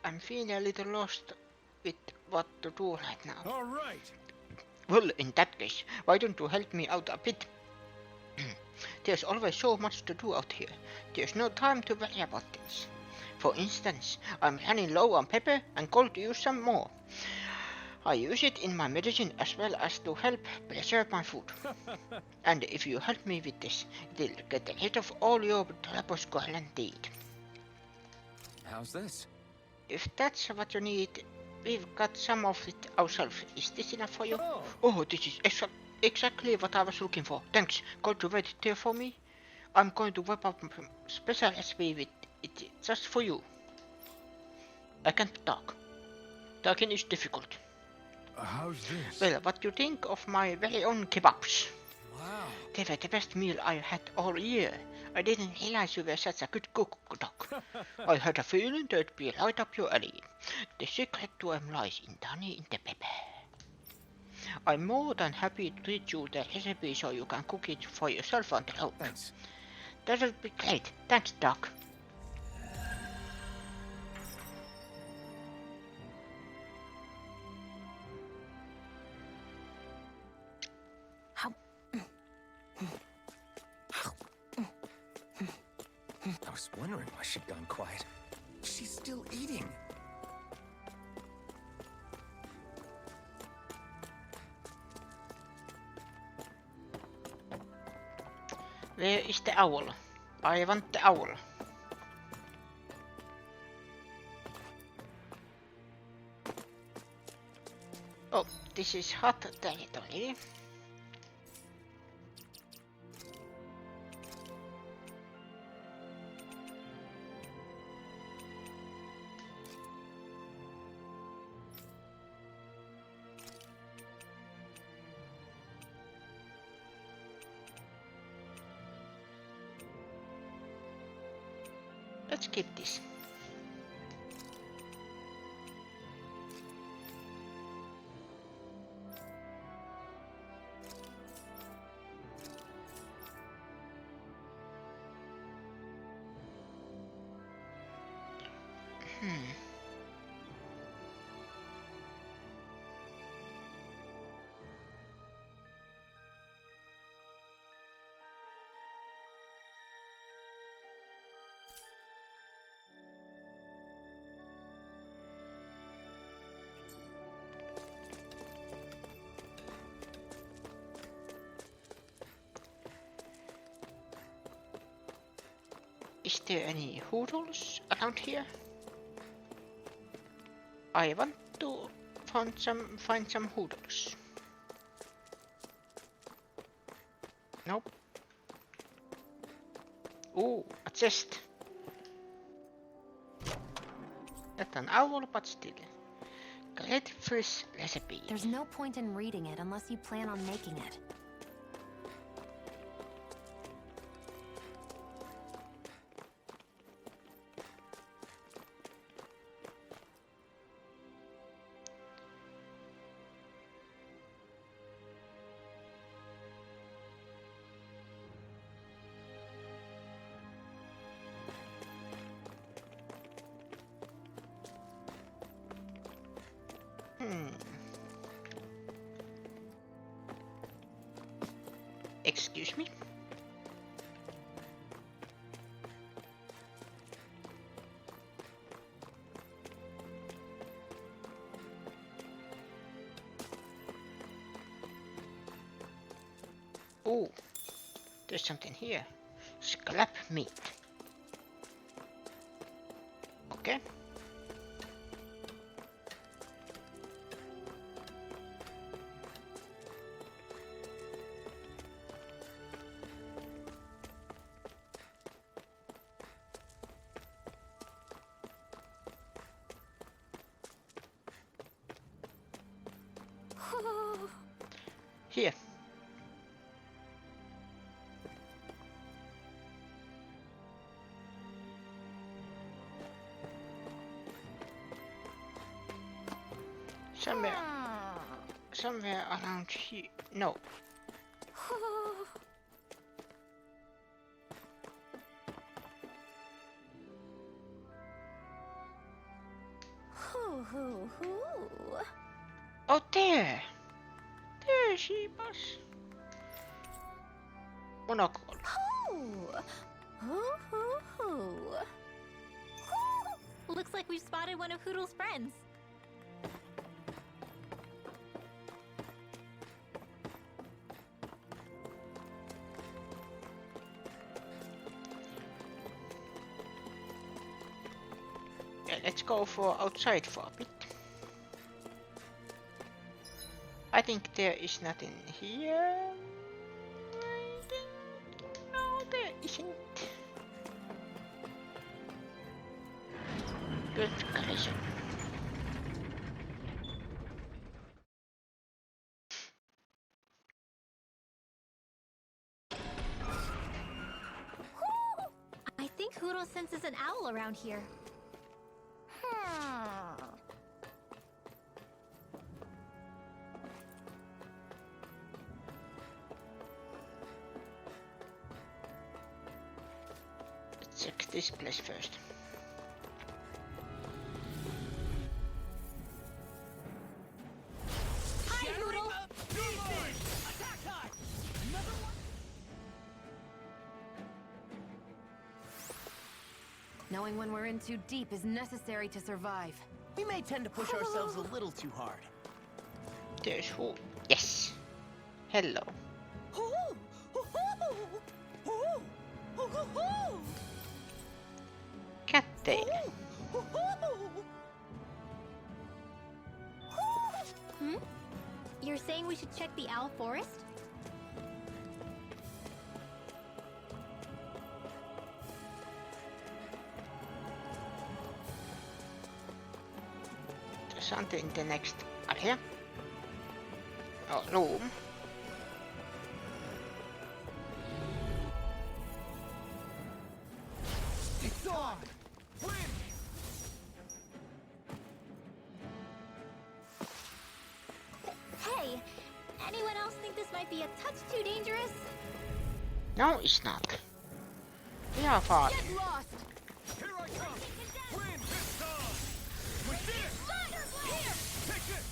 I'm feeling a little lost with what to do right now. All right. Well, in that case, why don't you help me out a bit? There's always so much to do out here. There's no time to worry about things. For instance, I'm running low on pepper and could use some more. I use it in my medicine as well as to help preserve my food. And if you help me with this, it'll get rid of all your troubles guaranteed. How's this? If that's what you need, we've got some of it ourselves. Is this enough for you? Oh. Oh, this is exactly what I was looking for. Thanks. Going to wait there for me? I'm going to whip up a special recipe with it just for you. I can't talk. Talking is difficult. How's this? Well, what do you think of my very own kebabs? Wow. They were the best meal I had all year. I didn't realize you were such a good cook, Doc. I had a feeling they'd be right up your alley. The secret to them lies entirely in the pepper. I'm more than happy to teach you the recipe so you can cook it for yourself on the road. Thanks. That'll be great. Thanks, Doc. I was wondering why she'd gone quiet. She's still eating. Where is the owl? I want the owl. Oh, this is hot territory. Let's keep this. Is there any hoodles around here? I want to find some hoodles. Nope. Ooh, a chest. Not an owl, but still. Great fish recipe. There's no point in reading it unless you plan on making it. Excuse me? Oh, there's something here. Scrap meat. Okay. Here. Somewhere around here. No. Hoo hoo. Oh, there! There she was. Monocle. Hoo. Hoo hoo hoo. Hoo. Looks like we've spotted one of Hoodle's friends. Yeah, let's go for outside for a bit. I think there is nothing here. I think... No, there isn't. Good collision. I think Hoodle senses an owl around here. Let's check this place first. Hi, Hoodle! Knowing when we're in too deep is necessary to survive. We may tend to push ourselves a little too hard. There's who? Yes. Hello. Cattail. Hmm? You're saying we should check the owl forest? There's something in the next area. Oh, room. It's on! Win! Hey, anyone else think this might be a touch too dangerous? No, it's not. We are fine. Get lost! Here I come! Win this time! With this! Here! Take this!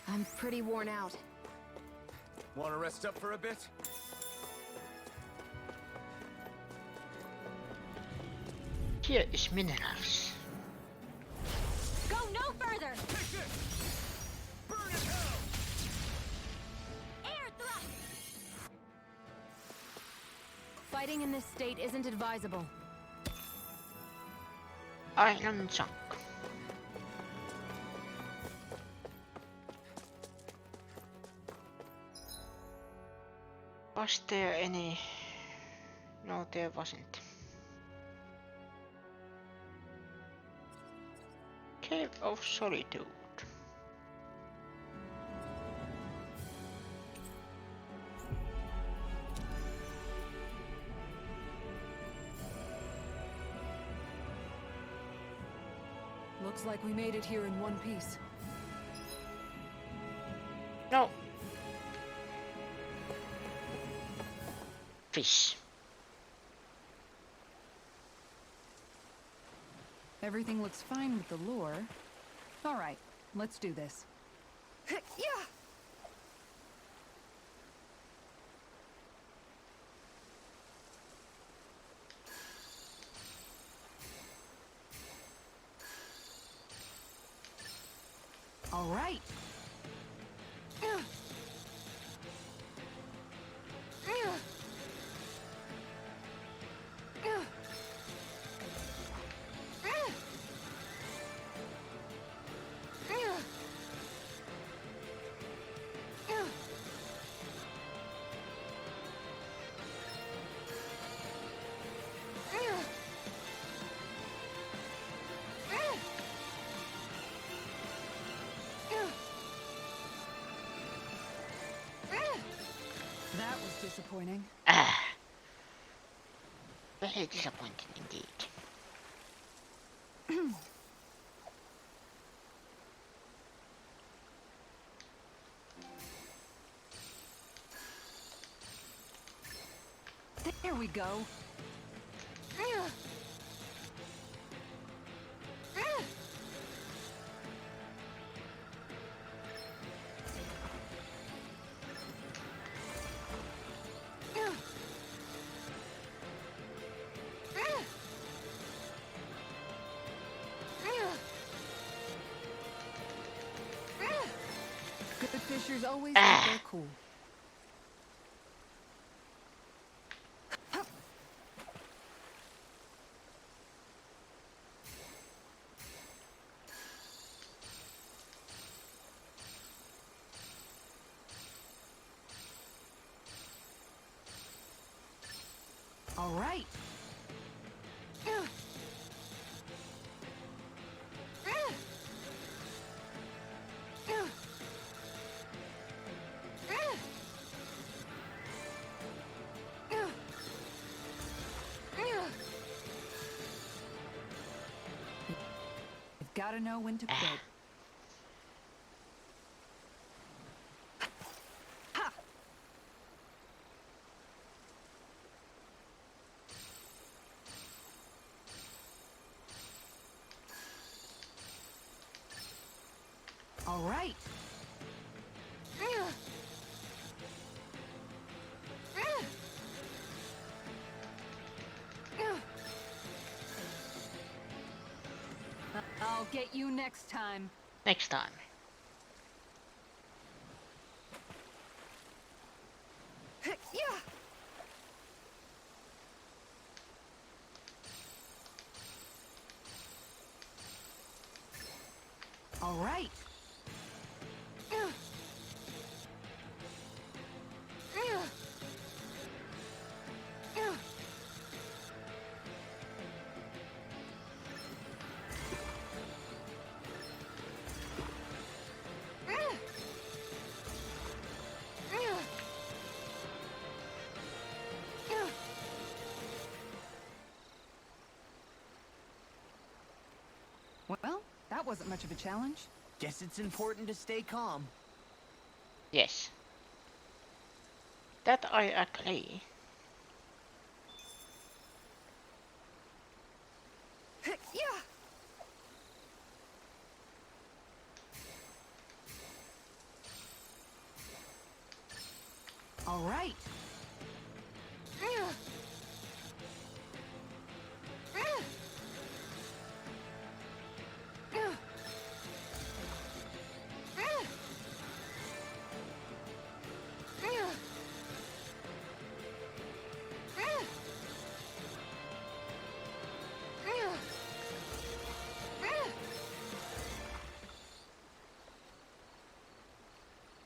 I'm pretty worn out. Want to rest up for a bit? Here is minerals. Go no further! Take this! Burn in hell! Air thrust! Fighting in this state isn't advisable. Iron chunk. Was there any... No, there wasn't. Cave of Solitude. Looks like we made it here in one piece. No. Fish. Everything looks fine with the lure. All right, let's do this. Yeah. All right. That was disappointing. Ah. Very disappointing indeed. There we go. Fishers always keep their cool. All right. You've got to know when to quit. All right. I'll get you next time. Next time. Yeah. All right. Well, that wasn't much of a challenge. Guess it's important to stay calm. Yes. That I agree. Yeah. All right.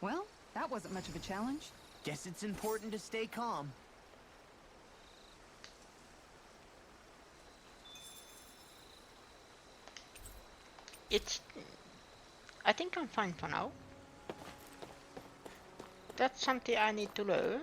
Well, that wasn't much of a challenge. Guess it's important to stay calm. It's... I think I'm fine for now. That's something I need to learn.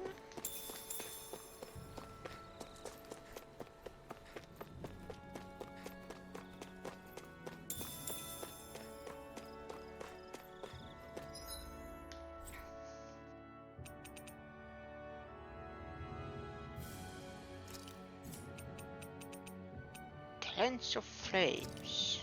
Tens of flames.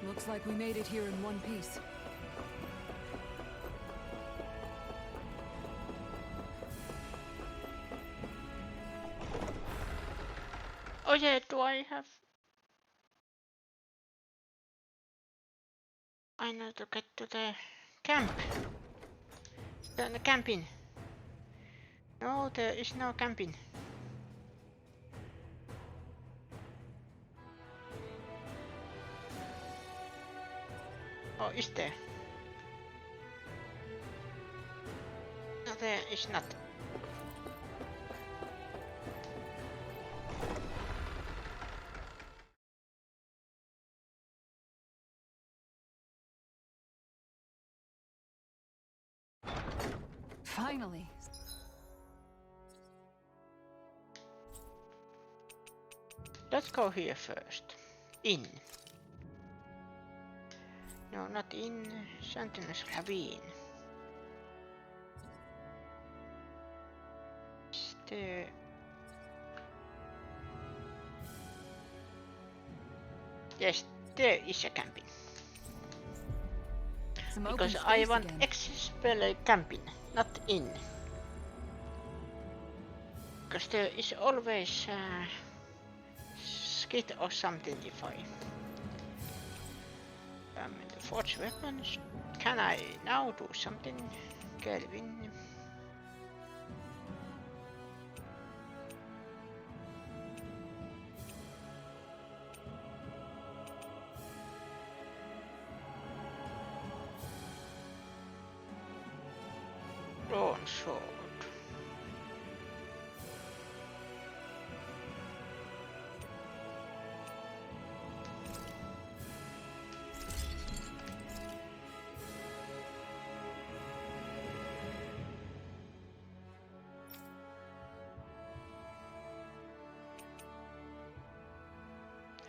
Looks like we made it here in one piece. Oh yeah, do I have... I need to get to the camp. The camping. No, there is no camping. Oh, is there? No, there is not. Finally. Let's go here first. In. No, not in Sentinel's Ravine. There. Yes, there is a camping. Some open Because I space want again. XSpell camping, not in. Because there is always skit or something if I the forge weapons. Can I now do something, Kelvin? Drawn sword.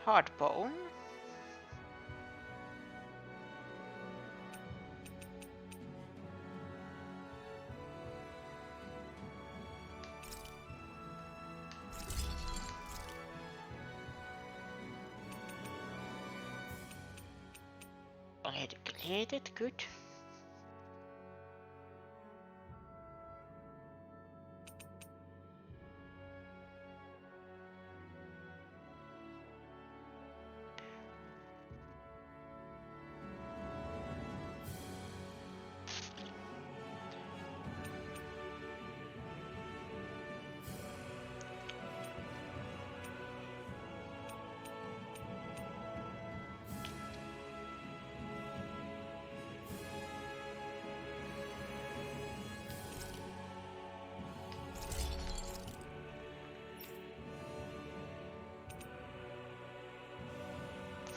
Hard bone. Already cleared it, good.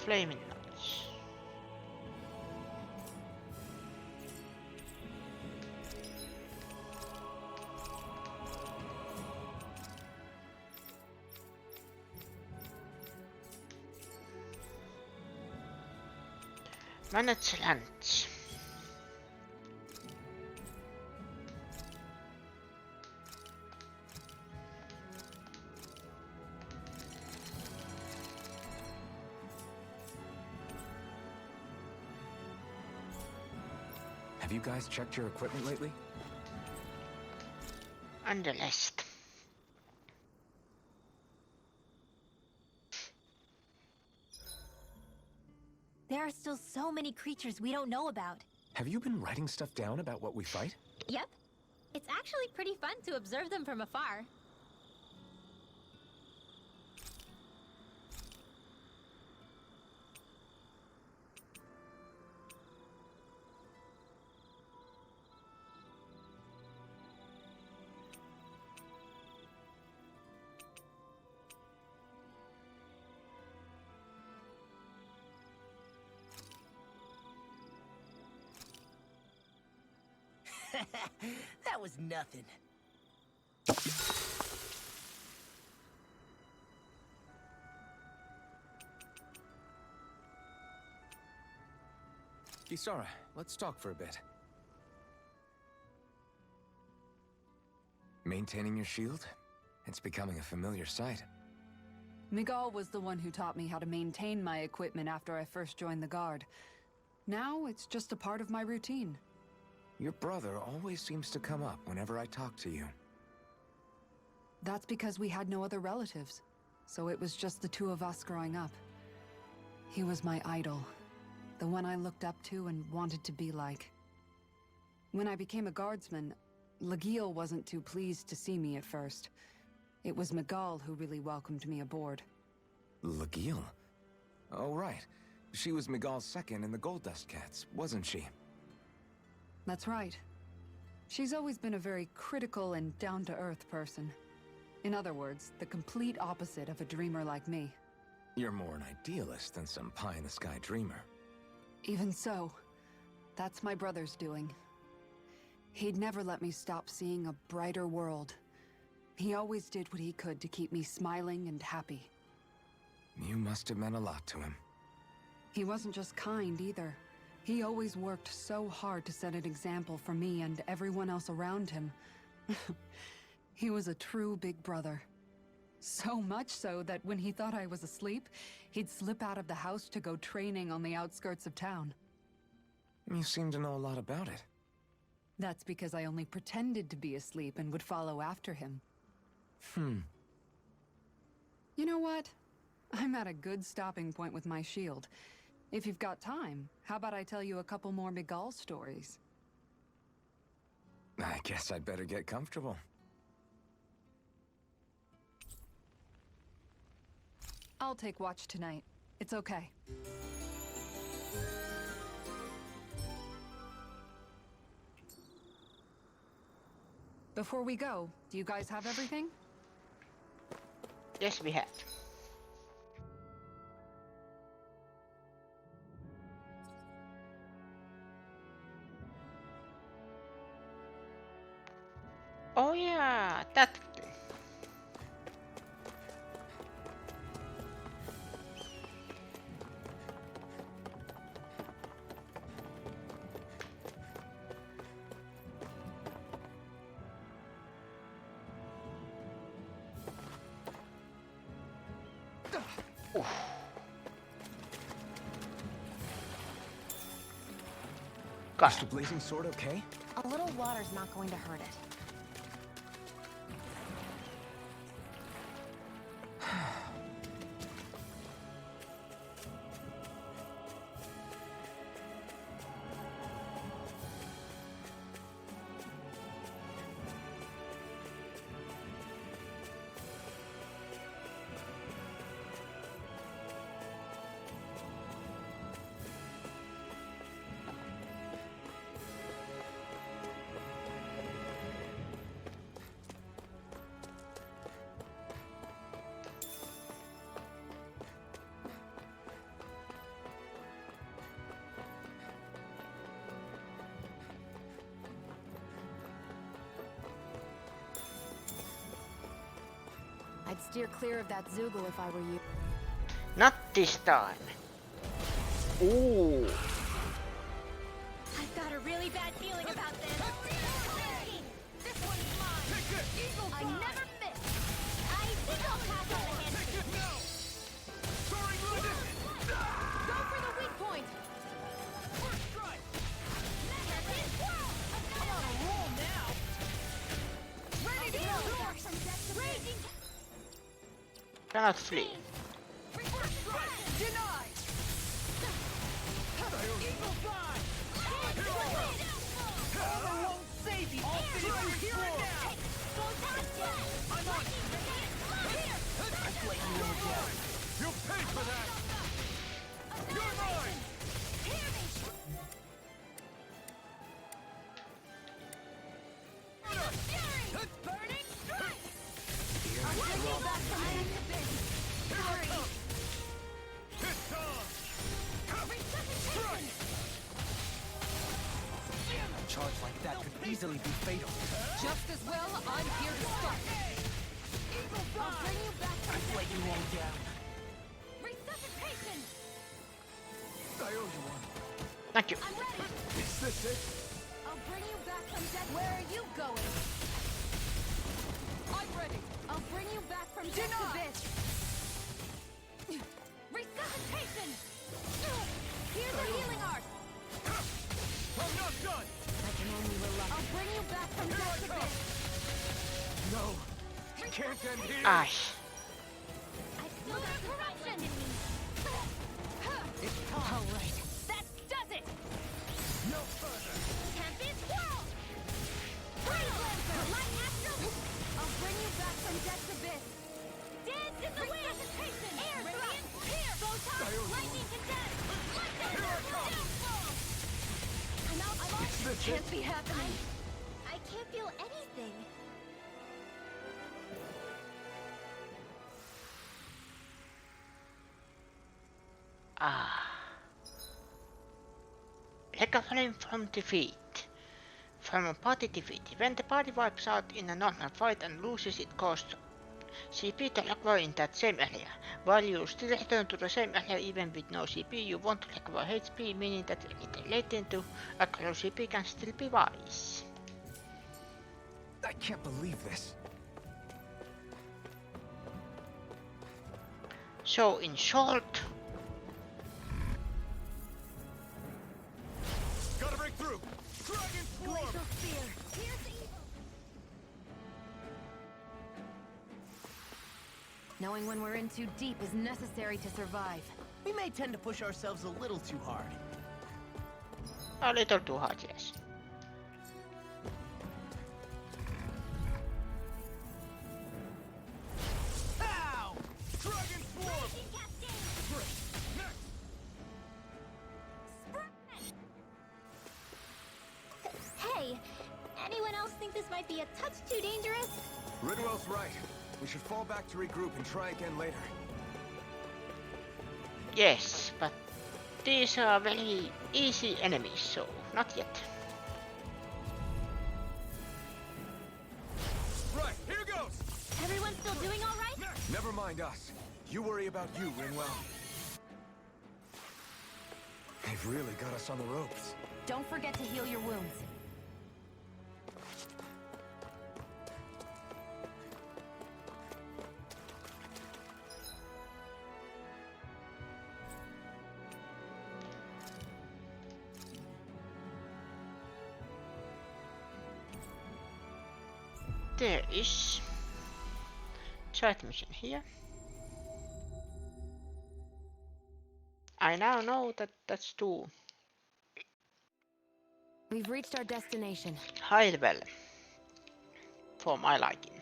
Flaming nuts. Manage lands. Have you guys checked your equipment lately? On the list. There are still so many creatures we don't know about. Have you been writing stuff down about what we fight? Yep. It's actually pretty fun to observe them from afar. That was nothing. Kisara, let's talk for a bit. Maintaining your shield? It's becoming a familiar sight. Miguel was the one who taught me how to maintain my equipment after I first joined the Guard. Now it's just a part of my routine. Your brother always seems to come up whenever I talk to you. That's because we had no other relatives, so it was just the two of us growing up. He was my idol, the one I looked up to and wanted to be like. When I became a guardsman, Lagiel wasn't too pleased to see me at first. It was Miguel who really welcomed me aboard. Lagiel? Oh, right. She was Miguel's second in the Gold Dust Cats, wasn't she? That's right. She's always been a very critical and down-to-earth person. In other words, the complete opposite of a dreamer like me. You're more an idealist than some pie-in-the-sky dreamer. Even so, that's my brother's doing. He'd never let me stop seeing a brighter world. He always did what he could to keep me smiling and happy. You must have meant a lot to him. He wasn't just kind either. He always worked so hard to set an example for me and everyone else around him. He was a true big brother. So much so that when he thought I was asleep, he'd slip out of the house to go training on the outskirts of town. You seem to know a lot about it. That's because I only pretended to be asleep and would follow after him. You know what? I'm at a good stopping point with my shield. If you've got time, how about I tell you a couple more Miguel stories? I guess I'd better get comfortable. I'll take watch tonight. It's okay. Before we go, do you guys have everything? Yes, we have. Oh yeah, that thing. Oof. Got Is the it. blazing sword okay? A little water's not going to hurt it. I'd steer clear of that Zoogle if I were you. Not this time. Ooh. I've got a really bad feeling about this. This one's mine. I never miss. I think I'll pass on the handshake. Go for the weak point. Champion swirl. I'm on a roll now. Ready to go. Raging. Cannot flee. Denied! Eagle fly! Armor won't save you! All things here and now! I'm on! I play you in again! You'll pay for that! You're mine! Burning strike! I'll bring you back from activation! It's on! Resuscitation! A charge like that could easily be fatal. Just as well, I'm here to start. Eagle I'll fly! bring you back I from let you all down. resuscitation! I owe you one. Thank you. I'm ready! Is this it? I'll bring you back from death. Where are you going? I'm ready. I'll bring you back from death abyss. Resuscitation! Here's a healing art. I'm not done! I can only rely. I'll bring you back from Here I death come. abyss. No! It can't end here! Ash. I still got corruption. All right. That does it. No further! Champion swirl. Freeze Lancer. Light astral. I'll bring you back from death's abyss. Dance in the wind. Air thrust. Here. Photon. Lightning condensed. Here I come! I'm out. I'm Is this it? Can't be happening. I can't feel anything. Ah. Recovering from defeat. From a party defeat. When the party wipes out in a normal fight and loses, it costs CP to recover in that same area. While you still return to the same area even with no CP, you won't recover HP, meaning that anything relating to acquire CP can still be wise. I can't believe this. So in short, Gotta break through! Dragon Swarm! Glacial Spear. Here's the evil. Knowing when we're in too deep is necessary to survive. We may tend to push ourselves a little too hard. a little too hard, yes. Pow! Dragon Swarm! Next! Hey, anyone else think this might be a touch too dangerous? Ridwell's right. We should fall back to regroup and try again later. Yes, but these are very easy enemies, so not yet. Right, here goes! Everyone still doing all right? Next! Never mind us. You worry about you, Ringwell. They've really got us on the ropes. Don't forget to heal your wounds. There is chat mission here. I now know that that's too We've reached our destination. high level for my liking.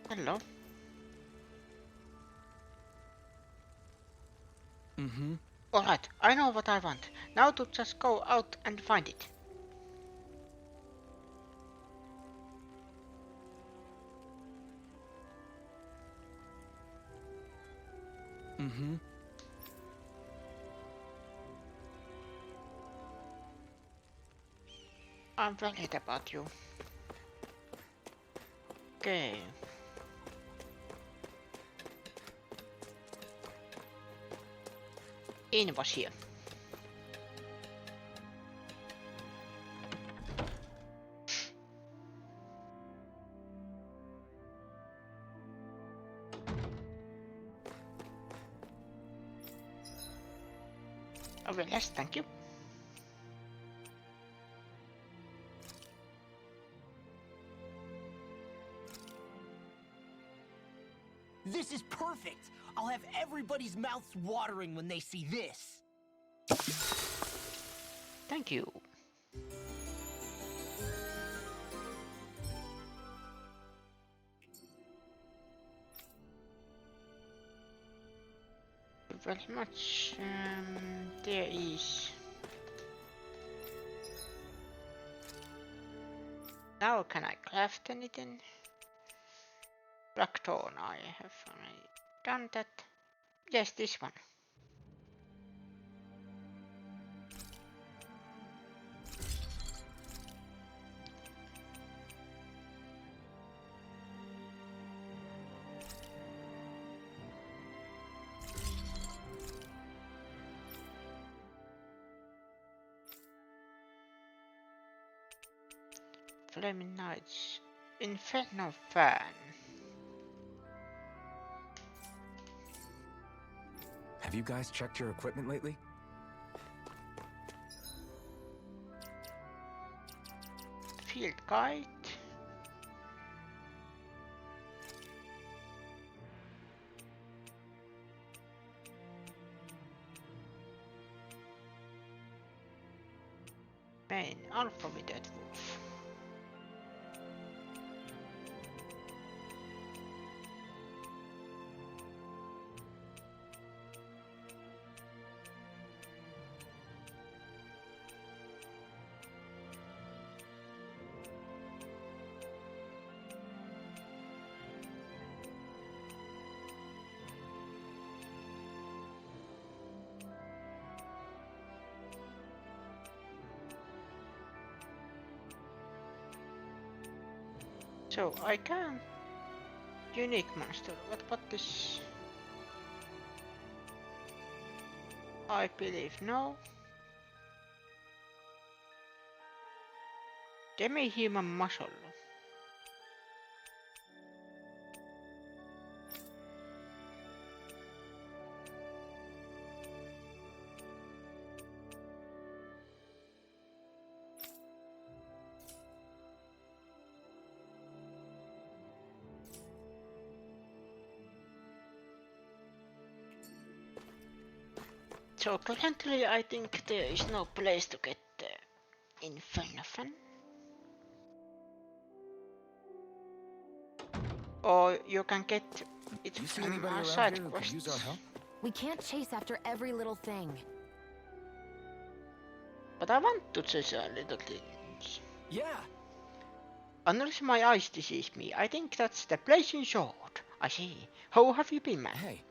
Hello. Mm-hmm. Alright, I know what I want. Now to just go out and find it. Mm-hmm. I'm worried about you. Okay. Ian was here. Oh, well, yes, thank you. This is perfect! I'll have everybody's mouths watering when they see this. Thank you. Very much. There is. Now can I craft anything? Blackthorn, I have already done that. Yes, this one. Flaming Knights. Inferno Fan. Have you guys checked your equipment lately? Field Guide. Main Alpha with that wolf. So I can unique monster. What about this? I believe no. Demi-human muscle. So currently I think there is no place to get Infernofen. Or you can get it You see from anybody our around side here who could use our quests. help? We can't chase after every little thing. But I want to chase little things. Yeah. Unless my eyes deceive me, I think that's the place in short. I see. How have you been, man? Hey,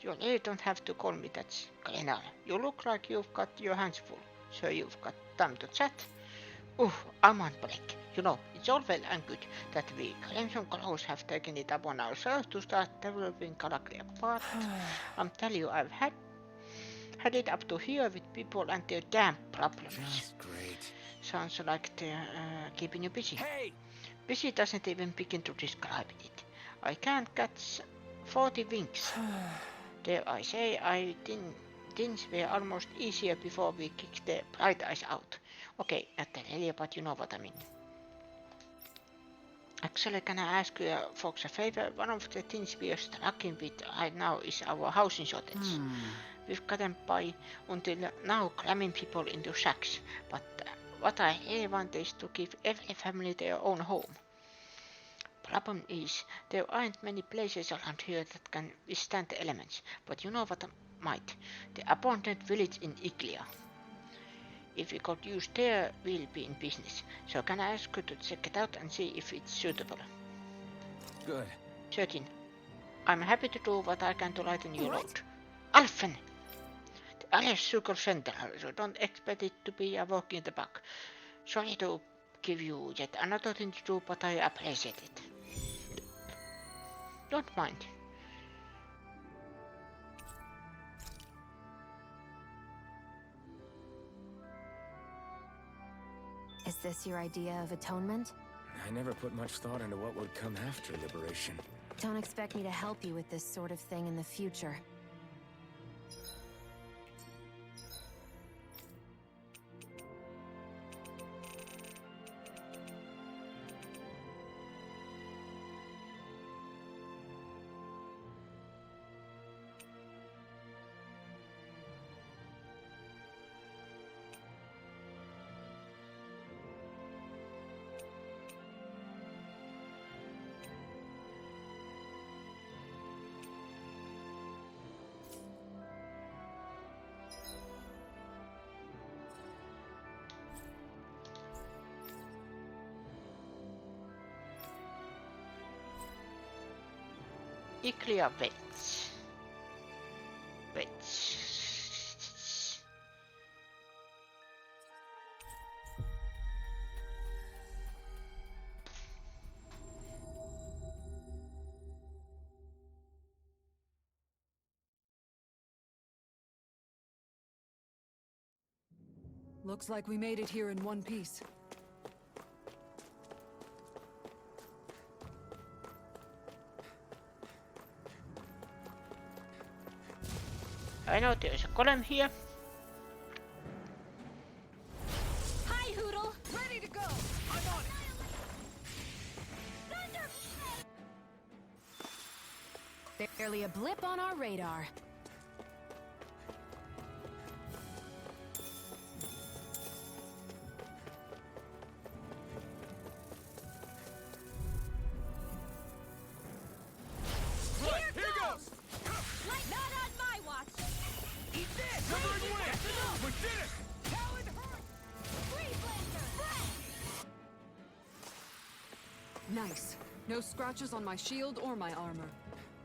You really don't have to call me that, Glenal. You look like you've got your hands full, so you've got time to chat. I'm on break. You know, it's all well and good that we Crimson Crows have taken it upon ourselves to start developing Calagria, but I'm telling you, I've had it up to here with people and their damn problems. just great. Sounds like they're keeping you busy. Hey! Busy doesn't even begin to describe it. I can't catch 40 winks. Dare I say, things were almost easier before we kicked the bright eyes out. Okay, not really, but you know what I mean. Actually, can I ask you folks a favor? One of the things we are struggling with right now is our housing shortage. We've gotten by until now cramming people into shacks, but what I really want is to give every family their own home. Problem is, there aren't many places around here that can withstand the elements, but you know what might? The abandoned village in Iglia. If we could use there, we'll be in business. So can I ask you to check it out and see if it's suitable? Good. Certain. I'm happy to do what I can to lighten your load. Alphen! The Alice Sugar Center, so don't expect it to be a walk in the park. Sorry to give you yet another thing to do, but I appreciate it. Don't mind. Is this your idea of atonement? I never put much thought into what would come after liberation. Don't expect me to help you with this sort of thing in the future. Iglia Vets. Vets. Looks like we made it here in one piece. I know there's a column here. Hi, Hoodle! Ready to go! I'm on it! Barely a blip on our radar. Right, here goes! Not on my watch! Eat this! Cover and win! That's enough! We did it! Talon hurt! Nice. No scratches on my shield or my armor.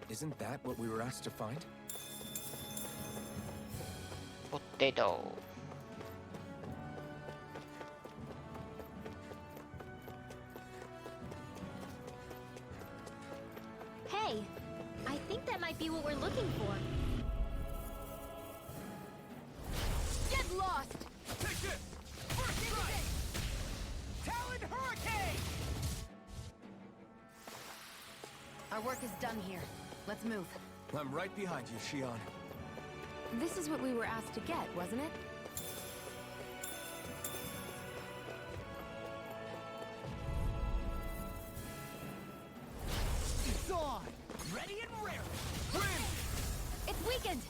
Isn't that what we were asked to find? Potato. be what we're looking for. Get lost! Take this! First strike! Talon Hurricane! Our work is done here. Let's move. I'm right behind you, Shion. This is what we were asked to get, wasn't it? It's on! Ready and raring! Win! It's weakened!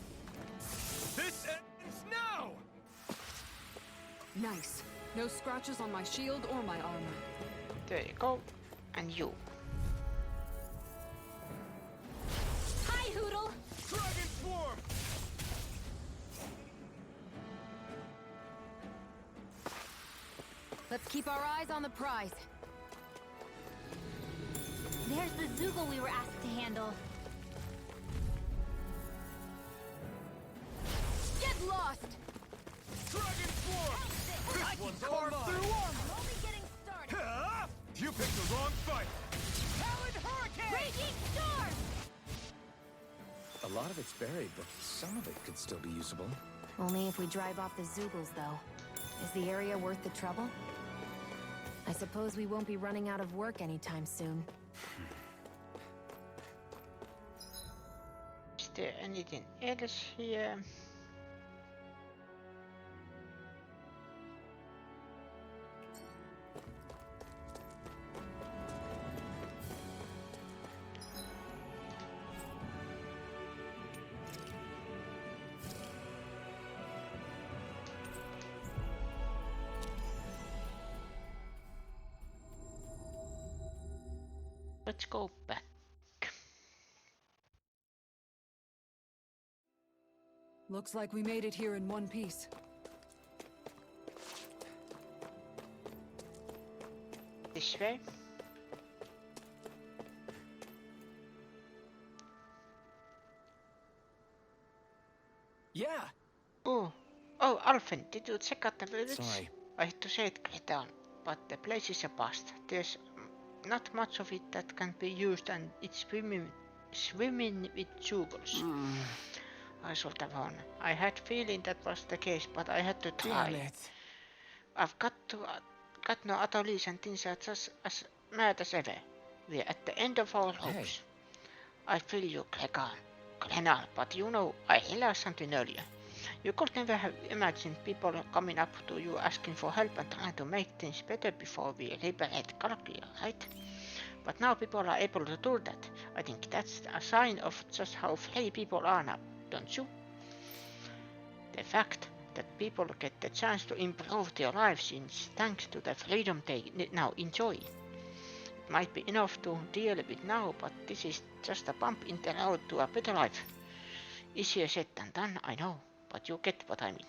This ends now! Nice. No scratches on my shield or my armor. There you go. And you. Hi, Hoodle! Dragon Swarm! Let's keep our eyes on the prize. There's the Zoogle we were asked to handle. Get lost! Dragon Swarm! This one's all mine! I'm only getting started. Huh? You picked the wrong fight! Talon Hurricane! Raging Storm! A lot of it's buried, but some of it could still be usable. Only if we drive off the Zoogles, though. Is the area worth the trouble? I suppose we won't be running out of work anytime soon. Is there anything else here? Let's go back. Looks like we made it here in one piece. This way. Yeah! Oh, Alphen, did you check out the village? Sorry. I hate to say it, Cretan, but the place is a bust. There's not much of it that can be used, and it's swimming with Zoogles. I should have known. I had feeling that was the case, but I had to try. Damn it. I've got no other reason. Things are just as mad as ever. We're at the end of our hopes. I feel you, Glenal, but you know, I realized something earlier. You could never have imagined people coming up to you asking for help and trying to make things better before we liberate Calkia, right? But now people are able to do that. I think that's a sign of just how free people are now, don't you? The fact that people get the chance to improve their lives is thanks to the freedom they now enjoy. It might be enough to deal with now, but this is just a bump in the road to a better life. Easier said than done, I know, but you get what I mean.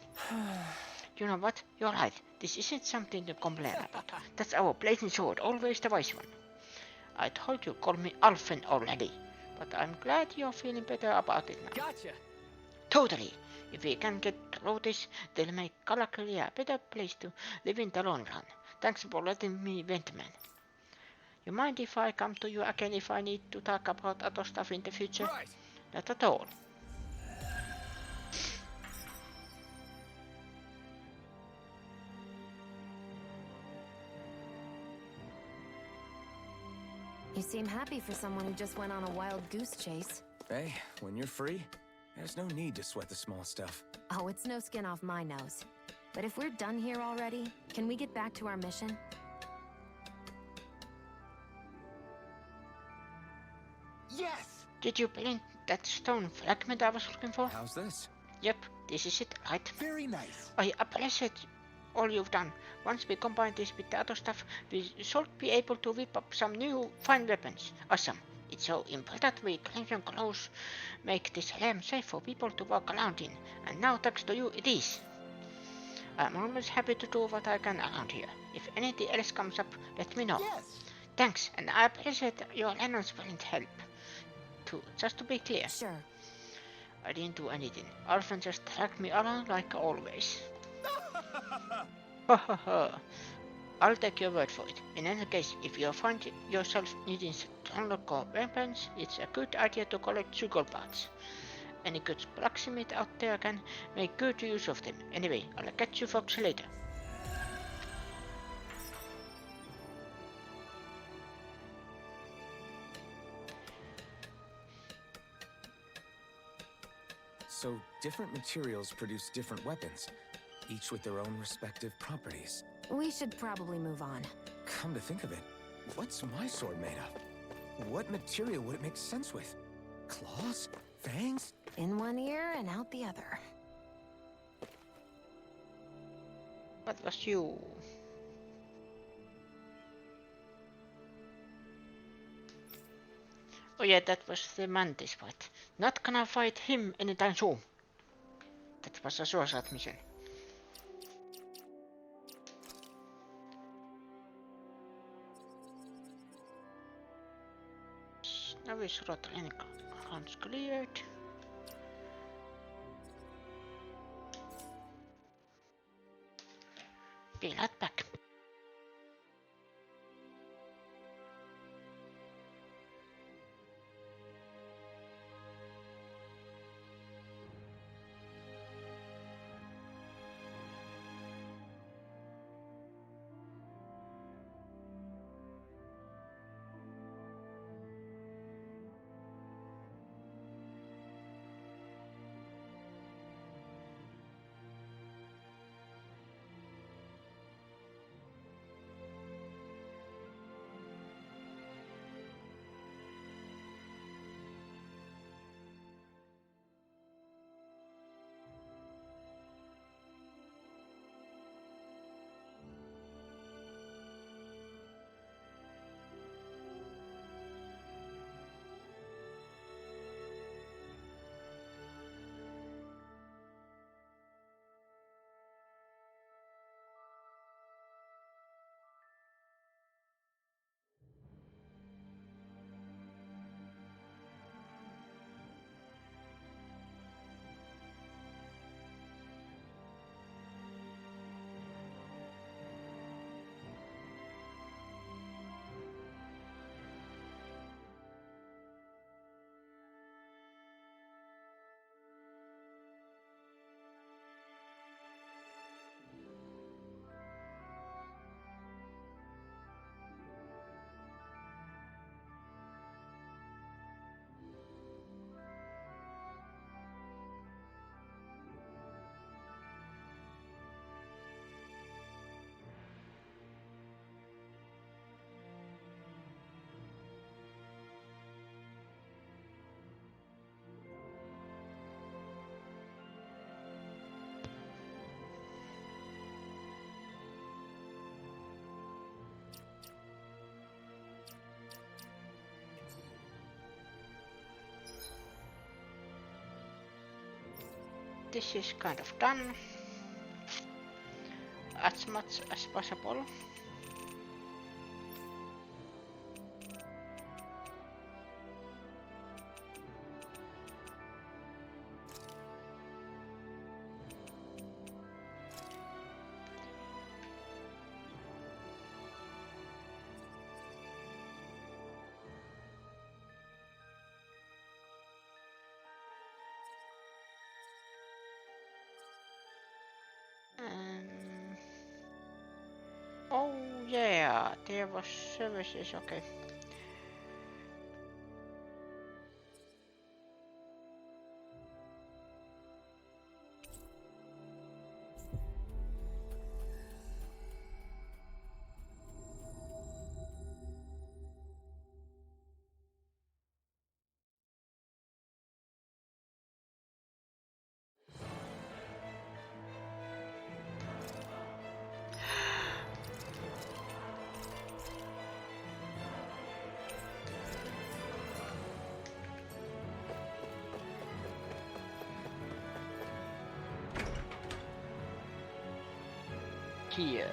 You know what? You're right. This isn't something to complain about. That's our blazing sword, always the wise one. I told you call me Alphen already, but I'm glad you're feeling better about it now. Gotcha. Totally. If we can get through this, they'll make Calakria a better place to live in the long run. Thanks for letting me vent, man. You mind if I come to you again if I need to talk about other stuff in the future? Right! Not at all. You seem happy for someone who just went on a wild goose chase. Hey, when you're free, there's no need to sweat the small stuff. Oh, it's no skin off my nose. But if we're done here already, can we get back to our mission? Yes! Did you print that stone fragment I was looking for? How's this? Yep, this is it, right? Very nice. I appreciate all you've done. Once we combine this with the other stuff, we should be able to whip up some new fine weapons. Awesome. It's so important we Crimson Crows make this realm safe for people to walk around in. And now thanks to you it is. I'm always happy to do what I can around here. If anything else comes up, let me know. Yes! Thanks, and I appreciate your announcement help. Too. Just to be clear, Sure. I didn't do anything. Alphen just dragged me around like always. Ha ha ha. I'll take your word for it. In any case, if you find yourself needing unlock more weapons, it's a good idea to collect sugar parts. Any good blacksmith out there can make good use of them. Anyway, I'll catch you folks later. So, different materials produce different weapons, each with their own respective properties. We should probably move on. Come to think of it, what's my sword made of? What material would it make sense with? Claws? Fangs? In one ear and out the other. What was you? Oh yeah, that was the Mantis fight. Not gonna fight him anytime soon. That was a suicide mission. Now is Rotranic accounts cleared. Be right back. This is kind of done. As much as possible. Oh yeah, there was services, okay. Here.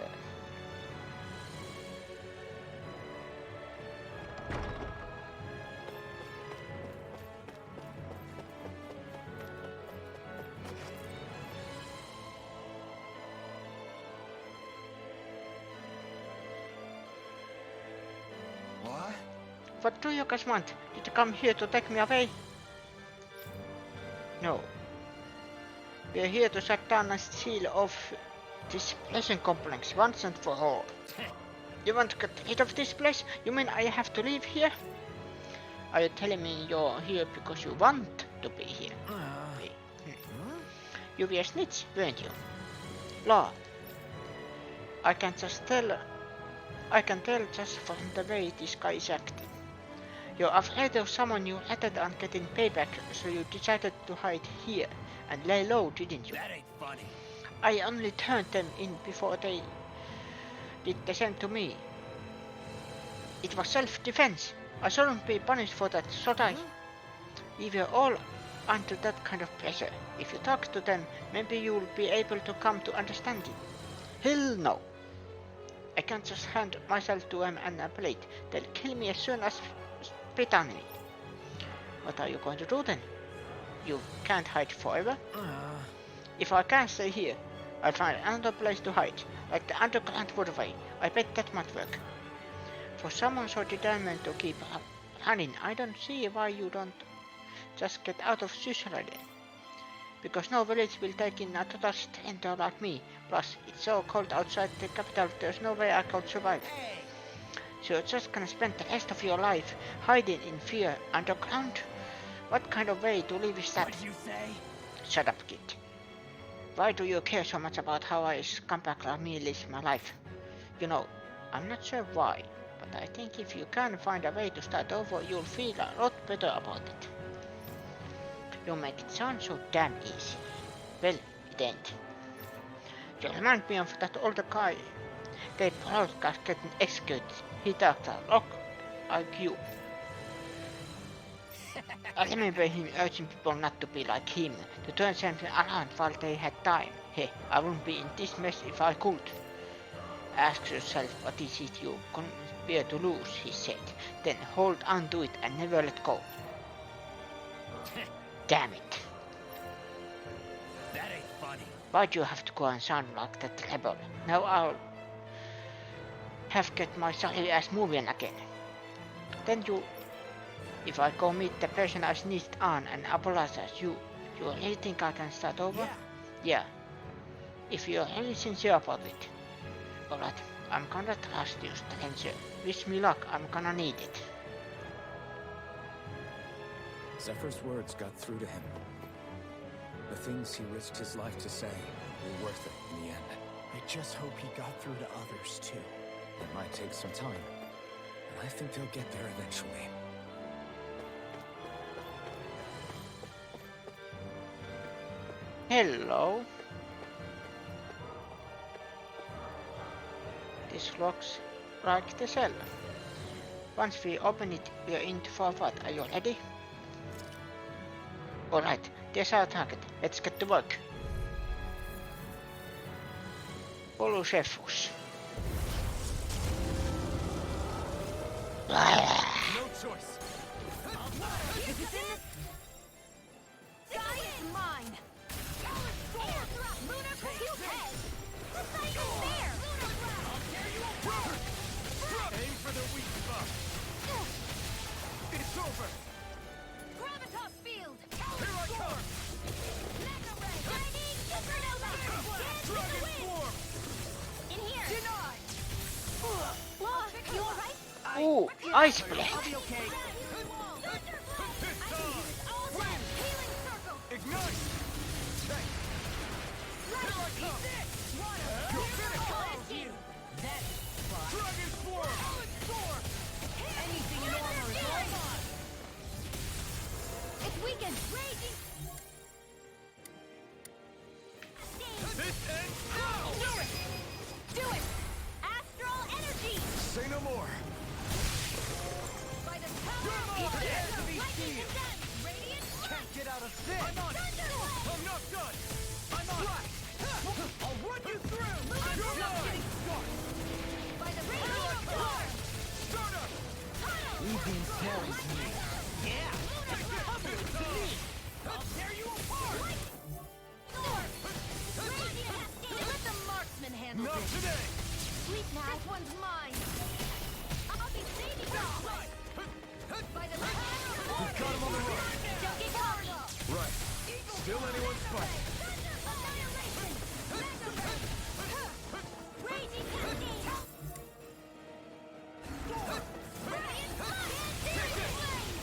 What? What do you guys want? Did you come here to take me away? No. We're here to shut down and seal off this pleasure complex once and for all. You want to get rid of this place? You mean I have to leave here? Are you telling me you're here because you want to be here? You were a snitch, weren't you? Law. I can tell just from the way this guy is acting. You're afraid of someone you ratted on getting payback, so you decided to hide here and lay low, didn't you? That ain't funny. I only turned them in before they did the same to me. It was self-defense. I shouldn't be punished for that, should I? We were all under that kind of pressure. If you talk to them, maybe you'll be able to come to understand it. Hell no. I can't just hand myself to them and a plate. They'll kill me as soon as spit on me. What are you going to do then? You can't hide forever. If I can't stay here, I'll find another place to hide, like the underground waterway. I bet that might work. For someone so determined to keep running, I don't see why you don't just get out of Switzerland. Because no village will take in a total stranger like me. Plus, it's so cold outside the capital, there's no way I could survive. So you're just gonna spend the rest of your life hiding in fear underground? What kind of way to live is that? What'd you say? Shut up, kid. Why do you care so much about how a scumbag like me lives my life? You know, I'm not sure why, but I think if you can find a way to start over, you'll feel a lot better about it. You make it sound so damn easy. Well, it ain't. You remind me of that older guy. They broadcast getting executed. He talked a lot like you. I remember him urging people not to be like him, to turn something around while they had time. Hey, I wouldn't be in this mess if I could. Ask yourself what is it you fear to lose, he said. Then hold on to it and never let go. Damn it. That ain't funny. Why'd you have to go and sound like that rebel? Now I'll have to get my sorry ass moving again. Then if I go meet the person I sneezed on and apologize, you really think I can start over? Yeah. If you're really sincere about it. Alright, I'm gonna trust you, stranger. Wish me luck, I'm gonna need it. Zephyr's words got through to him. The things he risked his life to say were worth it in the end. I just hope he got through to others, too. It might take some time, but I think they'll get there eventually. Hello. This looks like the cell. Once we open it, we are in for what? Are you ready? Alright, there's our target. Let's get to work. Polusefus. No choice. Sky is mine. Lunar pursuit head. Looks like a bear. Aim for the weak spot. It's over. Gravitas field. Here I come. Mega ray. Lightning supernova. Dance in the Dragon wind. swarm. In here. Denied. Law, you alright? Ooh, ice blade. I'll be okay. Healing circle. Ignite. Thanks. Here I come. You finished. That's fun. Dragon swarm. Anything in armor is all mine. It's weakened. Raging. This ends now. Do it. Astral energy. Say no more. By the power of You're water. dead to be Lightning sealed. condemned. Radiant Can't get out of this. I'm on it. Thunderblade. I'm not done. I'm on it. I'll run you through. You're not getting started. By the radiant power. Start up. Leave the intelligence to me. Yeah. I'll tear you apart. Let the marksman handle Not this. today. Sleep now. This one's mine. I'll be saving you. By the power We've got him on the run. Don't get cocky. Right. Still anyone's fight. Annihilation. Raging cascade. Radiant fire. Searing flame.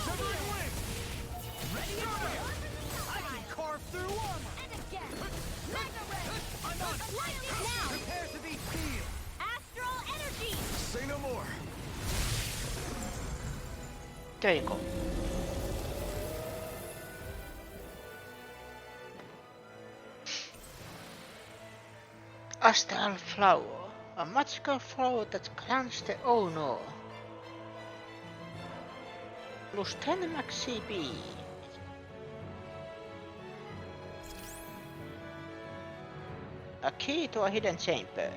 Severing Reload. wing. Ready to go! I can carve through armor! And again. Mega ray. I'm on. Lightning now. Prepare to be seen. Astral energy. Say no more. There you go. Astral flower, a magical flower that grants the owner plus 10 max CP. A key to a hidden chamber.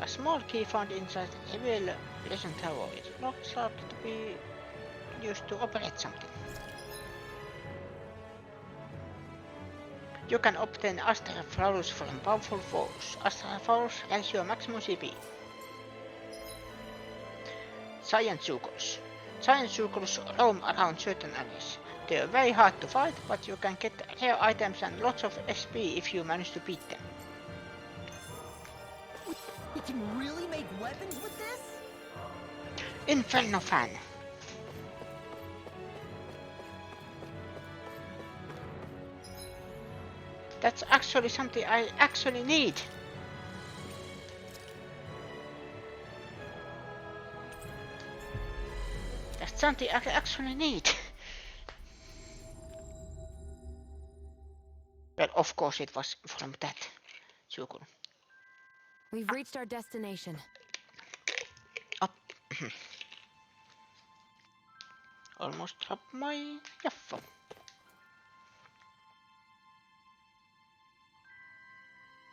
A small key found inside the evil Legend Tower. It looks like to be used to operate something. You can obtain Astral Flowers from powerful foes. Astral Flowers raise your maximum CP. Giant Zukols. Giant Zukols roam around certain areas. They are very hard to fight, but you can get rare items and lots of SP if you manage to beat them. We can really make weapons with this? Inferno Fan. That's actually something I actually need. That's something I actually need. Well, of course it was from that Zukul. We've reached our destination. Up. Almost dropped my Jaffa.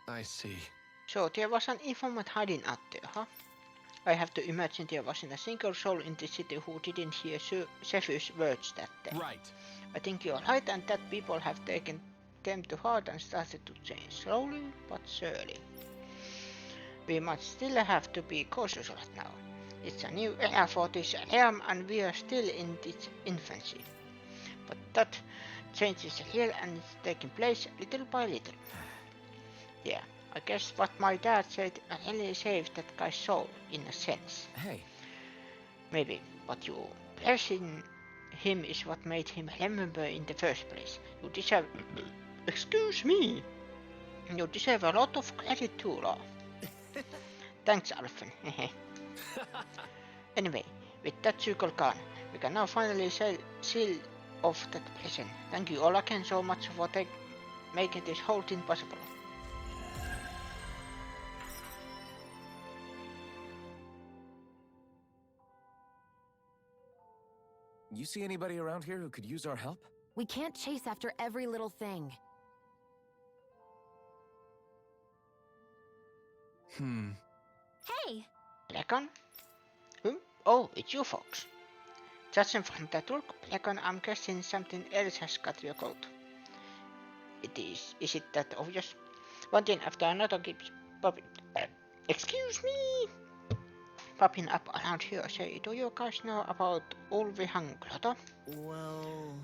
I see. So there was an informant hiding out there, huh? I have to imagine there wasn't a single soul in the city who didn't hear Zephyr's words that day. Right. I think you're right, and that people have taken them to heart and started to change, slowly but surely. We might still have to be cautious right now. It's a new era for this realm and we are still in its infancy. But that change is real and it's taking place little by little. Yeah, I guess what my dad said really saved that guy's soul, in a sense. Hey, Maybe, but you blessing him is what made him remember in the first place. You deserve... Excuse me! You deserve a lot of credit too, Law. Thanks, Alphen. Anyway, with that Zukul gone, we can now finally seal off that prison. Thank you all again so much for making this whole thing possible. you see anybody around here who could use our help? We can't chase after every little thing. Hey! Blacon? Who? Oh, it's you folks. Judging from that look, Blacon, I'm guessing something else has got your coat. Is it that obvious? One thing after another keeps popping. Excuse me! Popping up around here. Say, do you guys know about Ulvihan Grotto? Well...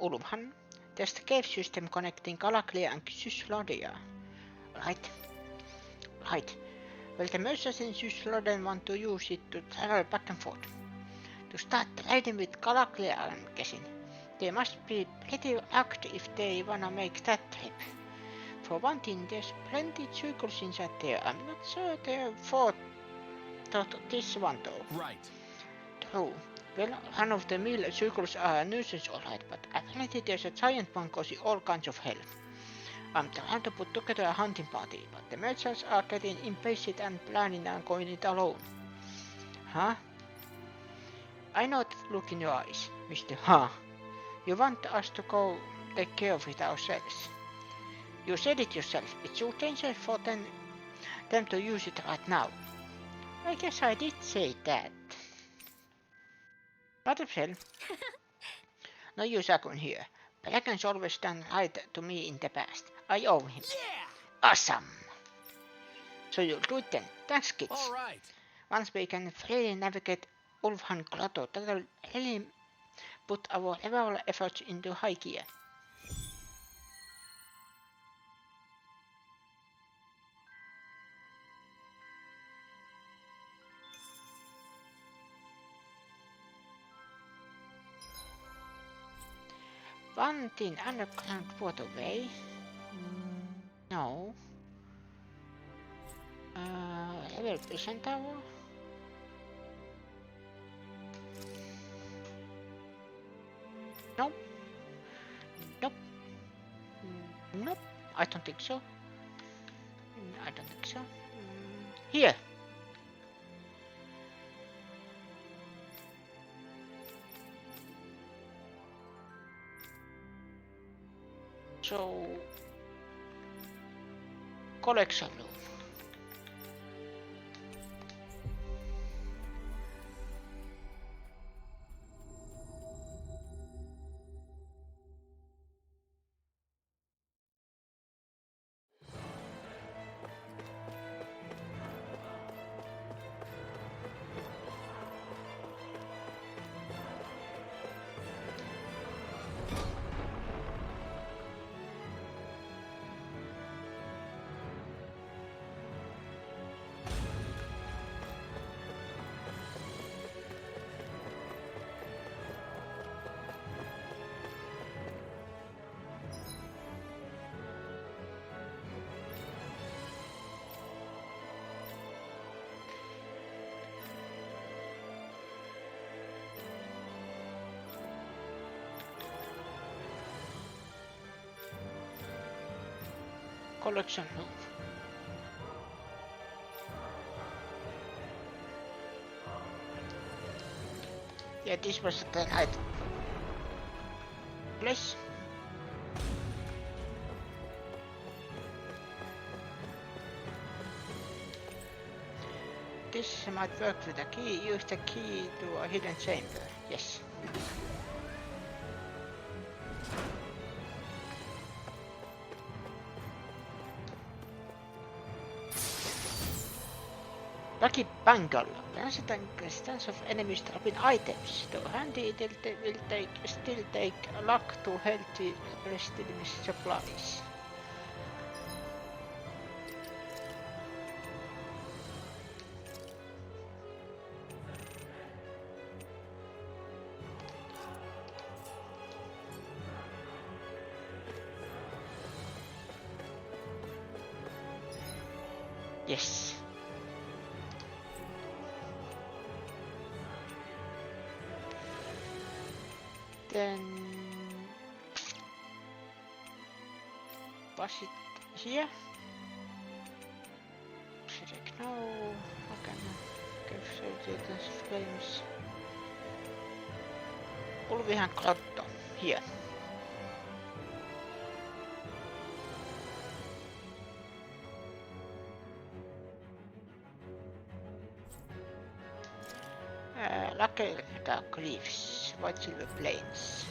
Ulvhan? There's the cave system connecting Galaklia and Syslodia. Right? Right. Well, the merchants in Sysloden want to use it to travel back and forth. To start trading with Galaklia, I'm guessing. They must be pretty lucky if they wanna make that trip. For one thing, there's plenty circles inside there. I'm not sure they're thought this one though. Right. True. Well, run-of-the-mill circles are a nuisance alright, but apparently there's a giant one causing all kinds of hell. I'm trying to put together a hunting party, but the merchants are getting impatient and planning on going it alone. Huh? I know that look in your eyes, Mr. Huh. You want us to go take care of it ourselves. You said it yourself, it's too dangerous for them to use it right now. I guess I did say that. Not of hell. No use arguing here. Blacken's always done right to me in the past. I owe him. Yeah! Awesome! So you'll do it then. Thanks, kids. All right. Once we can freely navigate Ulfhan Grotto that'll really put our overall efforts into high gear. Vantin underground waterway? No. Level vision tower? Nope. Nope. Nope. I don't think so. I don't think so. Here. So, collection room. Collection room. Yeah, this was the night place. This might work with the key. Use the key to a hidden chamber. Yes. Lucky Bangle. Plans at a distance of enemies dropping items. Though handy, it will still take luck to healthy restoring supplies. Yes. Then was it here? Select no. Okay. Give certain frames. Ulfhan Grotto. Here. Lucky Dark Reefs, White Silver Plains.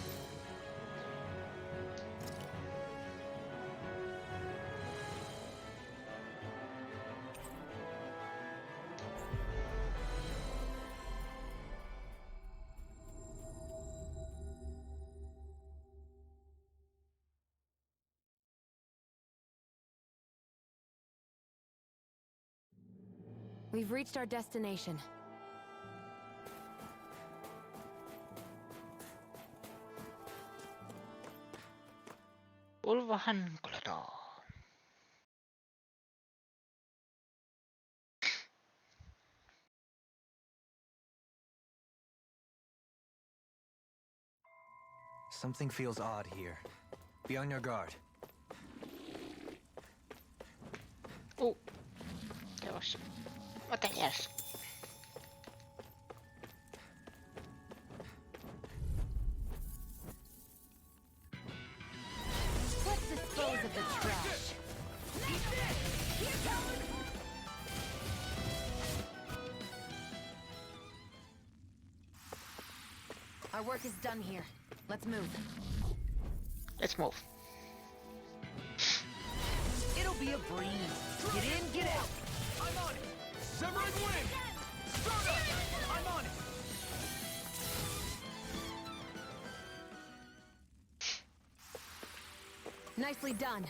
We've reached our destination. Ulfhan Grotto. Something feels odd here. Be on your guard. Oh, there was. What the hell? Let's dispose of the trash. Our work is done here. Let's move. Let's move. It'll be a breeze. Get in, get out. I'm on it! Severing wind! Stardust! I'm on it! Nicely done.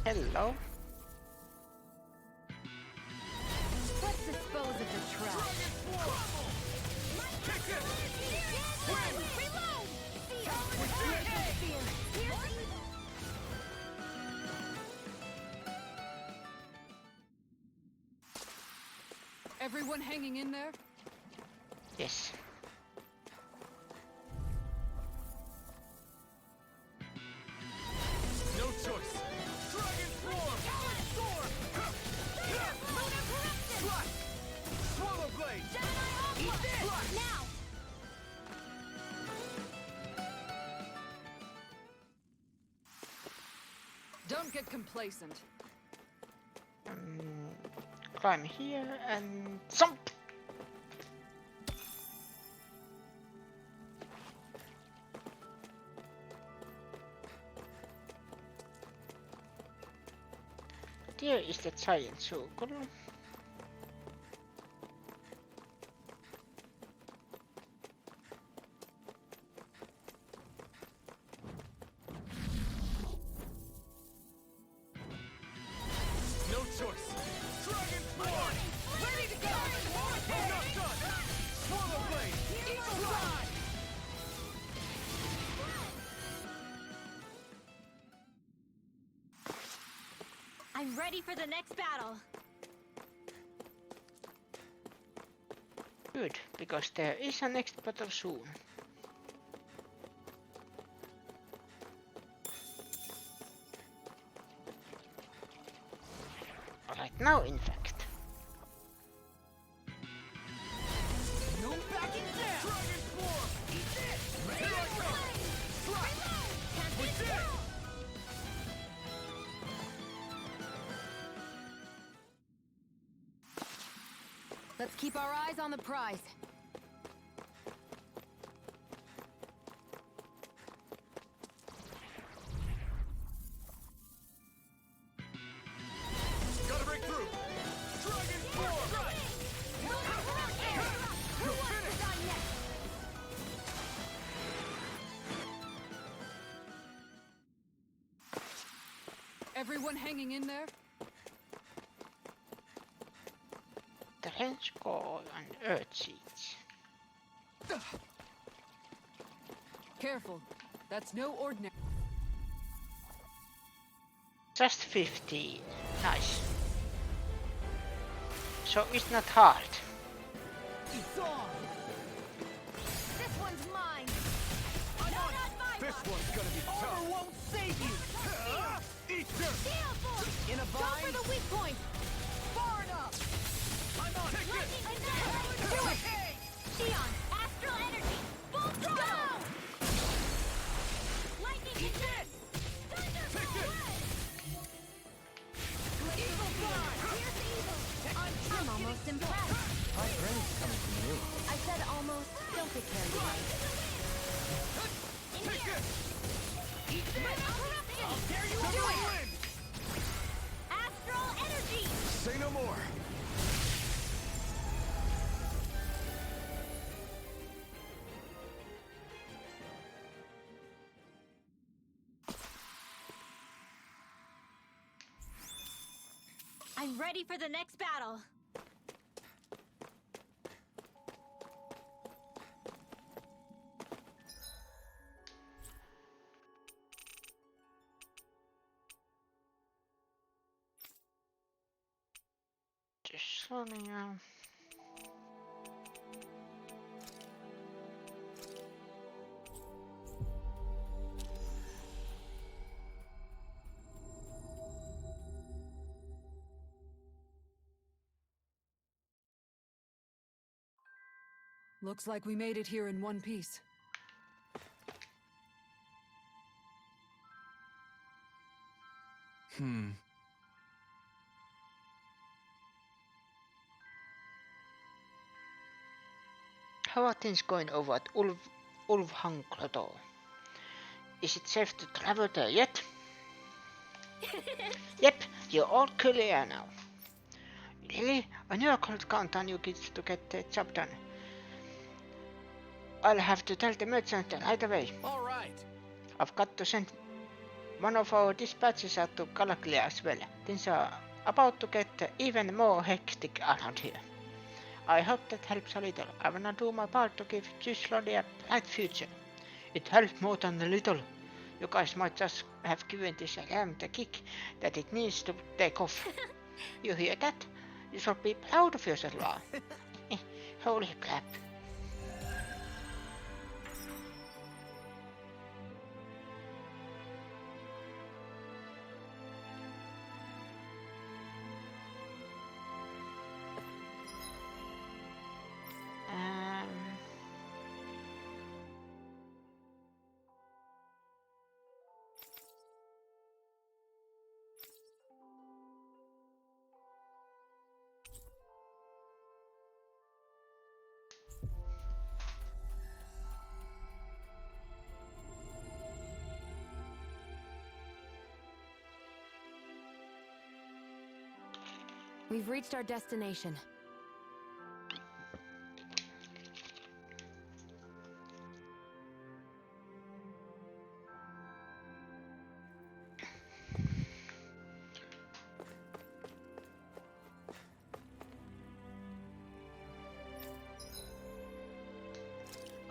Hello. Let's dispose of the trash. Reload! Everyone hanging in there? Yes. No choice. Dragon Form! Storm! Slash! Swallow Blade! Eat this! Now! Don't get complacent. Climb here and jump. There is the giant circle. No choice. Dragon Form! Ready to go! I'm not done! Swallow Blade! Eagle Ride! I'm ready for the next battle. Good, because there is a next battle soon. Right now, in fact. No backing down! Dragon Form! Eat this! Here I come! Slash! We did it! Let's keep our eyes on the prize. Gotta break through! Dragon Form! You're finished! Everyone hanging in there? The Hench Call and Earth Seeds. Careful. That's no ordinary. Just 15. Nice. So it's not hard. It's on! This one's mine. I'm No, on not it! mine. This one's gonna be tough! Armor won't save you! Eat this! Steel force. In a Go bind? for the weak point. Far enough! I'm on it! Lightning attack. Do it. Xion, astral energy. Full throttle. Lightning attack. Evil fly. Here's evil. I'm almost impressed. My brain's coming from you. I said almost. Don't get carried away. In here. Eat this! Corruption. I'll tear you Do apart! it. Win! Astral energy. Say no more! I'm ready for the next battle. Just Sonia. Looks like we made it here in one piece. how are things going over at Ulfhang Grotto? Is it safe to travel there yet? Yep, you're all clear now. Really? I knew I could count on you kids to get the job done. I'll have to tell the merchant right away. All right. I've got to send one of our dispatches out to Calaglia as well. Things are about to get even more hectic around here. I hope that helps a little. I wanna do my part to give Gyslori a bright future. It helped more than a little. You guys might just have given this ram the kick that it needs to take off. You hear that? You should be proud of yourself, Law. Holy crap. We've reached our destination.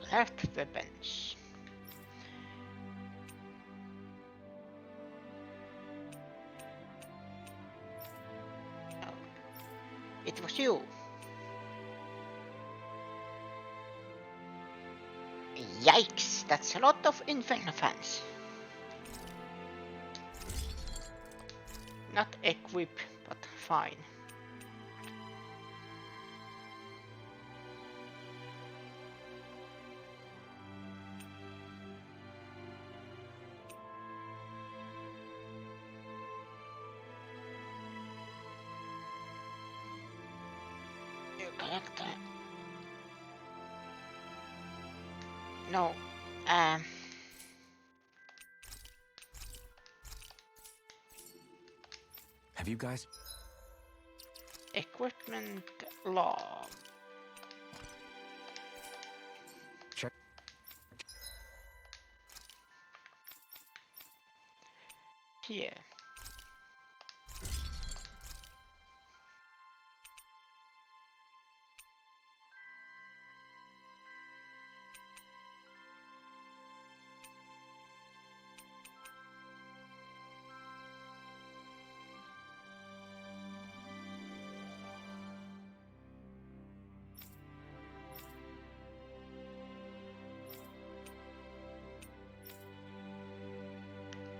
Craft weapons. Oh, it was you. Yikes, that's a lot of Inferno fans. Not equip, but fine. New character. No, Have you guys? equipment log. Check. Here.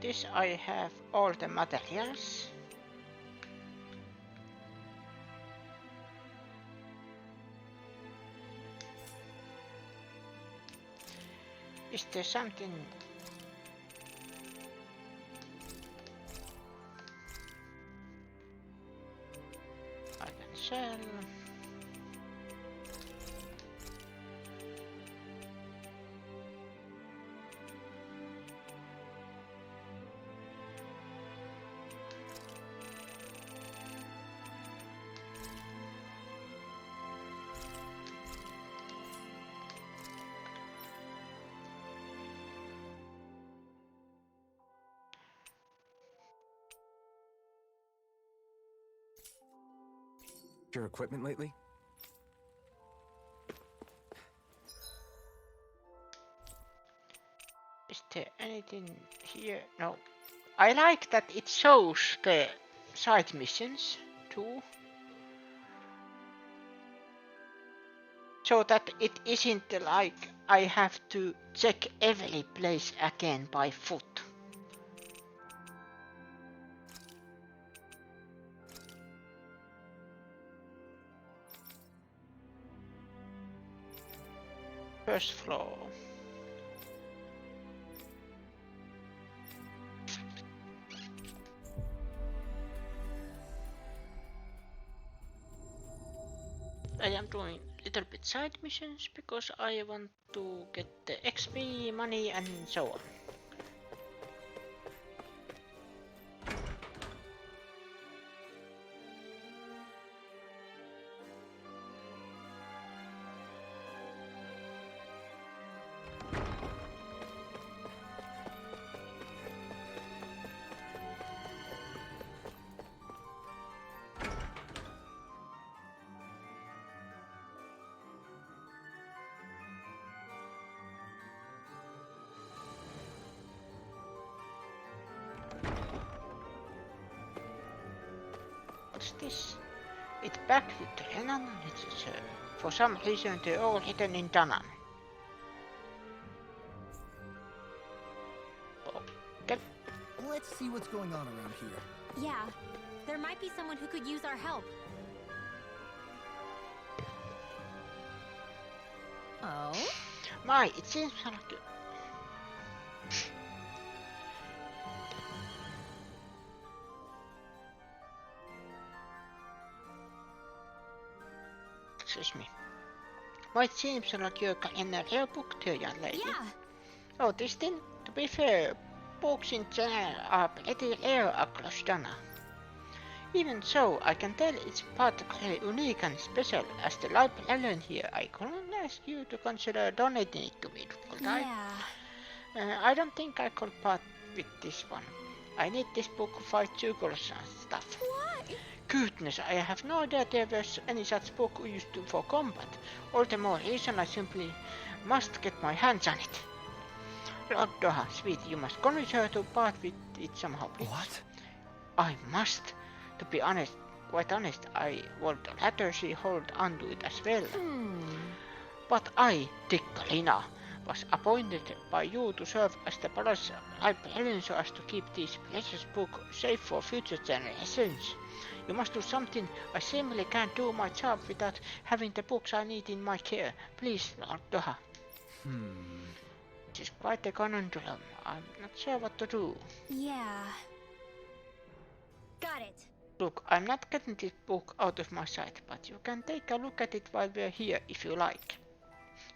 This I have all the materials. Is there something I can sell? Your equipment lately? Is there anything here? No. I like that it shows the side missions too. So that it isn't like I have to check every place again by foot. First floor. I am doing little bit side missions because I want to get the XP, money and so on. What's this? It's back with Renan. It's for some reason they're all hidden in Danan. Okay. Let's see what's going on around here. Yeah, there might be someone who could use our help. Oh? My, it seems like excuse me. Why it seems like you're in a rare book too, young lady. Yeah. Oh, this thing? To be fair, books in general are pretty rare across Dana. Even so, I can tell it's particularly unique and special. As the librarian here, I couldn't ask you to consider donating it to me, could I? Yeah. I don't think I could part with this one. I need this book to fight Zugors and stuff. Why? Goodness, I have no idea there was any such book used for combat. All the more reason I simply must get my hands on it. Lord Doha, sweetie, you must convince her to part with it somehow, please. What? I must. To be honest, quite honest, I would rather she hold on to it as well. But I, Tikkalina, was appointed by you to serve as the palace librarian so as to keep this precious book safe for future generations. You must do something. I simply can't do my job without having the books I need in my care. Please, Lord Doha. This is quite a conundrum. I'm not sure what to do. Yeah. Got it. Look, I'm not getting this book out of my sight, but you can take a look at it while we're here if you like.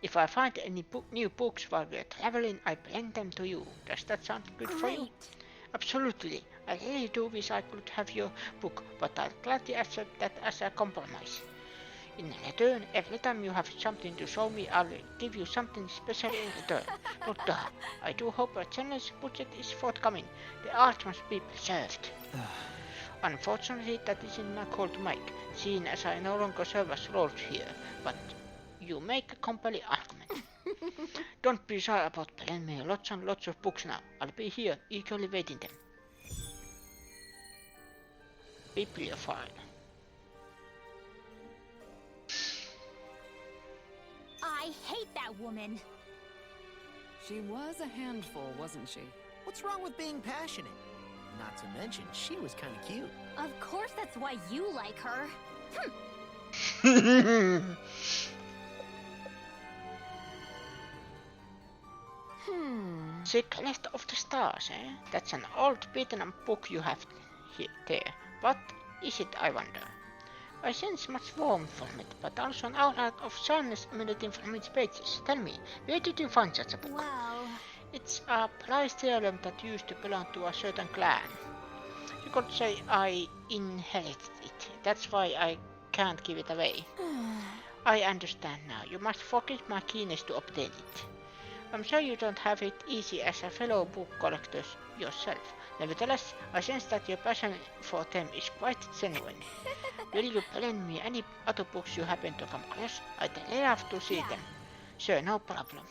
If I find any new books while we're traveling, I bring them to you. Does that sound good for you? Great. Absolutely. I really do wish I could have your book, but I'll gladly accept that as a compromise. In return, every time you have something to show me, I'll give you something special in return. Look, I do hope a generous budget is forthcoming. The art must be preserved. Unfortunately, that isn't my call to make, seeing as I no longer serve as lord here, but you make a compelling argument. Don't be shy about bringing me lots and lots of books now. I'll be here, eagerly waiting them. Bibliophile. I hate that woman. She was a handful, wasn't she? What's wrong with being passionate? Not to mention, she was kind of cute. Of course that's why you like her. Secret of the Stars, eh? That's an old beaten up book you have there. What is it, I wonder? I sense much warmth from it, but also an aura of sadness emanating from its pages. Tell me, where did you find such a book? Well, It's a prized heirloom that used to belong to a certain clan. You could say I inherited it. That's why I can't give it away. I understand now. You must forgive my keenness to obtain it. I'm sure you don't have it easy as a fellow book collector yourself. Nevertheless, I sense that your passion for them is quite genuine. Will you lend me any other books you happen to come across? I'd love to see them. Sure, no problem.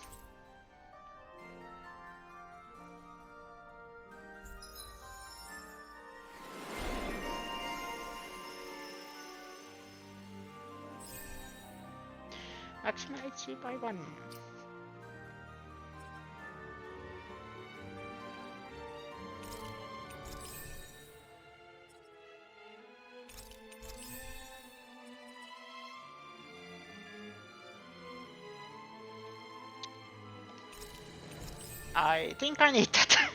Maximum HP by 1. I think I need that.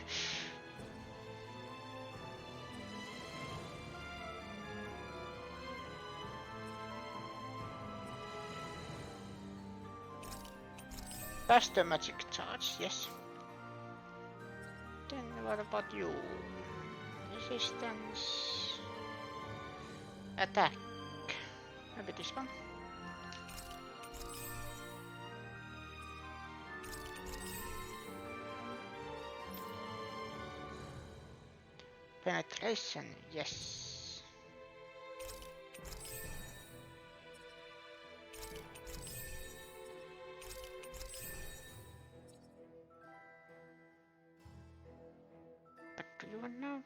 Faster magic charge, yes. Then what about you? Resistance. Attack. Maybe this one. Penetration, yes. Back to you now.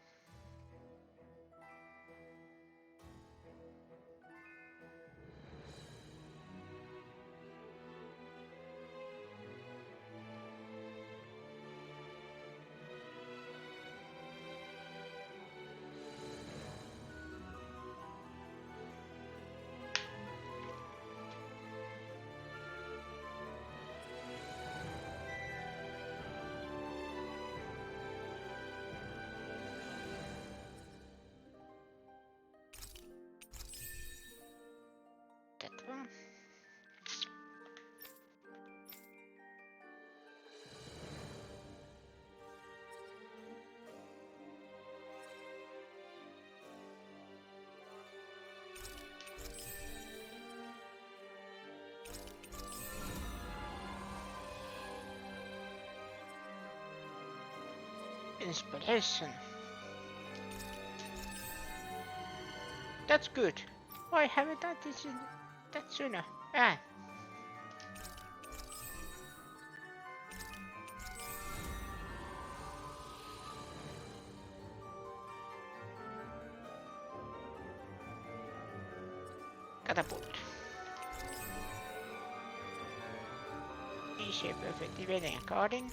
That one. Inspiration. That's good. Why haven't I done this that sooner? Ah. Catapult. Easy, perfect evading and guarding.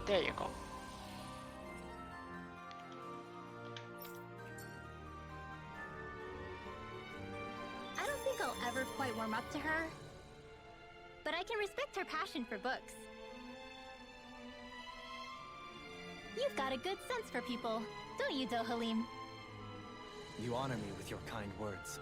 There you go. I don't think I'll ever quite warm up to her, but I can respect her passion for books. You've got a good sense for people, don't you, Dohalim? You honor me with your kind words.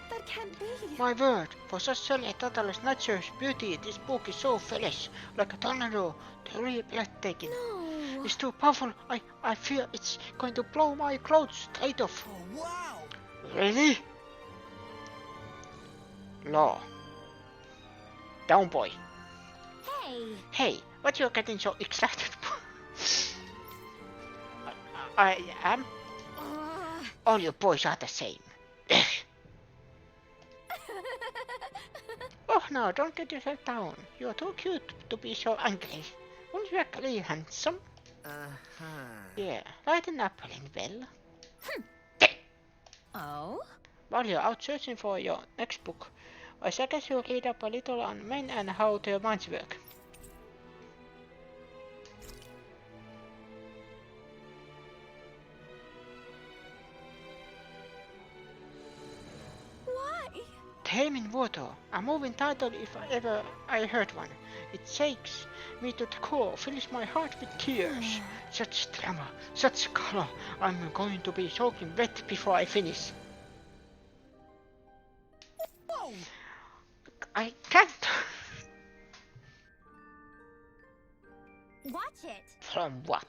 That can't be. My word, for such silly toddler's nature's beauty, this book is so foolish, like a tornado, totally breathtaking. No. It's too powerful, I fear it's going to blow my clothes straight off. Oh, wow! Really? Law. Down, boy. Hey. Hey, what you getting so excited for? I am? All you boys are the same. Oh no, don't get yourself down. You're too cute to be so angry. Aren't you actually handsome? Yeah, lighten up, Bell. Oh? While you're out searching for your next book, I suggest you read up a little on men and how their minds work. Why? Taming Water, a moving title if ever I heard one. It shakes me to the core, fills my heart with tears. Such drama, such color. I'm going to be soaking wet before I finish. Whoa! I can't. Watch it. From what?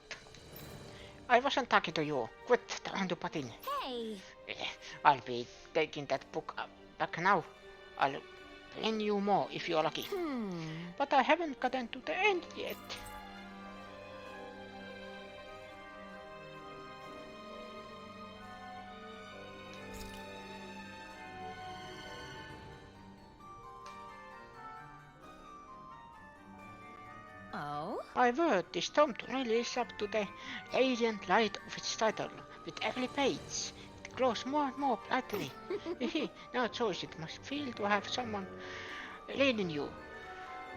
I wasn't talking to you. Quit trying to butt in. Hey. I'll be taking that book back now. I'll lend you more if you're lucky. But I haven't gotten to the end yet. Oh? My word, this tome really lives up to the radiant light of its title. With every page, it close more and more brightly. Now George, it must feel to have someone leading you.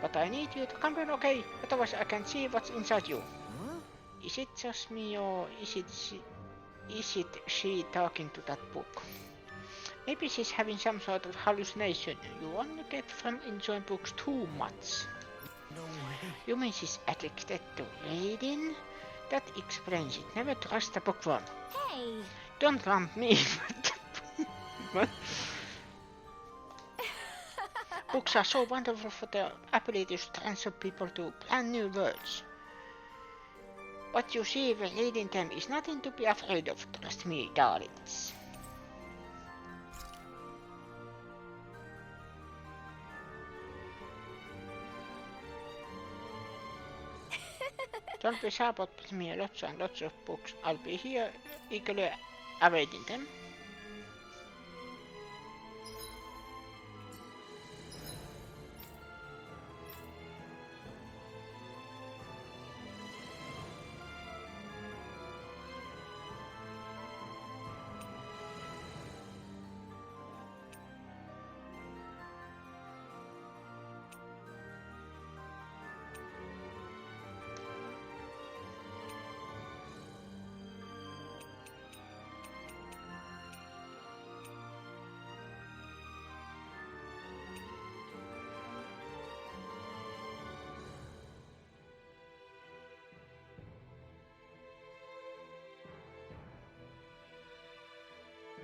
But I need you to come in, okay? Otherwise I can see what's inside you. Huh? Is it just me or is it she talking to that book? Maybe she's having some sort of hallucination. You only get from enjoying books too much. No way. You mean she's addicted to reading? That explains it. Never trust a bookworm. Hey! Don't lump me. What? Books are so wonderful for their ability to transfer people to brand new worlds. What you see when reading them is nothing to be afraid of, trust me, darlings. Don't be shy about me lots and lots of books. I'll be here eagerly awaiting them.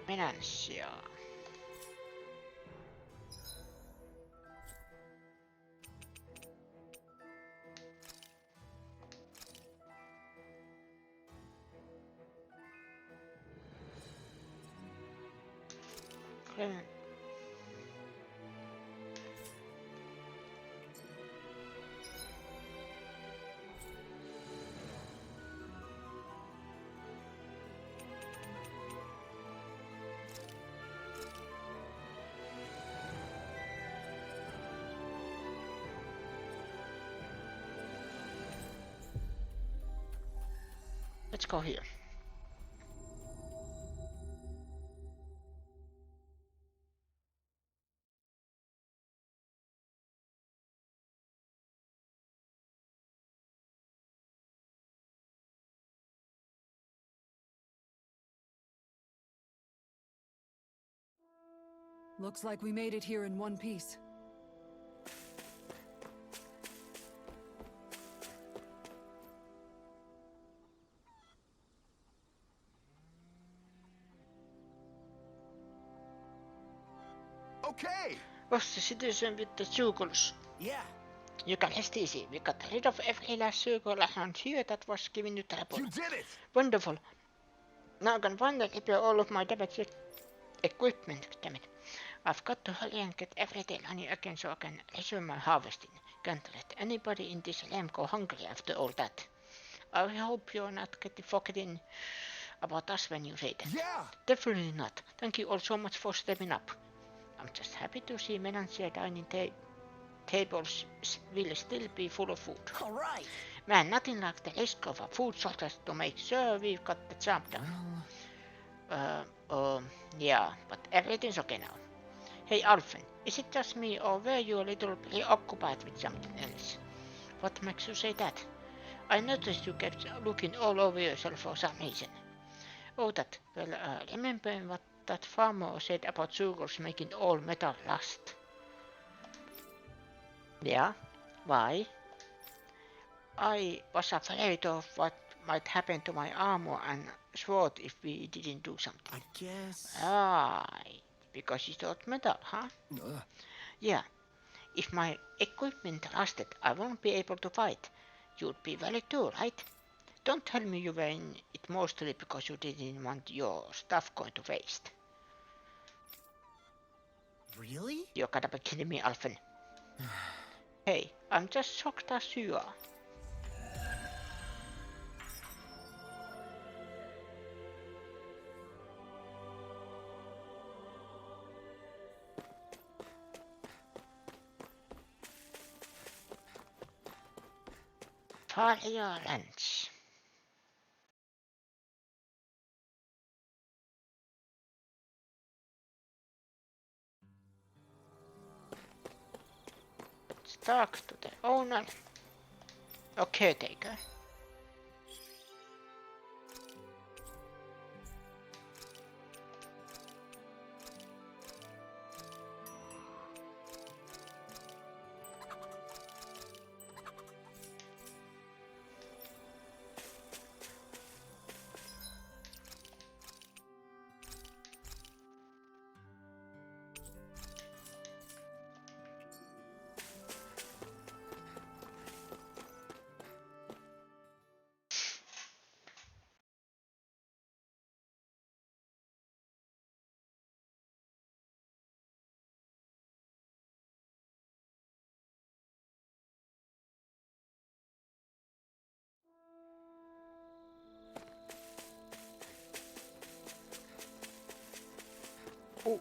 Menancia. Clement. Let's go here. Looks like we made it here in one piece. Okay. Was the citizen with the circles? Yeah. You can rest easy. We got rid of every last circle around here that was giving you trouble. You did it. Wonderful. Now I can finally repair all of my damaged equipment. Damn it. I've got to hurry and get everything running again so I can resume my harvesting. Can't let anybody in this realm go hungry after all that. I hope you're not getting forgetting about us when you say that. Yeah. Definitely not. Thank you all so much for stepping up. I'm just happy to see Menancia dining tables will still be full of food. All right. Man, nothing like the risk of a food shortage to make sure we've got the job done. Yeah, but everything's okay now. Hey Alphen, is it just me or were you a little preoccupied with something else? What makes you say that? I noticed you kept looking all over yourself for some reason. Oh, that. Well, remembering what that farmer said about sugars making all metal rust. Yeah? Why? I was afraid of what might happen to my armor and sword if we didn't do something. I guess. Right. Because you thought metal, huh? Ugh. Yeah. If my equipment rusted, I won't be able to fight. You'd be worried too, right? Don't tell me you were in it mostly because you didn't want your stuff going to waste. Really? You gotta be kidding me, Alphen. Hey, I'm just shocked as you are. For your lunch. talk to the owner or caretaker. Oh,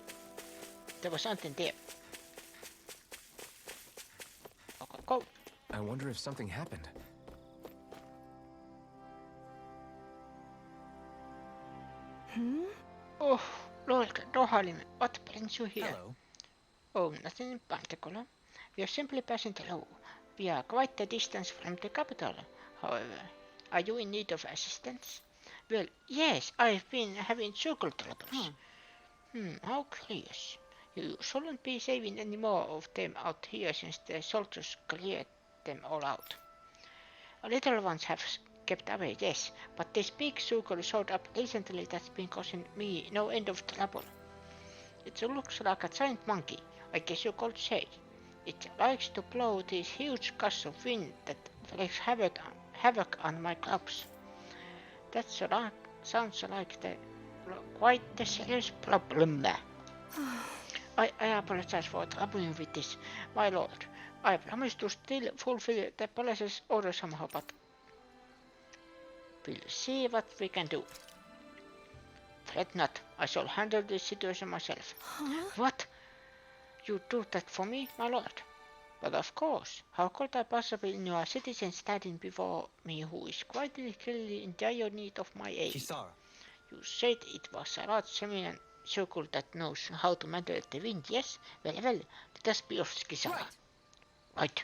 there was something there. Okay, go. I wonder if something happened. Oh, Lord, Rohalin, what brings you here? Hello. Oh, nothing in particular. We are simply passing through. We are quite a distance from the capital, however. Are you in need of assistance? Well, yes, I've been having circle troubles. How curious. You shouldn't be saving any more of them out here since the soldiers cleared them all out. Little ones have kept away, yes, but this big circle showed up recently that's been causing me no end of trouble. It looks like a giant monkey, I guess you could say. It likes to blow these huge gusts of wind that wreaks havoc on my crops. That sounds like quite the serious problem. I apologize for troubling you with this, my lord. I promise to still fulfill the palace's order somehow, but we'll see what we can do. Fret not, I shall handle this situation myself. What? You do that for me, my lord? But of course, how could I possibly know a citizen standing before me who is quite clearly in dire need of my aid? Kisara. You said it was a large semicircle that knows how to manipulate the wind, yes? Well, let us be of Kisara. Right.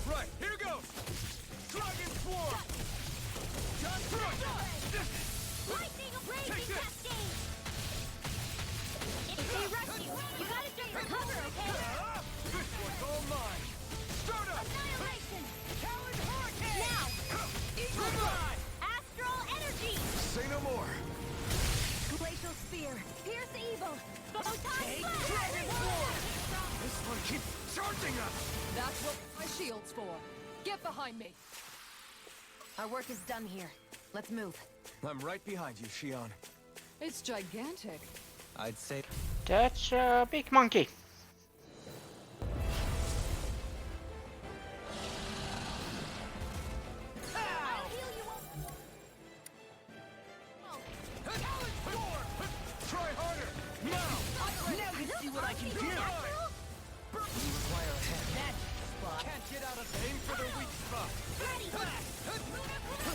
Right, here goes! Dragon Swarm! John Lightning raging cascade! If they rush you, you gotta stay for cover, okay? This one's all mine! Start up! Annihilation! Talon Hurricane! Now! Eagle Fly! Astral energy! Say no more! Glacial spear! Pierce evil! Photon Take blast! Dragon Swarm! This one keeps charging us! That's what my shield's for. Get behind me. Our work is done here. Let's move. I'm right behind you, Shion. It's gigantic. I'd say That's a big monkey. I'll heal you up. Talon Swarm! Try harder! Now! Now you see what I can do! You require a hand. Can't get out of aim for the weak spot! Ready!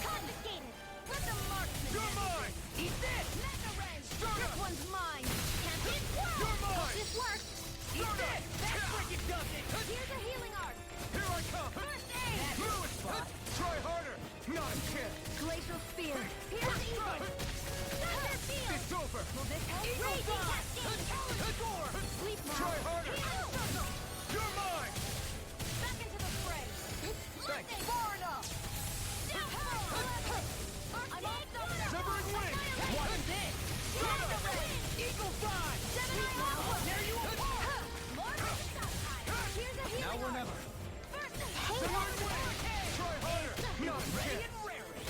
Confiscated! Let the marksman You're mine! eat this! Mega Ray! Start This up! one's mine! Can't be swallowed! You're mine! This works! Eat this! That's what you does it! Here's a healing art! Here I come! First aid! Lewis! Try harder! Not a chance! Glacial spear! Pierce evil! Thunder field! It's over! Will this help? Raging cascade! Score! Sleep now! Try harder! Heal! You're mine! Back into the fray! Thanks. Far enough! Down power! I'm on thunder! Severing wing! What is this? Mega Ray! Eagle Fly! Gemini Aqua! There you are! More Here's a healing now or art. never. First Severing wing! Try harder! Not a Ready chance! and raring!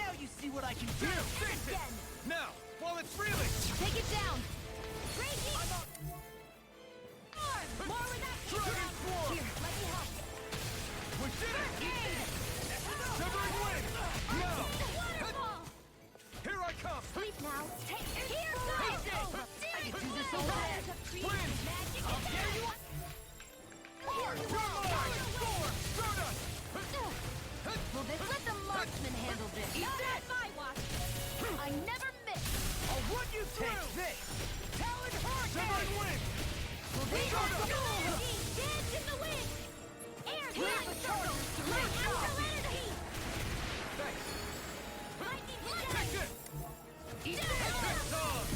Now you see what I can do! There! Face it! Again! Now! While it's reeling! Take it down! Raging! Arm! More with that! Dragon Swarm! Here, let me help. Severing wind! Now! Waterfall! Here I come! Sleep now. Take here, go! I can do this all day. Wind! Magic I'll tear you up! You're mine! Stardust! Let the marksman handle this. Not on my watch. I never miss. I'll run you through! Take this! Talon Hurricane! Severing wind! Dance in the wind. Air Leave the charges to me! Astral energy. Thanks! Lightning Take blast. this! Eat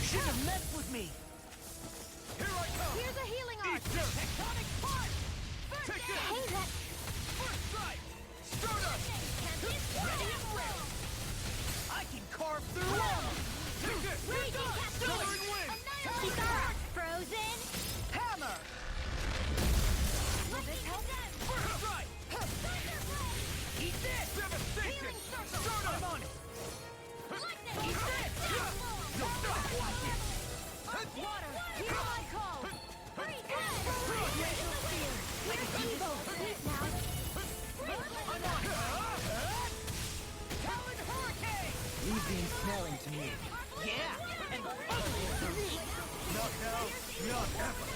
Should have messed with me! Here I come! Here's a healing Eat arc. this! Tectonic punch! Take this! Hey, that First strike! Stardust! ready and ready. I can carve through walls! Take this! Raging cascade. Severing wind! Kisara. Frozen. Hammer! Will this help? First strike! Thunderblade. Eat this! Devastation! Healing circle. Stardust! I'm on it! Lightning. Eat this! You'll stop! Watch it! Water. Hear my call. Breathe in. Here's Evo. Sleep now. I'm on it! Talon Hurricane! Leave the ensnaring to me. Yeah! And Not now, not ever!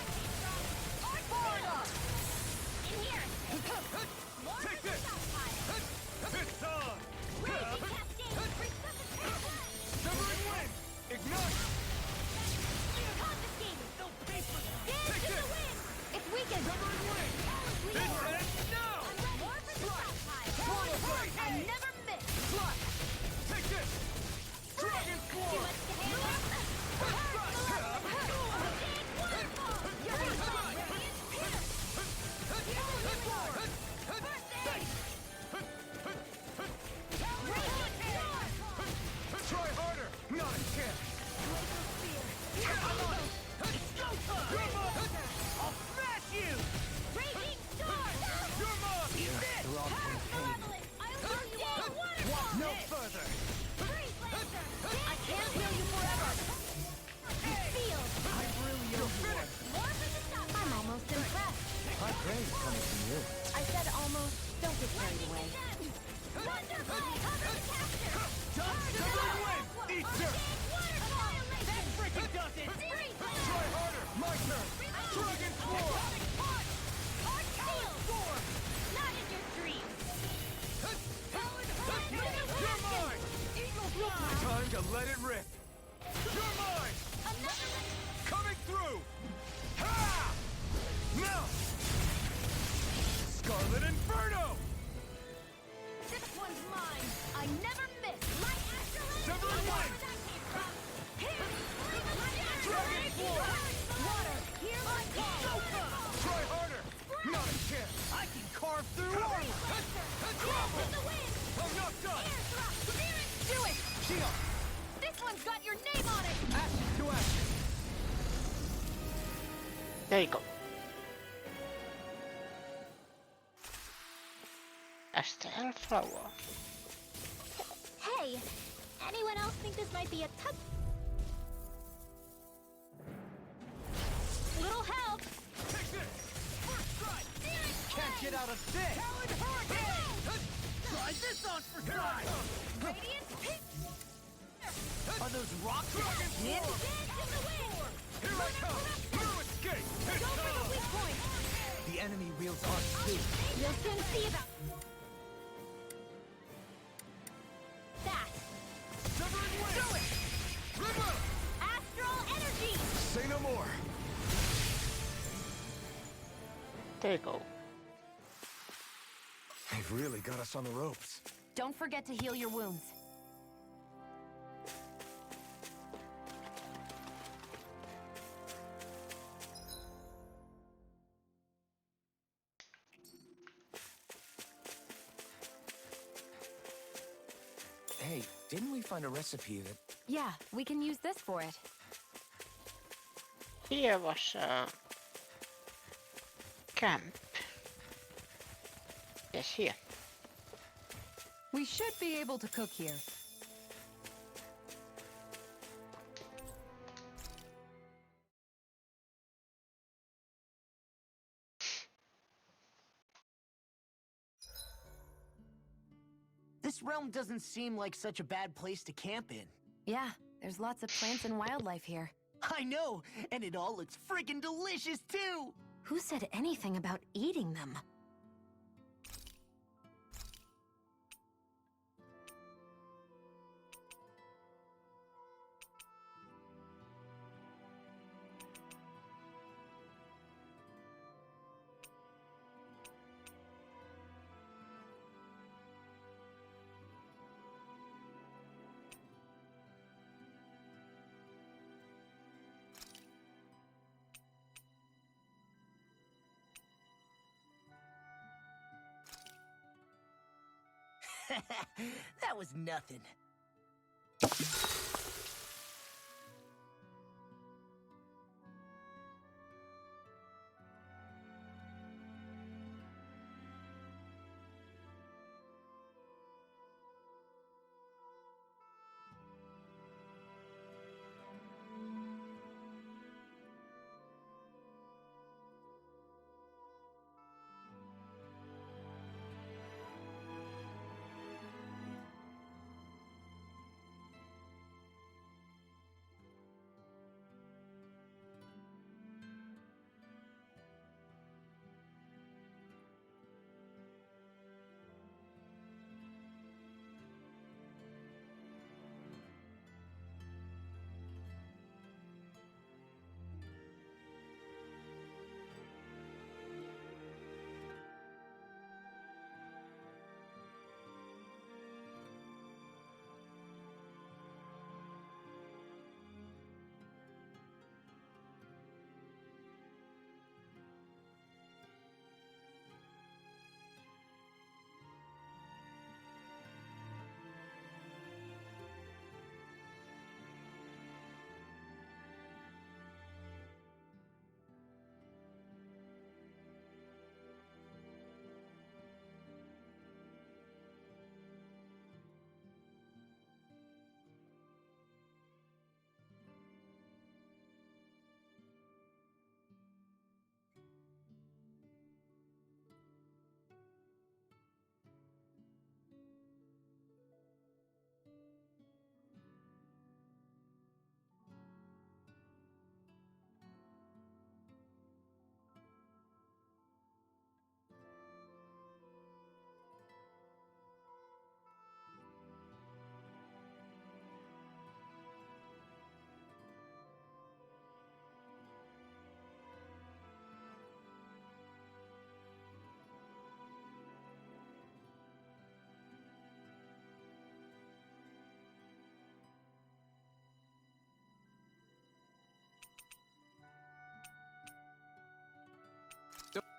In here. Take this! It's on! Raging cascade. Resuscitation. Severing wind! Ignite! Confiscated. No paper! Dance Take in the this! wind. It's weakened. Severing wind! We This are. ends now! More for the stockpile. Talon I Hurricane! never miss. Take this! Dragon Too Swarm! much to handle. First strike! Big waterfall. You're in love. Radiant pierce. Here's a healing orb. First aid. Radiant storm. Try harder! Not a chance! I'm on it! It's go time! You're mine! I'll smash you! Raging storm. You're mine! They're all going pain. Malevolent. I'll show you all. Waterfall. No further! Freeze laser. I can't heal you forever. Feel. I really owe you one. More for the stock. I'm almost impressed. High praise coming from you. I said almost. Don't get carried away. Wonderful! Cover the capture! Severing wind! Eat this! Waterfall! That freaking does it! Try harder! My turn! Dragon Swarm! Shield! Not in your dreams! You're mine! Eagle fly! Time to let it rip! You're mine! Another one! Coming through! Ha! Now! Scarlet Inferno! This one's mine! I never miss! My astral energy! Severing wind! Where that came from! Here! Dragon Swarm! Water! Hear my call! Try harder! Not a chance! I can carve through walls! Dance in the wind! I'm not done! Air drop! Spirit! Do it! Shield! This one's got your name on it! Ashes to ashes! There you go. Astral flower. Hey! Anyone else think this might be a touch? Little help! Take this! First strike! Can't get out of this! Talon Hurricane! Try this on for size! Radiant peak! Are those rocks Dragon hit? Swarm! Dance in the wind! Here I come! No escape! It's Go for the on! weak point! The enemy wields arts too. You'll soon see about that! Severing wind! Do it! River! Astral energy! Say no more! There you go. They've really got us on the ropes. Don't forget to heal your wounds. Hey, didn't we find a recipe that... Yeah, we can use this for it. Here was a camp. Yes, here. We should be able to cook here. This realm doesn't seem like such a bad place to camp in. Yeah, there's lots of plants and wildlife here. I know, and it all looks friggin' delicious too! Who said anything about eating them? That was nothing.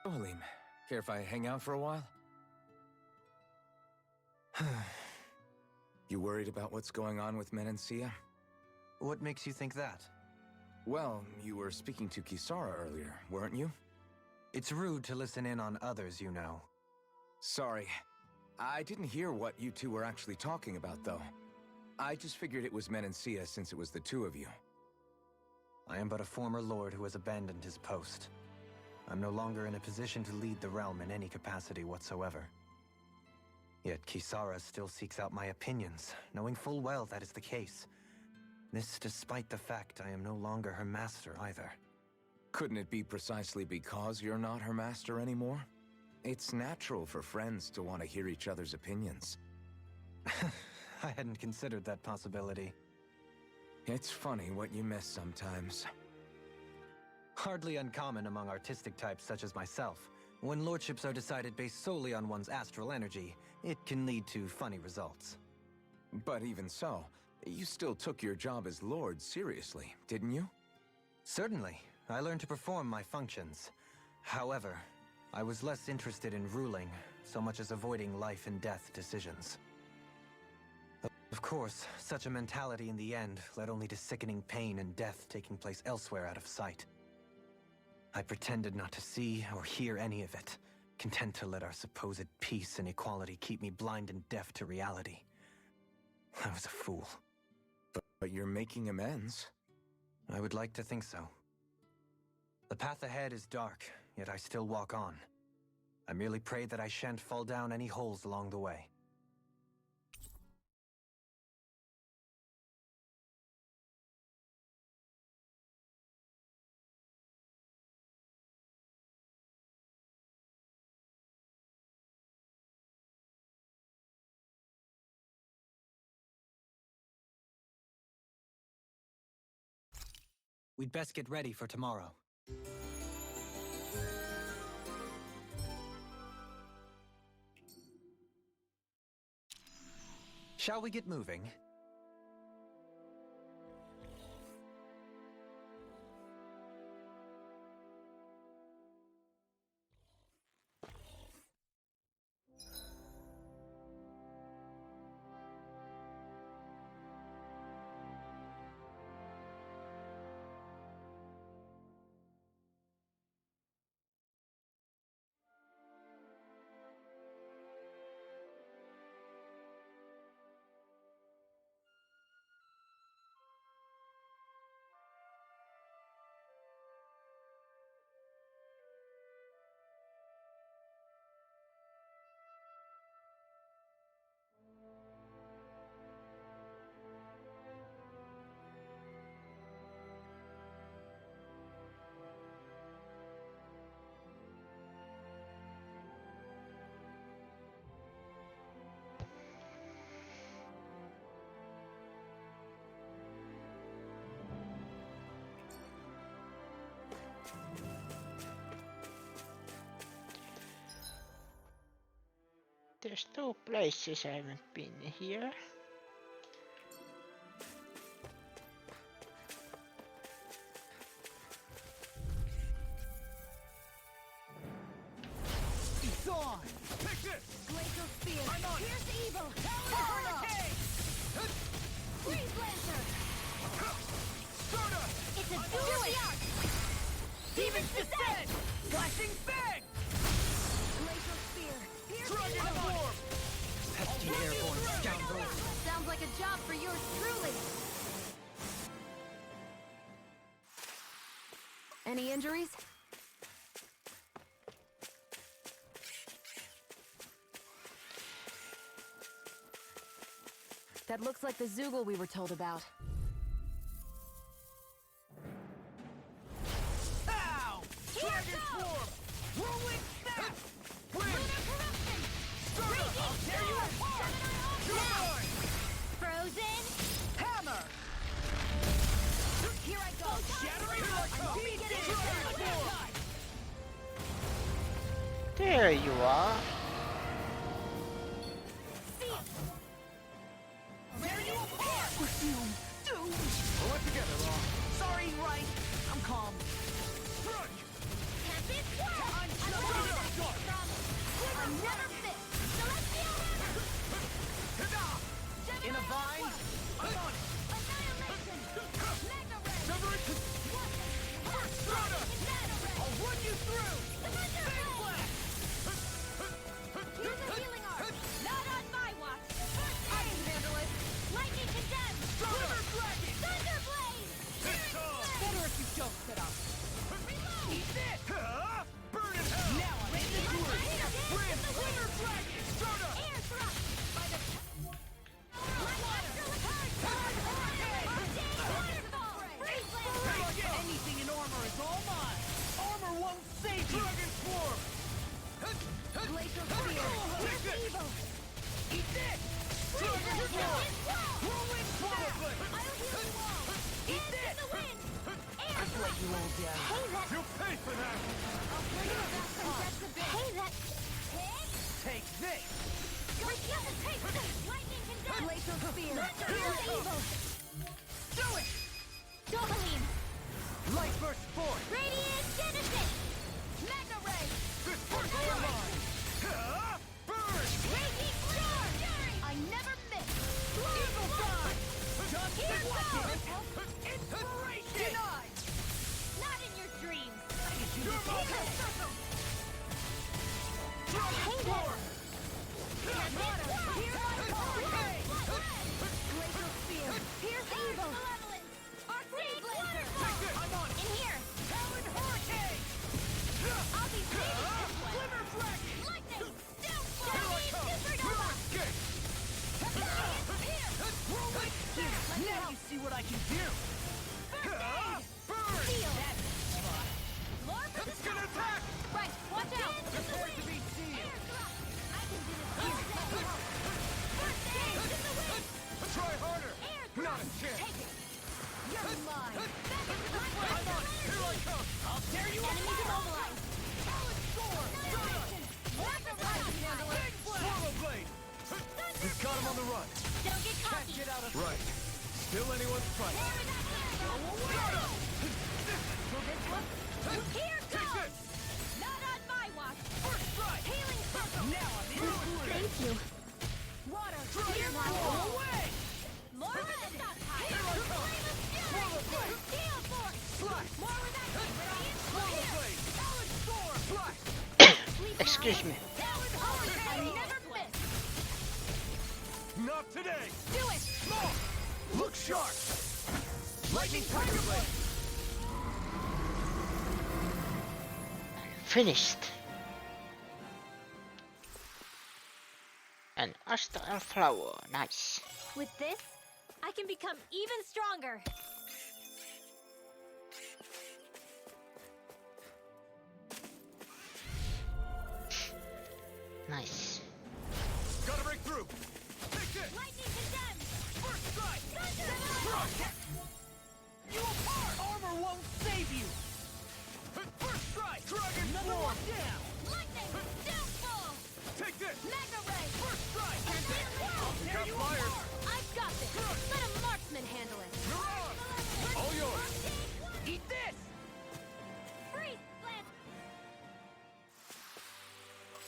Halim, care if I hang out for a while? You worried about what's going on with Menancia? What makes you think that? Well, you were speaking to Kisara earlier, weren't you? It's rude to listen in on others, you know. Sorry. I didn't hear what you two were actually talking about, though. I just figured it was Menancia since it was the two of you. I am but a former lord who has abandoned his post. I'm no longer in a position to lead the realm in any capacity whatsoever. Yet Kisara still seeks out my opinions, knowing full well that is the case. This despite the fact I am no longer her master either. Couldn't it be precisely because you're not her master anymore? It's natural for friends to want to hear each other's opinions. I hadn't considered that possibility. It's funny what you miss sometimes. Hardly uncommon among artistic types such as myself. When lordships are decided based solely on one's astral energy, it can lead to funny results. But even so, you still took your job as lord seriously, didn't you? Certainly. I learned to perform my functions. However, I was less interested in ruling, so much as avoiding life and death decisions. Of course, such a mentality in the end led only to sickening pain and death taking place elsewhere out of sight. I pretended not to see or hear any of it, content to let our supposed peace and equality keep me blind and deaf to reality. I was a fool. But you're making amends. I would like to think so. The path ahead is dark, yet I still walk on. I merely pray that I shan't fall down any holes along the way. We'd best get ready for tomorrow. Shall we get moving? There's two places I haven't been here. It's on! Take this! Glacial Spear. I'm on it. Here's evil. Power hurricane! Freeze Lancer. Stardust! It's a duelist. Demon's Descent! Flashing Fang! Glacial Spear. Here's Dragon evil. Form! Pesky airborne scoundrel! Sounds like a job for yours truly. Any injuries? That looks like the Zoogle we were told about. Ow! Dragon Form! Rolling Snap! Wind! Stardust! I'll tear you apart! Dragon! Frozen. Hammer! Here I go. Shattering Dragon Form! There you are. Tear you apart! Perfume! Doom! Pull it together, Law. Sorry, right. I'm calm. Crunch! I'm never fit. Celestial Hammer. In a vine? I'm on it! Annihilation. Mega Ray. Sever it! Stardust! I'll run you through! Big Blast! Here's a healing art. Not on my watch. I can handle it. Lightning condemned. Glitter Dragon! Thunder Blade. It's on! Better if you don't sit up. Eat this! Burn in hell! Now I'm ready to do it. Wind! Glitter Dragon! Stardust! Air thrust. By the Anything in armor is all mine. Armor won't save you. Dragon Form! Glacial Spear. Here's evil. Eat this! Dragon Form! Rolling Snap! I'll heal you all. Eat this! The wind. Air I've let you all down. Hey, that. You'll pay for that! I'll bring you back from death's abyss. Hey, that. Take this! Lightning condemned. Glacial Spear. Thunder Here's Form. evil. Do it! Dovaline. Light burst forth! Radiant Genesis. Mega Ray. This burst for mine! Burn! Raging Storm. I never miss. Eagle Time! Here's Inspiration! Denied. Not in your dreams. Your moment! Dragon Form! Here's Glacial Spear. Here's evil. Arcade Blazer. I'm on it! In here. Talon Hurricane! I'll be saving this one. Glimmer Dragon! Lightning. Downfall. Here I come! Supernova. We'll escape! Here. Rolling Snap! Now you see what I can do. Burn! Seal. Lord for the It's gonna attack! Right. Watch out. Prepare to be seen! Air thrust. I can do this all day. First aid in the wind. Try harder! Air Not a thrust. chance! Take it. You're mine. Back into the I'm on. Here I come. I'll tear you Enemies immobilized. Solid storm. Swallow blade. We've got him on the run. Don't get Can't cocky. get out of right. Still anyone's fight. More of that Here Take goes. this. Not on my watch. First strike. Healing circle. Now I'm in. Thank you. Water. Here Go now. away. More with that stop time. Here I come. Swallow blade. Steel force. Slash. More with that radiant. Swallow blade. Solid storm. Slash. Excuse me. I never miss. Not today. Do it. Small. Look sharp. Lightning tiger blade. Finished. An astral flower, nice. With this, I can become even stronger. Nice. Gotta break through. Take this. Lightning condemned. First strike. Thunder. You apart! Armor won't save you! First strike. Dragon Another form. one down! Lightning. Downfall. Take this. Mega ray. First strike. Tear Got you fired. apart. I've got this. Let a marksman handle it. You're on. All yours. Eat this! Freeze. Blast.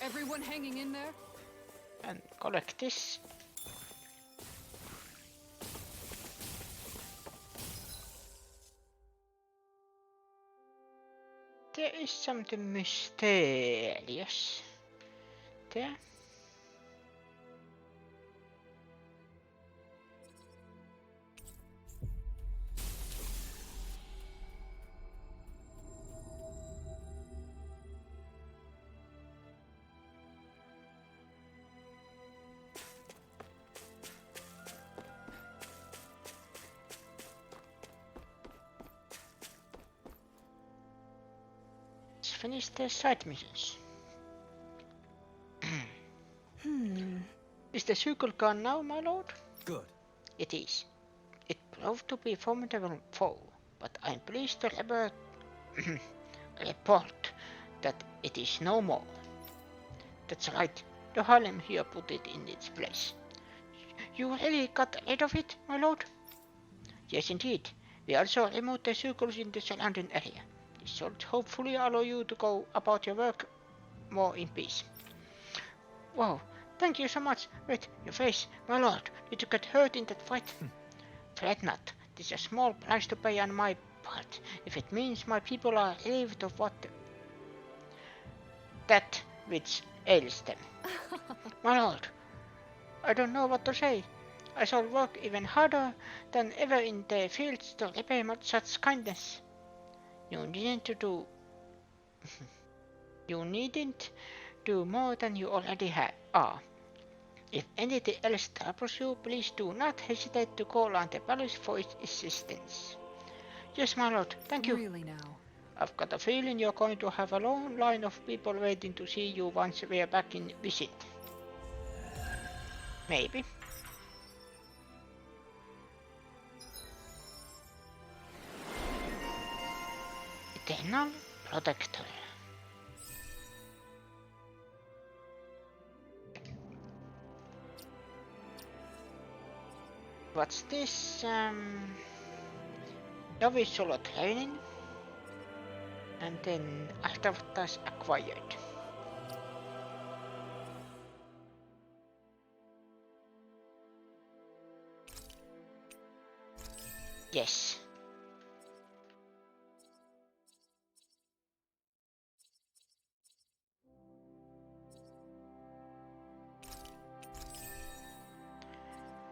Everyone hanging in there? And collect this. There is something mysterious there. Let's finish the side missions. Is the circle gone now, my lord? Good. It is. It proved to be a formidable foe, but I'm pleased to report that it is no more. That's right, the Harlem here put it in its place. You really got rid of it, my lord? Yes, indeed. We also removed the circles in the surrounding area. This should hopefully allow you to go about your work more in peace. Wow, thank you so much. Wait, your face, my lord. Did you get hurt in that fight? Fret not. This is a small price to pay on my part, if it means my people are relieved of that which ails them. My lord, I don't know what to say. I shall work even harder than ever in the fields to repay such kindness. You needn't do more than you already are. If anything else troubles you, please do not hesitate to call on the palace for its assistance. Yes, my lord, thank you. Really now. I've got a feeling you're going to have a long line of people waiting to see you once we're back in visit. Maybe. Eternal Protector. What's this? Novice solo training. And then artifacts acquired. Yes.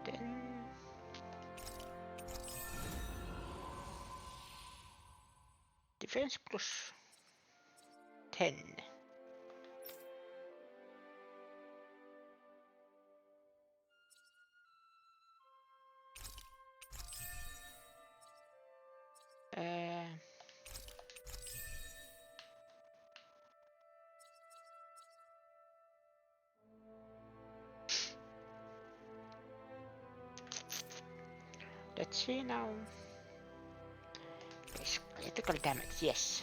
Then defense plus 10. Let's see now. Yes, critical damage, yes.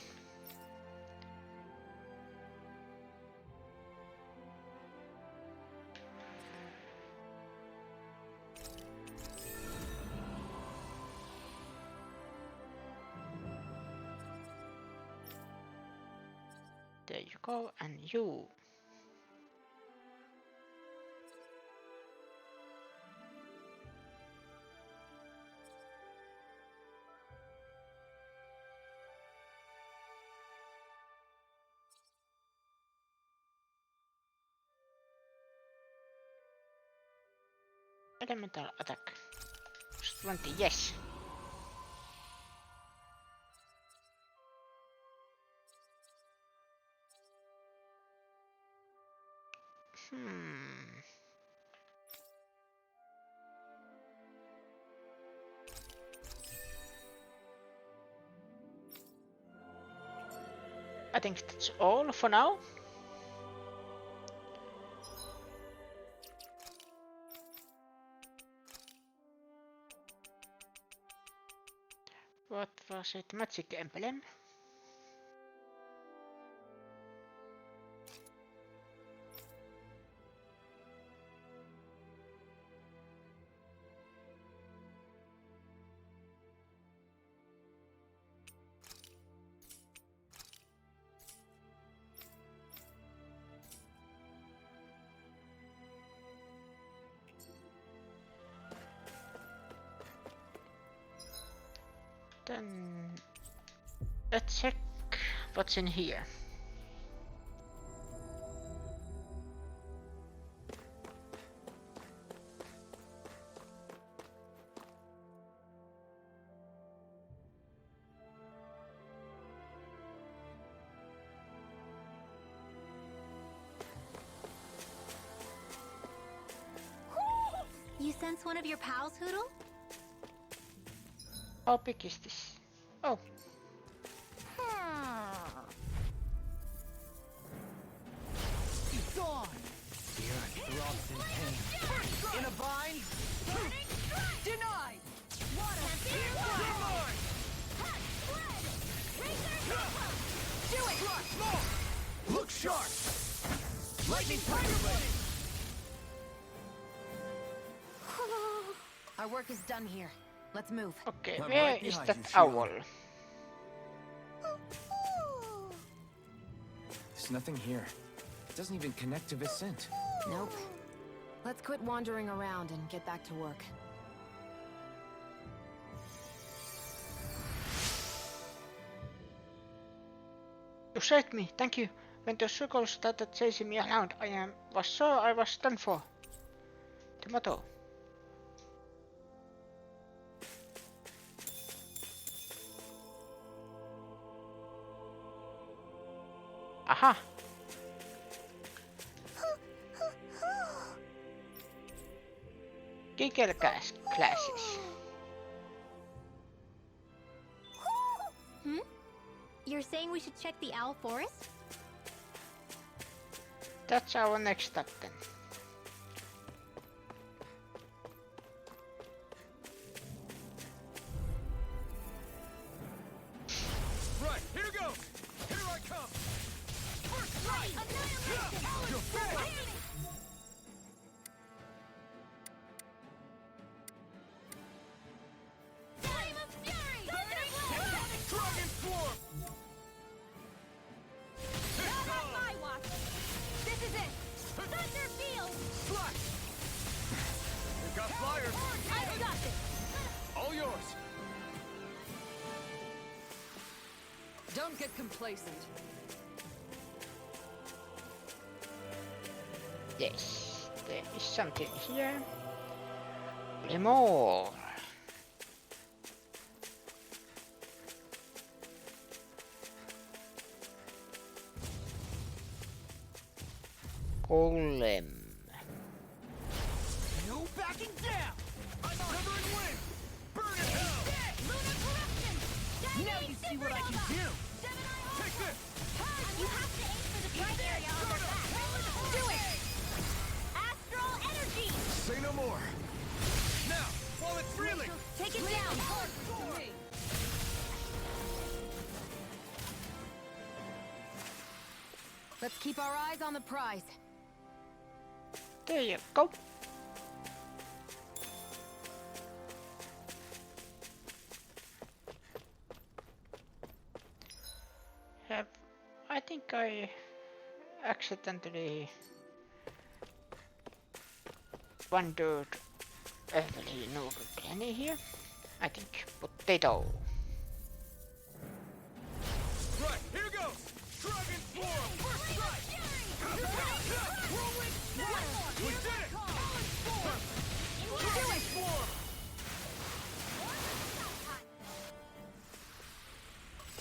There you go, and you. Elemental attack. 20, yes. I think that's all for now. What was it? Magic emblem? Then let's check what's in here. You sense one of your pals, Hoodle? How big is this? Oh, It's gone. The earth throbs in pain. In a bind. Denied. Do it! Look sharp. Lightning tiger blade. Our work is done here. Let's move. okay. I'm Where right is behind that you, Shield. owl? There's nothing here. It doesn't even connect to Vicent. Nope. Let's quit wandering around and get back to work. You saved me, thank you. When the circle started chasing me around, was sure I was done for. Tomato. Aha! Giggle classes. You're saying we should check the Owl Forest? That's our next step then. Right, here goes! Here I come! First strike! Annihilation! You're failed! Flame of Fury! Dragon Swarm! Not on my watch! This is it! Thunder Field! Slash! We've got flyers! I've got this! All yours! Don't get complacent. Yes, there is something here. Play more. Golem. No backing down. I'm Withering Wind! Burn in hell! Lunar Corruption! Now you see what I can do. Take this! You have to aim for the bright area on their back. Do it! Astral Energy! Say no more! Now, while it's reeling! Take it down! Let's keep our eyes on the prize. There you go. I think I accidentally wandered early Noble Granny here. I think potato. Right, here goes! Dragon form! First strike! Whirlwind smash! We did it! Dragon form!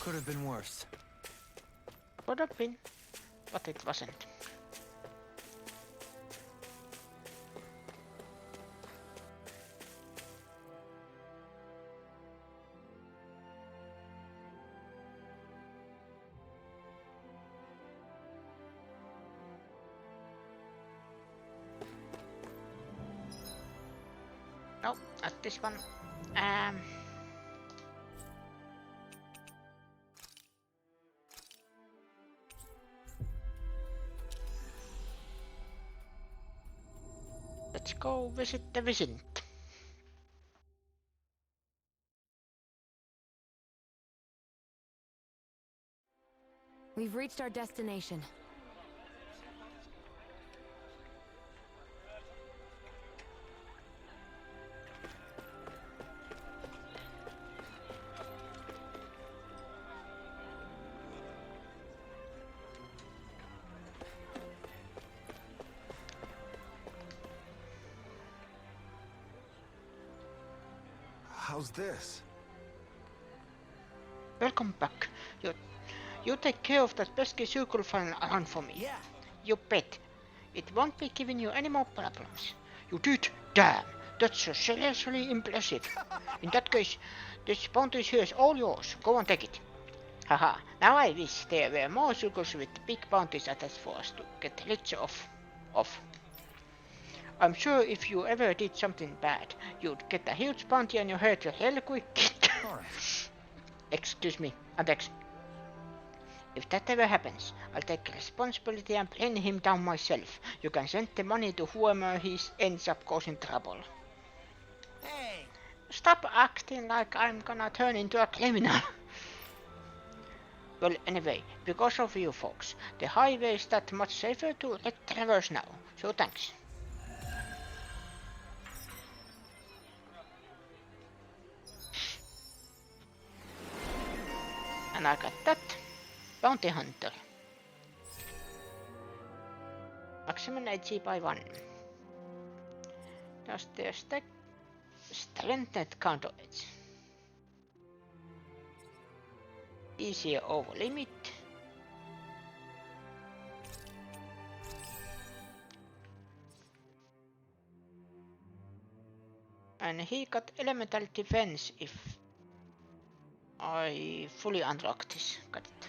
Could have been worse. Would have been, but it wasn't. No, not this one. Let's go visit the Vicent. We've reached our destination. How's this? Welcome back. You take care of that pesky circle fan around for me. Yeah. You bet. It won't be giving you any more problems. You did? Damn, that's so seriously impressive. In that case, this bounty here is all yours. Go and take it. Haha, now I wish there were more circles with big bounties attached for us to get rid of. I'm sure if you ever did something bad, you'd get a huge bounty on your head real quick. Alright. Excuse me, Antex. If that ever happens, I'll take responsibility and bring him down myself. You can send the money to whoever he ends up causing trouble. Hey! Stop acting like I'm gonna turn into a criminal. Well, anyway, because of you folks, the highway is that much safer to traverse now, so thanks. And I got that. Bounty Hunter. Maximum HP by 1. Does their strengthened counter edge. Easier over limit. And he got elemental defense if I fully unlock this. Got it.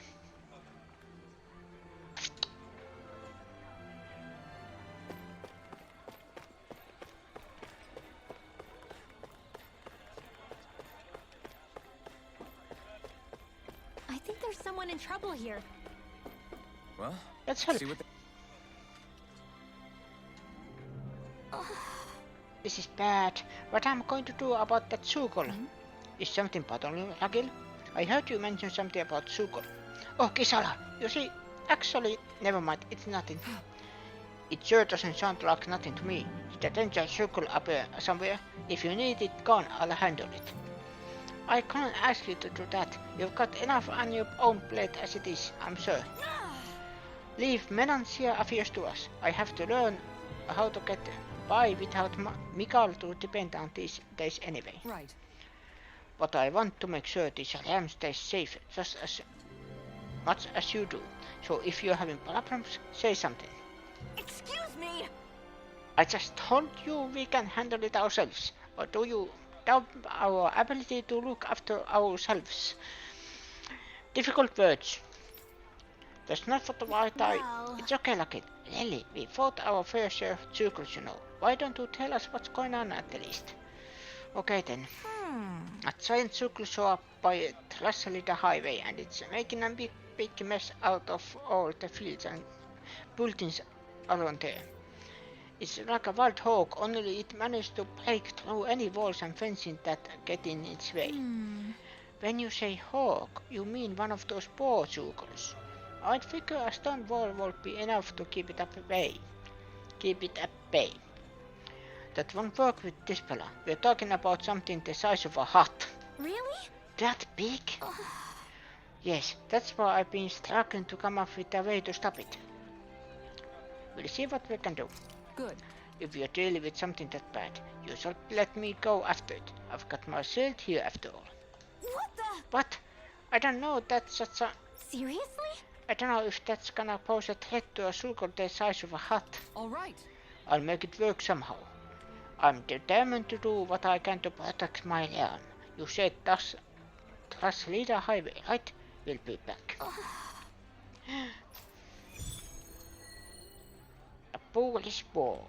I think there's someone in trouble here. Well, Let's help. see what This is bad. What I'm going to do about that Sukol? Is something bothering you, Ragil? I heard you mention something about Sukol. Oh, Kisala, you see, actually, never mind, it's nothing. It sure doesn't sound like nothing to me. It's a danger circle up somewhere. If you need it gone, I'll handle it. I can't ask you to do that. You've got enough on your own plate as it is, I'm sure. Leave Menancia affairs to us. I have to learn how to get by without Mikal to depend on these days anyway. Right. But I want to make sure this ram stays safe just as much as you do. So if you're having problems, say something. Excuse me! I just told you we can handle it ourselves. Or do you doubt our ability to look after ourselves? Difficult words. That's not what Well. It's okay, Lucky. Really, we fought our fair share of circles, you know. Why don't you tell us what's going on at the least? Okay then. A giant circle show up by Trassalida Highway and it's making a big mess out of all the fields and buildings around there. It's like a wild hog, only it managed to break through any walls and fencing that get in its way. When you say hog, you mean one of those boar-suckers. I'd figure a stone wall would be enough to keep it at bay. That won't work with this fella. We're talking about something the size of a hut. Really? That big? Yes, that's why I've been struggling to come up with a way to stop it. We'll see what we can do. Good. If you're dealing with something that bad, you should let me go after it. I've got my shield here after all. What the? But I don't know that's such a... Seriously? I don't know if that's gonna pose a threat to a sugar the size of a hut. All right. I'll make it work somehow. I'm determined to do what I can to protect my realm. You said trust leader highway, right? We'll be back. A foolish ball.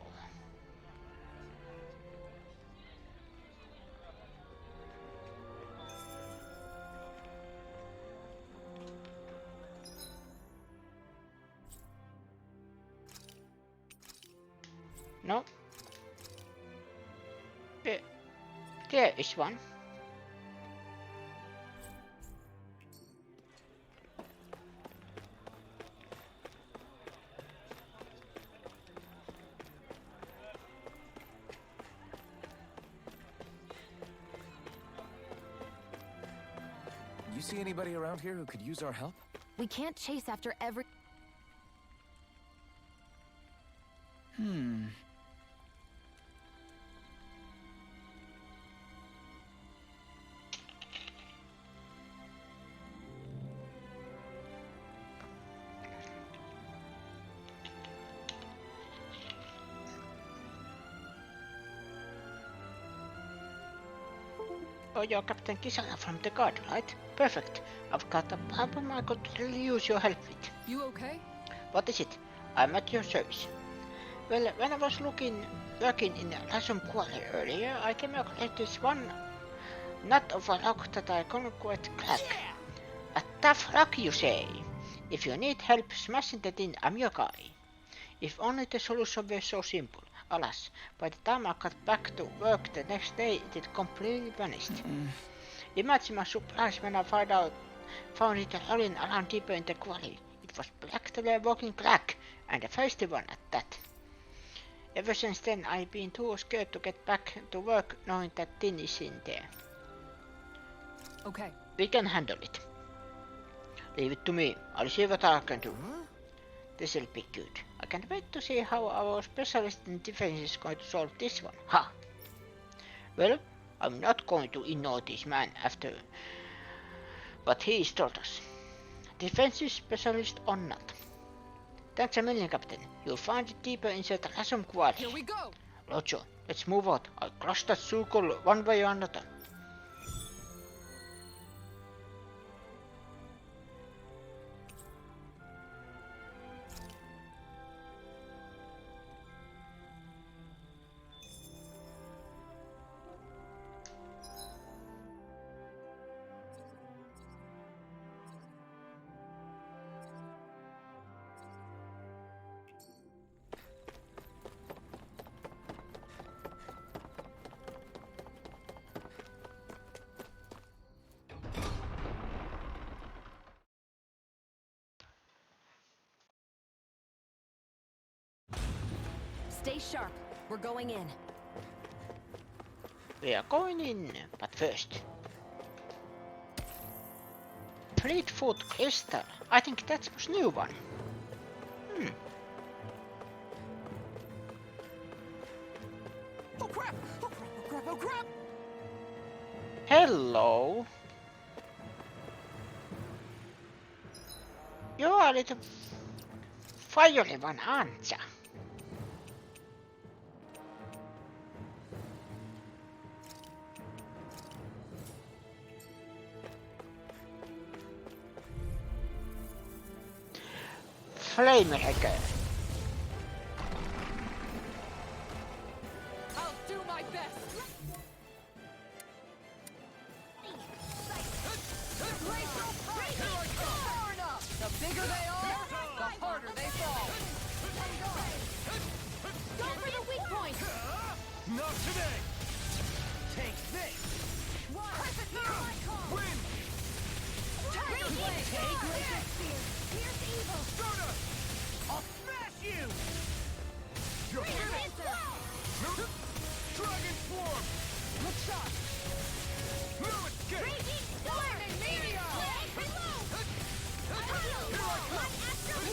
No. There is one. You see anybody around here who could use our help? We can't chase after every... Oh, you're Captain Kisana from the guard, right? Perfect. I've got a problem I could really use your help with. You okay? What is it? I'm at your service. Well, when I was working in Rasum Quarry earlier, I came across this one nut of a rock that I couldn't quite crack. A tough rock, you say? If you need help smashing that in, I'm your guy. If only the solution were so simple. Alas, by the time I got back to work the next day, it had completely vanished. Imagine my surprise when I found it rolling around deeper in the quarry. It was practically a walking crack, and a feisty one at that. Ever since then, I've been too scared to get back to work knowing that tin is in there. Okay. We can handle it. Leave it to me. I'll see what I can do. This'll be good. I can't wait to see how our specialist in defense is going to solve this one. Ha! Well, I'm not going to ignore this man after what he's told us. Defensive specialist or not. Thanks a million, Captain. You'll find it deeper inside the Rasum Quarry. Here we go. Roger, let's move out. I'll crush that circle one way or another. Stay sharp. We're going in. We are going in, but first. Fleetfoot Crystal. I think that's a new one. Oh crap! Oh crap! Oh crap! Oh crap! Hello. You're a little fiery one, aren't ya? Flamehagger. I'll do my best. Far enough. The bigger they are, the harder they fall. point! Not today! Take this! Crescent Moon! My call! Win! Tiger Blade! Take Glacier Spear! Here's evil! Soda! I'll smash you! You're Green finished! Lancer! Dragon Swarm! Look sharp! No escape! Raging Storm! Meteor! Reload! Light Astral!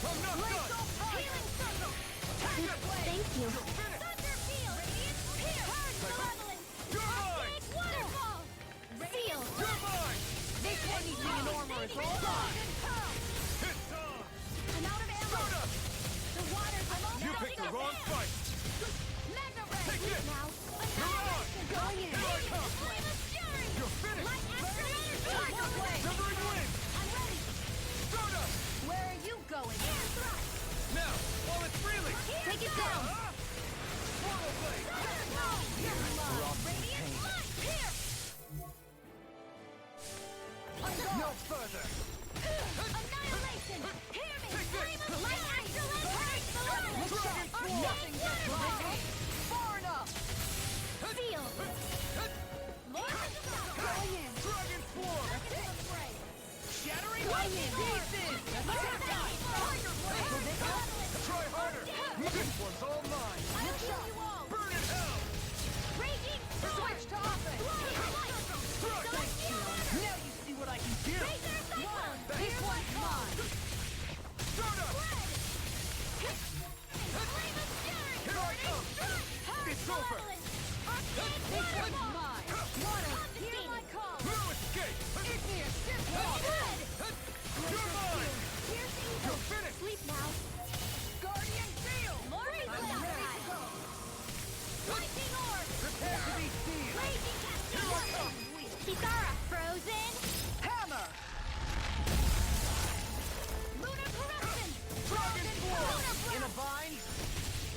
I'm not done! Healing Circle! Tiger Blade! Thank you! You're finished! Thunder Field! Radiant Pierce! Purge Malevolence! You're mine! Arctic Waterfall! Seal! You're mine! This anything in armor is all mine! It's on! I'm out of ammo! Soda! The waters are all You picked the wrong fight! Mega Ray! Take this! Now! You're on! Going in! Here I come! Flame of Fury! You're finished! Light Astral Energy! Tiger Blade! Severing Wind! I'm ready! Soda! Where are you going? Air Thrust! Now, while it's reeling! Take it down! Portal Blade! Radiant Light! Here! No further! Annihilation! Hear me! Take this! Flame of Light Astral Energy! Malevolence! Dragon Swarm! Arctic Waterfall! Far enough! Seal! Going in! Dragon Swarm! Shattering Lightning Orb! Tiger Blade! Try harder! This one's all mine! I'll kill you all! Burn in hell! Raging Storm! Switch to offense! Celestial Now you see what I can do! Razor Cyclone! This one's mine! Soda! Flame of Fury! Here I come! It's over! Arctic This one's Waterfall! mine! Hear my call! No escape! Igneous Stiff Good! Walk! You're mine! Here's evil! You're finished! Sleep now! Guardian Seal! More evil! Lightning Orb! Prepare to be seen! Raging Cascade! Kisara! Frozen! Hammer! Lunar Corruption! Dragon Swarm! In a bind?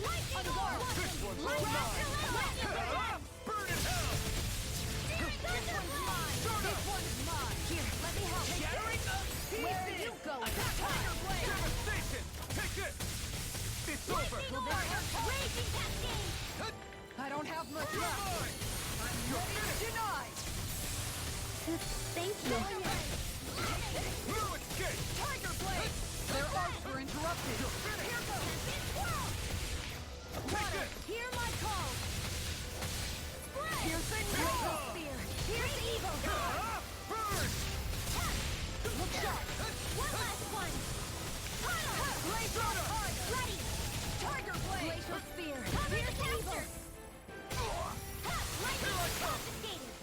Lightning Orb! This one's all Light mine! Astral Energy! Burn in hell! Thunder Blade! Soda! This one's mine! Here, let me help. Shattering of Where are you going? Tiger Blade! Devastation! Take this! It's over! Lightning Orb! Raging Cascade! I don't have much You're left! mine! You're finished! Denied! Thank you. No escape! Tiger Blade! Their arcs were interrupted! You're finished! Water, hear my call. Spread. Piercing Razor Wall! Spear. Here's evil. Burn! Look sharp. One last one. Tunnel. Laser Fire! Ready. Tiger Blade! Glacial Spear. Here's evil. Lightning confiscated.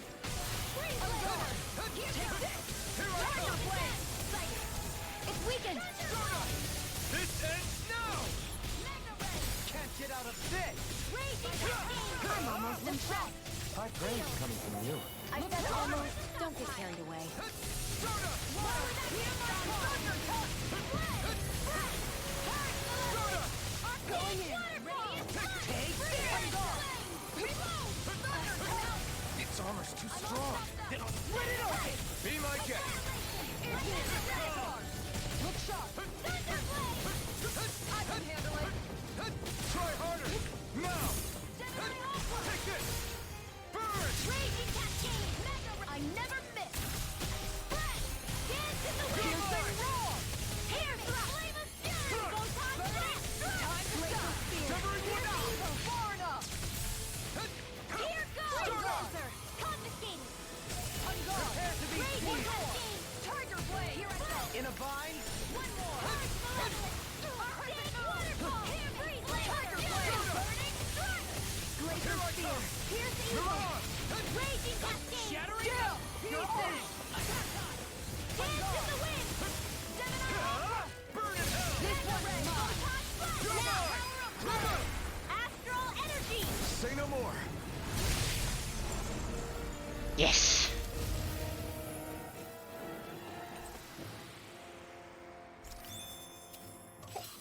Freeze Blade. Take this! Tiger Blade. It's weakened. This ends now! Mega Ray. Can't get out of this! Raging Cascade. I'm almost impressed. High praise coming from you. I said almost. Don't get carried away. Soda! Hear my call. Soda! Going in. Take this! Its armor's too strong. Then I'll split it open! Be my guest! Look sharp! I can handle it! Try harder! Now! Take this! Burn! I never miss. Spread. Dance in the wind. Piercing Roar! Here, flame of fury. Photon blast. Time to stop! Severing Wind out! Far enough! Here goes. Lancer. Confiscated. On guard! Prepare to be Raging seen! cascade. Tiger Blade! Here I go. In a bind? One more. Purge malevolence. Arctic waterfall. Here, breathe. Tiger Flame. Blade. Burning strike. Glacier spear. Here's the You're evil. on! Raging cascade. Shattering Jill! You're Pieces! Dance in the wind. Gemini. Burn in hell! This one's mine! Photon blast. Now, power of color. Astral energy. Say no more! Yes!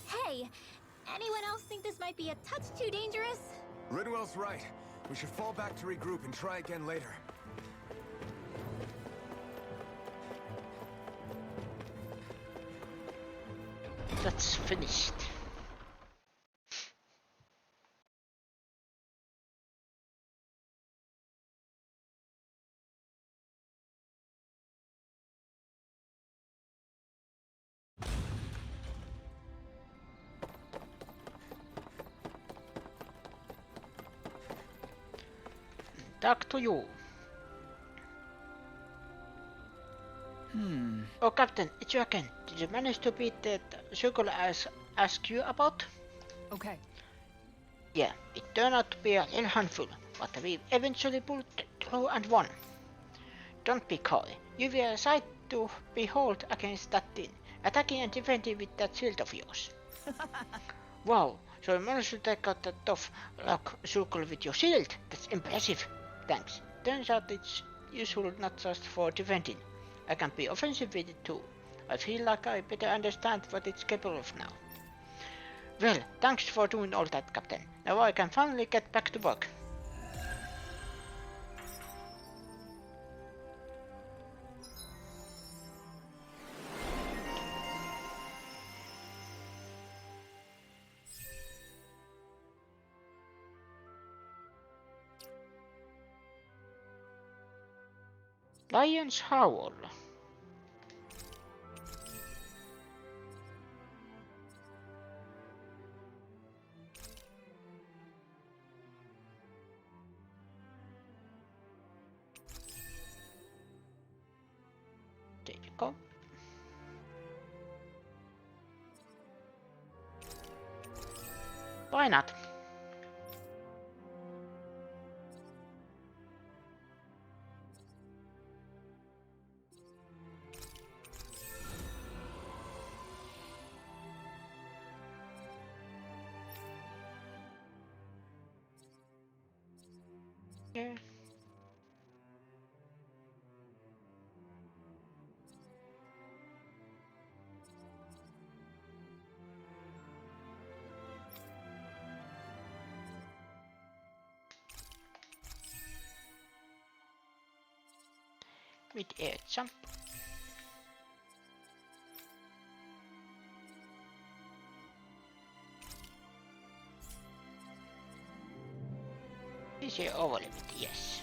Hey, anyone else think this might be a touch too dangerous? Ridwell's right. We should fall back to regroup and try again later. That's finished. Talk to you. Hmm. Oh, Captain, it's you again. Did you manage to beat that circle I asked you about? Okay. Yeah, it turned out to be a little handful, but we eventually pulled through and won. Don't be coy. You were a sight to behold against that thing, attacking and defending with that shield of yours. Wow, so you managed to take out that tough rock circle with your shield? That's impressive. Thanks. Turns out it's useful not just for defending. I can be offensive with it too. I feel like I better understand what it's capable of now. Well, thanks for doing all that, Captain. Now I can finally get back to work. Lion's Howl. There you go. Why not? Yeah. With air jump. Is here over limit? Yes.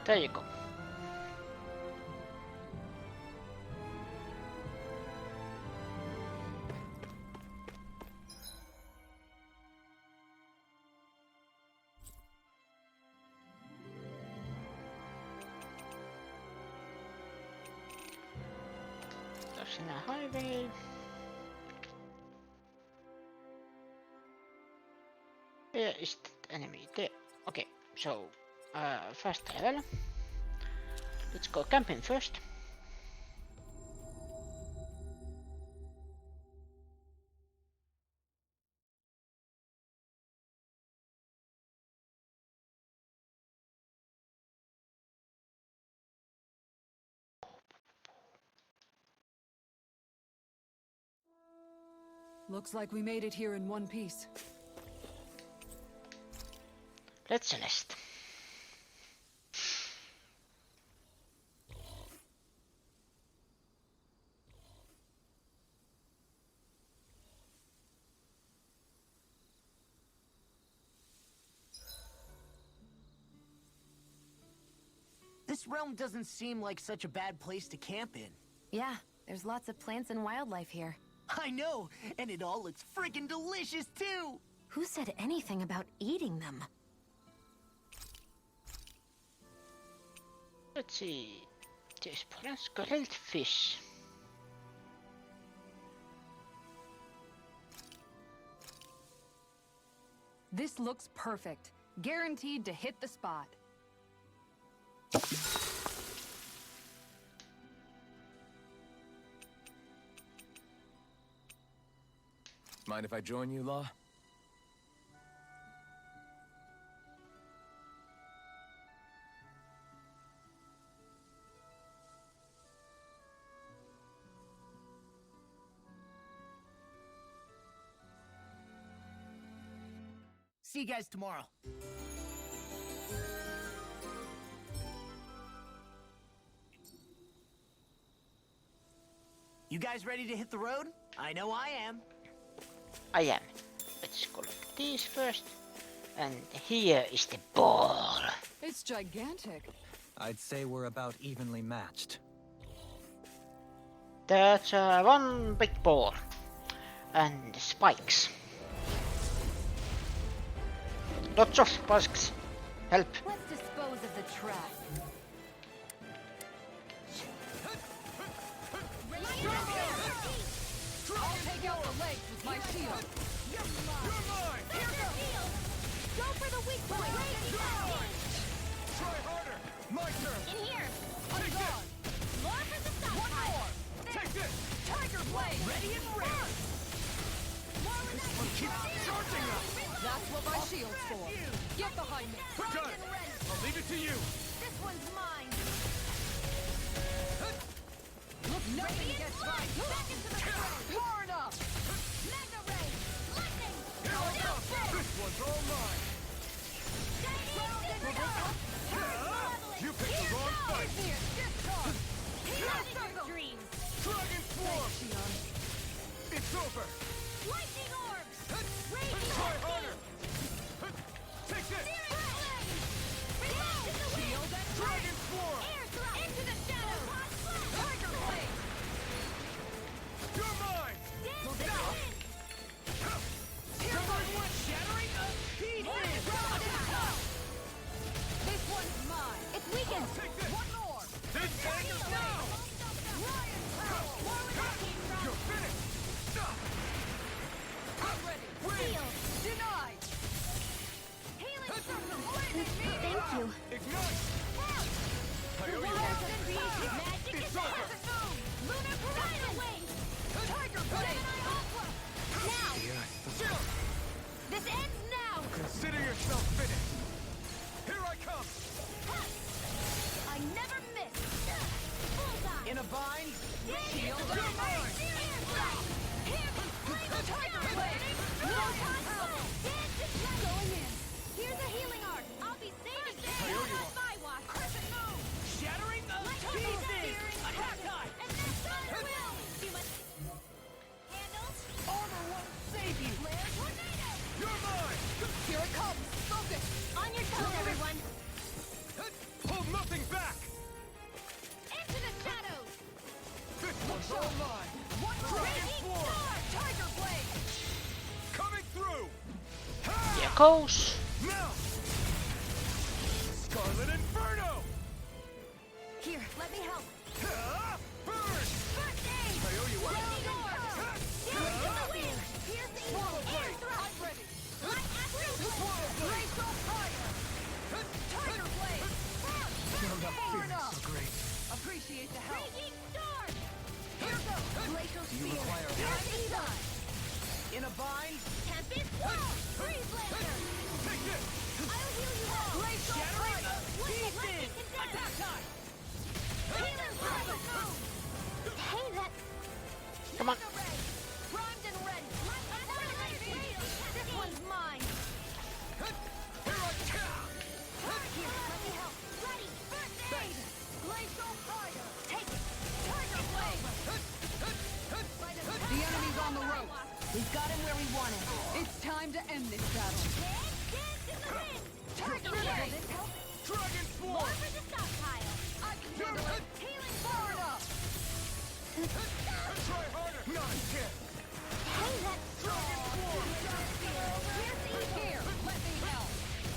There you go. Crossing a highway. Where is that enemy? There. Okay, so fast travel. Let's go camping first. Looks like we made it here in one piece. Let's Celeste. This realm doesn't seem like such a bad place to camp in. Yeah, there's lots of plants and wildlife here. I know, and it all looks freaking delicious too! Who said anything about eating them? Let's see. There's prawns, grilled fish. This looks perfect. Guaranteed to hit the spot. Mind if I join you, Law? See you guys tomorrow. You guys ready to hit the road? I know I am. I am. Let's collect these first. And here is the ball. It's gigantic. I'd say we're about evenly matched. That's one big ball. And spikes. Lots of spikes. Help. Let's dispose of the trash. I'll take out the legs with my shield. You're mine! Go for the weak point. Try harder! My turn! In here. Take this! More for the stop. One more. Take this! Tiger blade. Ready and ready. This one keeps charging us! That's what my shield's for. Get behind me. Got it! I'll leave it to you! This one's mine. Nothing gets by. Back into the fray. Far enough. Mega ray. Lightning. Here I come! This one's all mine! You picked the wrong fight! Here. Discard. Dreams. Dragon Swarm! It's over! Lightning orbs. Try harder! Take this! Shield and Dragon Swarm! into the shadow. Tiger blade. You're mine! Shattering us pieces. This one's mine. It's weakened. Take this! One more. This angers me! You're finished! I'm ready. Shield. Denied. Healing circle. Thank you. Ignite! Coyote Magic It's is over. out. Lunar Horizon Wing. Tiger blade. Now. Shield! This ends now. Consider yourself finished! Here I come! I never miss. Bullseye. In a bind. Shield You're and mine! Tiger blade. Going in. Here's a healing arc. I'll be saving you. Coyote Not my watch. Crescent moon. Shattering us pieces. Attack time. And then thunder will. You must handle. Armor won't save you. Flare tornado. You're mine! Here it comes. Focus. On your toes, everyone. Hold nothing back! Into the shadows. This one's all mine! One more. Dragon Swarm! Tiger blade. Coming through! Here goes. Now! Scarlet Inferno! Here, let me help. Burn! First aid. Coyote One! Lightning orb. Stealing to the wind. Piercing. Air thrust. I'm ready. Light astral blade. Blaze on fire. Tiger blade. Far enough. great. Appreciate the help. Raging storm. Here goes. Glacial Do you spear. require Lightning dust. In a bind. Tempest wall. Freeze laser. Take this! I'll heal you all. Blaze on Shattering fire. us Lightning pieces. condemned. Attack time. Healing crescent moon. Hey, that. Come on. Mega ray. Primed and ready. Light astral blade. This one's mine. Here I come! Here, let me help. Ready. First aid. Glacial fire. Take it. Tiger blade. The enemy's on the rope. We've got him where we want him. It's time to end this battle. Dance in the wind. Tiger Will blade. this help? Dragon More Swarm! for the stockpile. I can handle it. Healing Far enough. Try harder! Not again! Hey, that. Dragon Swarm! Here, let me help.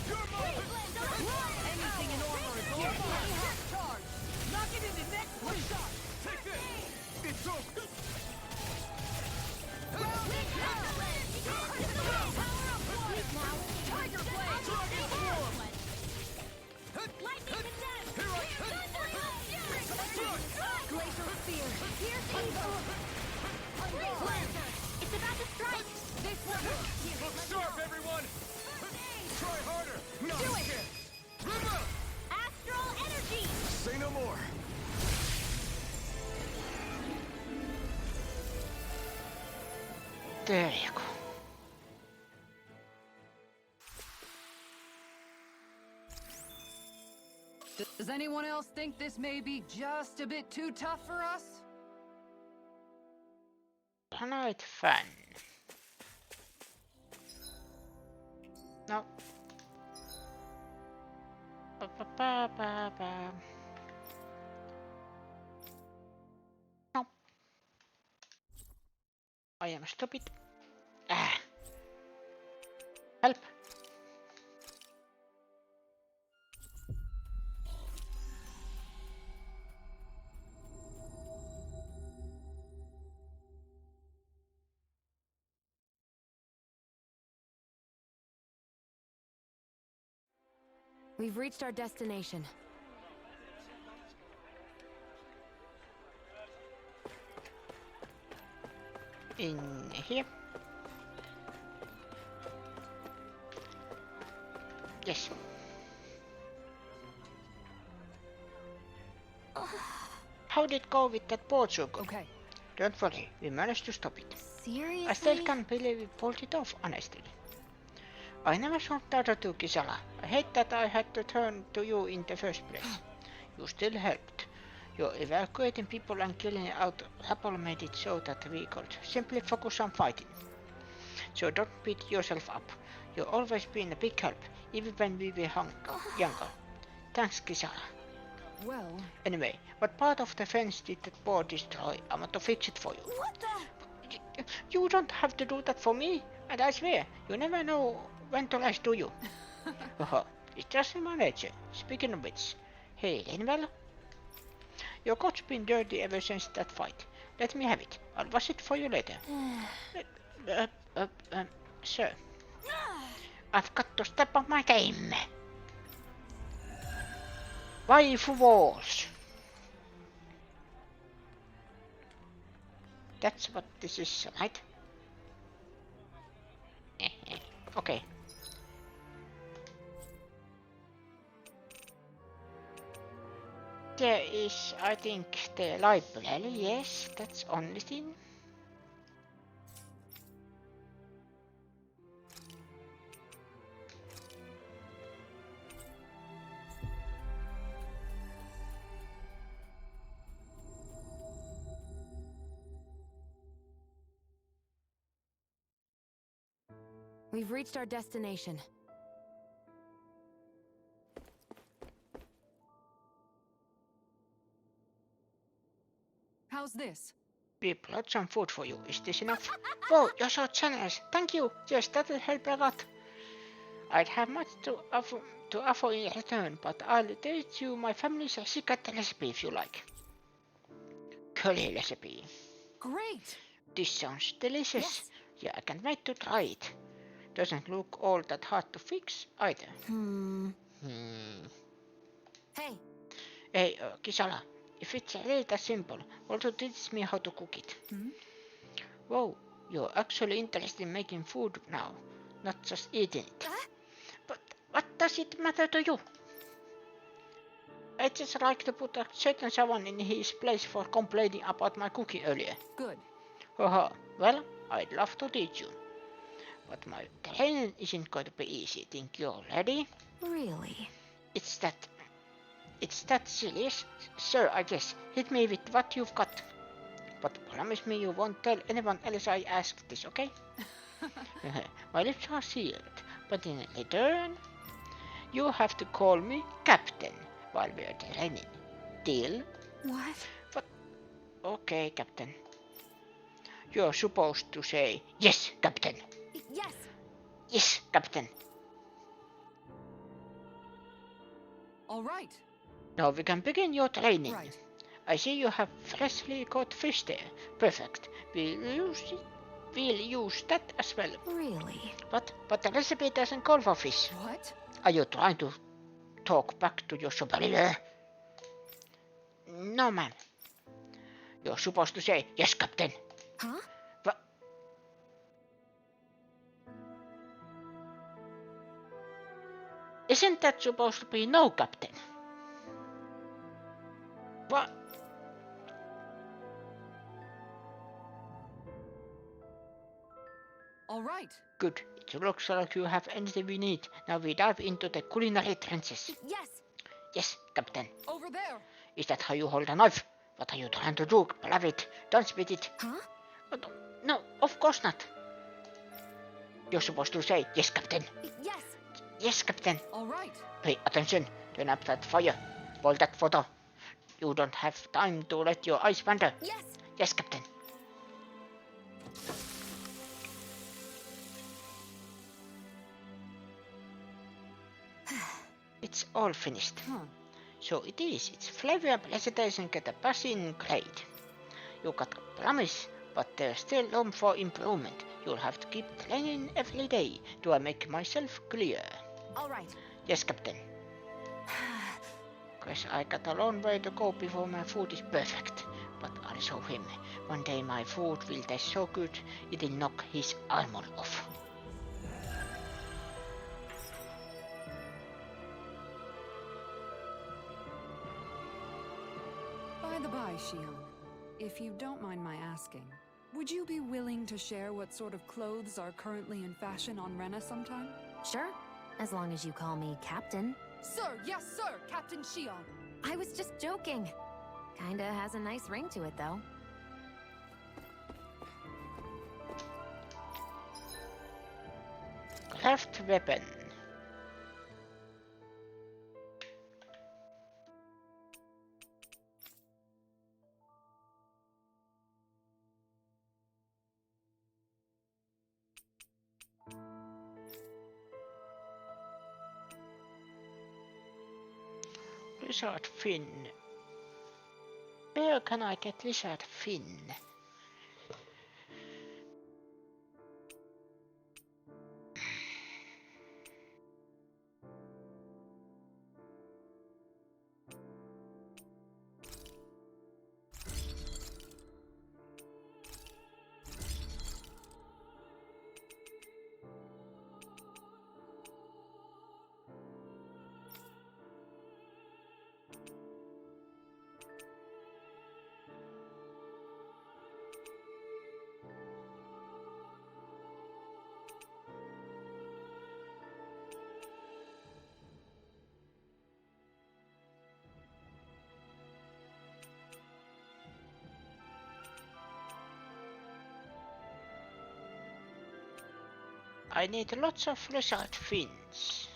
You're mine! Anything in armor is Here, over. let me help. Charge. Knock it into next week. Take this! It's over! Tiger blade. Dragon Swarm! Lightning condemned. Here I Glacial spear. Pierce evil. Freeze laser. It's about to strike. This one. Look sharp, everyone! Try harder! Not Do it. again! River! Astral energy. Say no more! There you go. Does anyone else think this may be just a bit too tough for us? Planet fun. No. Ba. No. I am stupid. Help. We've reached our destination. In here. Yes. How did it go with that board, Zuko? Okay. Don't worry, we managed to stop it. Seriously? I still can't believe we pulled it off, honestly. I never saw Taro to Kisala. I hate that I had to turn to you in the first place. You still helped. Your evacuating people and killing out Apple made it so that we could simply focus on fighting. So don't beat yourself up. You've always been a big help, even when we were younger. Thanks, Kisala. Well, Anyway, what part of the fence did that board destroy? I want to fix it for you. What the? You don't have to do that for me, and I swear, you never know when to rise, do you? It's just in my nature. Speaking of which, hey, Linval? Your coat's been dirty ever since that fight. Let me have it. I'll wash it for you later. Sir. I've got to step up my game. Waifu walls. That's what this is, right? Okay. There is, I think, the library. Yes, that's only thing. We've reached our destination. how's this? We brought some food for you. Is this enough? Whoa, you're so generous. Thank you. Yes, that will help a lot. I'd have much to offer in return, but I'll teach you my family's secret recipe if you like. Curry recipe. Great! This sounds delicious. Yes. Yeah, I can't wait to try it. Doesn't look all that hard to fix either. Hey, Hey, Kisala, if it's really that simple, also teach me how to cook it. Whoa, you're actually interested in making food now, not just eating it. But what does it matter to you? I just like to put a certain someone in his place for complaining about my cooking earlier. Good. Haha, well, I'd love to teach you. But my training isn't going to be easy. Think you're ready? really? It's that serious? Sure, I guess. Hit me with what you've got. But promise me you won't tell anyone else I asked this, okay? My lips are sealed, but in return, you have to call me Captain while we're training. Deal? What? Okay, Captain. You're supposed to say, yes, Captain. Yes. Yes, Captain. All right. Now we can begin your training. Right. I see you have freshly caught fish there. Perfect. We'll use that as well. Really? But the recipe doesn't call for fish. What? Are you trying to talk back to your superior? No, man. You're supposed to say, yes, Captain. Huh? But isn't that supposed to be no, Captain? What? All right. Good. It looks like you have anything we need. Now we dive into the culinary trenches. Yes. Yes, Captain. Over there. Is that how you hold a knife? What are you trying to do? Love it. Don't spit it. Huh? No, of course not. You're supposed to say, yes, Captain. Yes. Yes, Captain. All right. Pay attention. Turn up that fire. Hold that photo. You don't have time to let your eyes wander. Yes. Yes, Captain. It's all finished. So it is. It's flavor presentation get a passing grade. You got a promise, but there's still room for improvement. You'll have to keep training every day. Do I make myself clear? All right. Yes, Captain. Guess I got a long way to go before my food is perfect. But I'll show him. One day my food will taste so good, it'll knock his armor off. By the by, Shion, if you don't mind my asking, would you be willing to share what sort of clothes are currently in fashion on Rena sometime? Sure. As long as you call me Captain. Sir, yes, sir, Captain Shion. I was just joking. Kinda has a nice ring to it, though. Craft weapon. Lizard fin. Where can I get lizard fin? I need lots of lizard fins.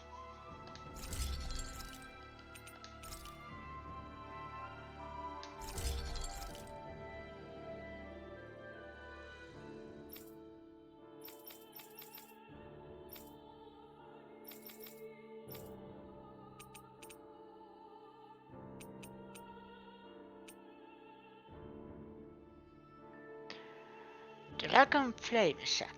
Dragon Flame Sack.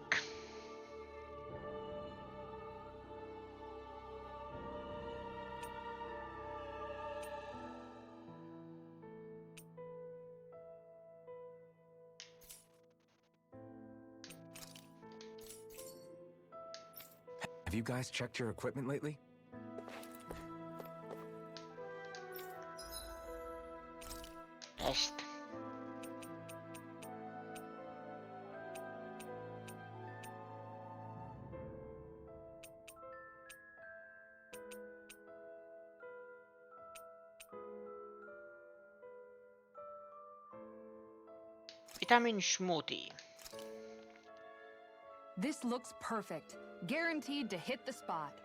Have you guys checked your equipment lately? Rest. Vitamin smoothie. This looks perfect. Guaranteed to hit the spot.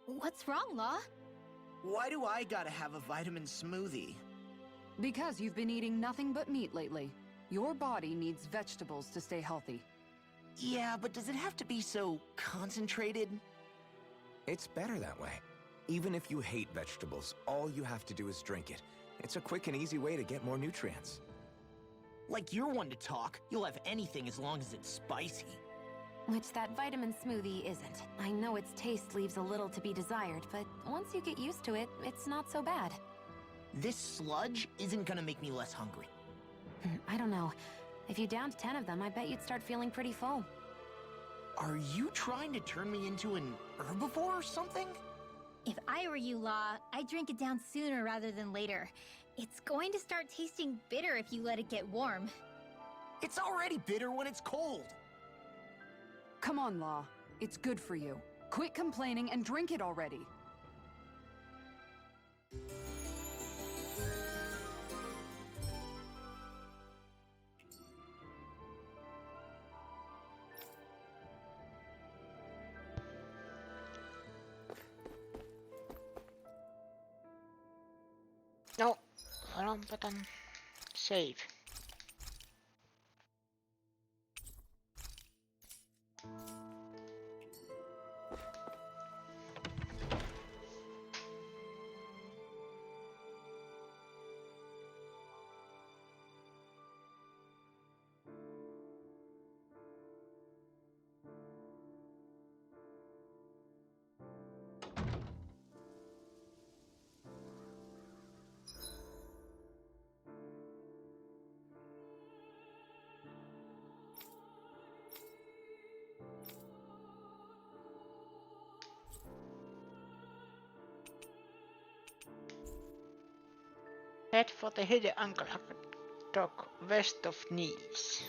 What's wrong, Law? Why do I gotta have a vitamin smoothie? Because you've been eating nothing but meat lately. Your body needs vegetables to stay healthy. Yeah, but does it have to be so concentrated? It's better that way. Even if you hate vegetables, all you have to do is drink it. It's a quick and easy way to get more nutrients. Like you're one to talk. You'll have anything as long as it's spicy. Which that vitamin smoothie isn't. I know its taste leaves a little to be desired, but once you get used to it, it's not so bad. This sludge isn't gonna make me less hungry. I don't know. If you downed 10 of them, I bet you'd start feeling pretty full. Are you trying to turn me into an herbivore or something? If I were you, Law, I'd drink it down sooner rather than later. It's going to start tasting bitter if you let it get warm. It's already bitter when it's cold. Come on, Law. It's good for you. Quit complaining and drink it already. down button. Save. Head for the hidden Uncle Dock west of Nice.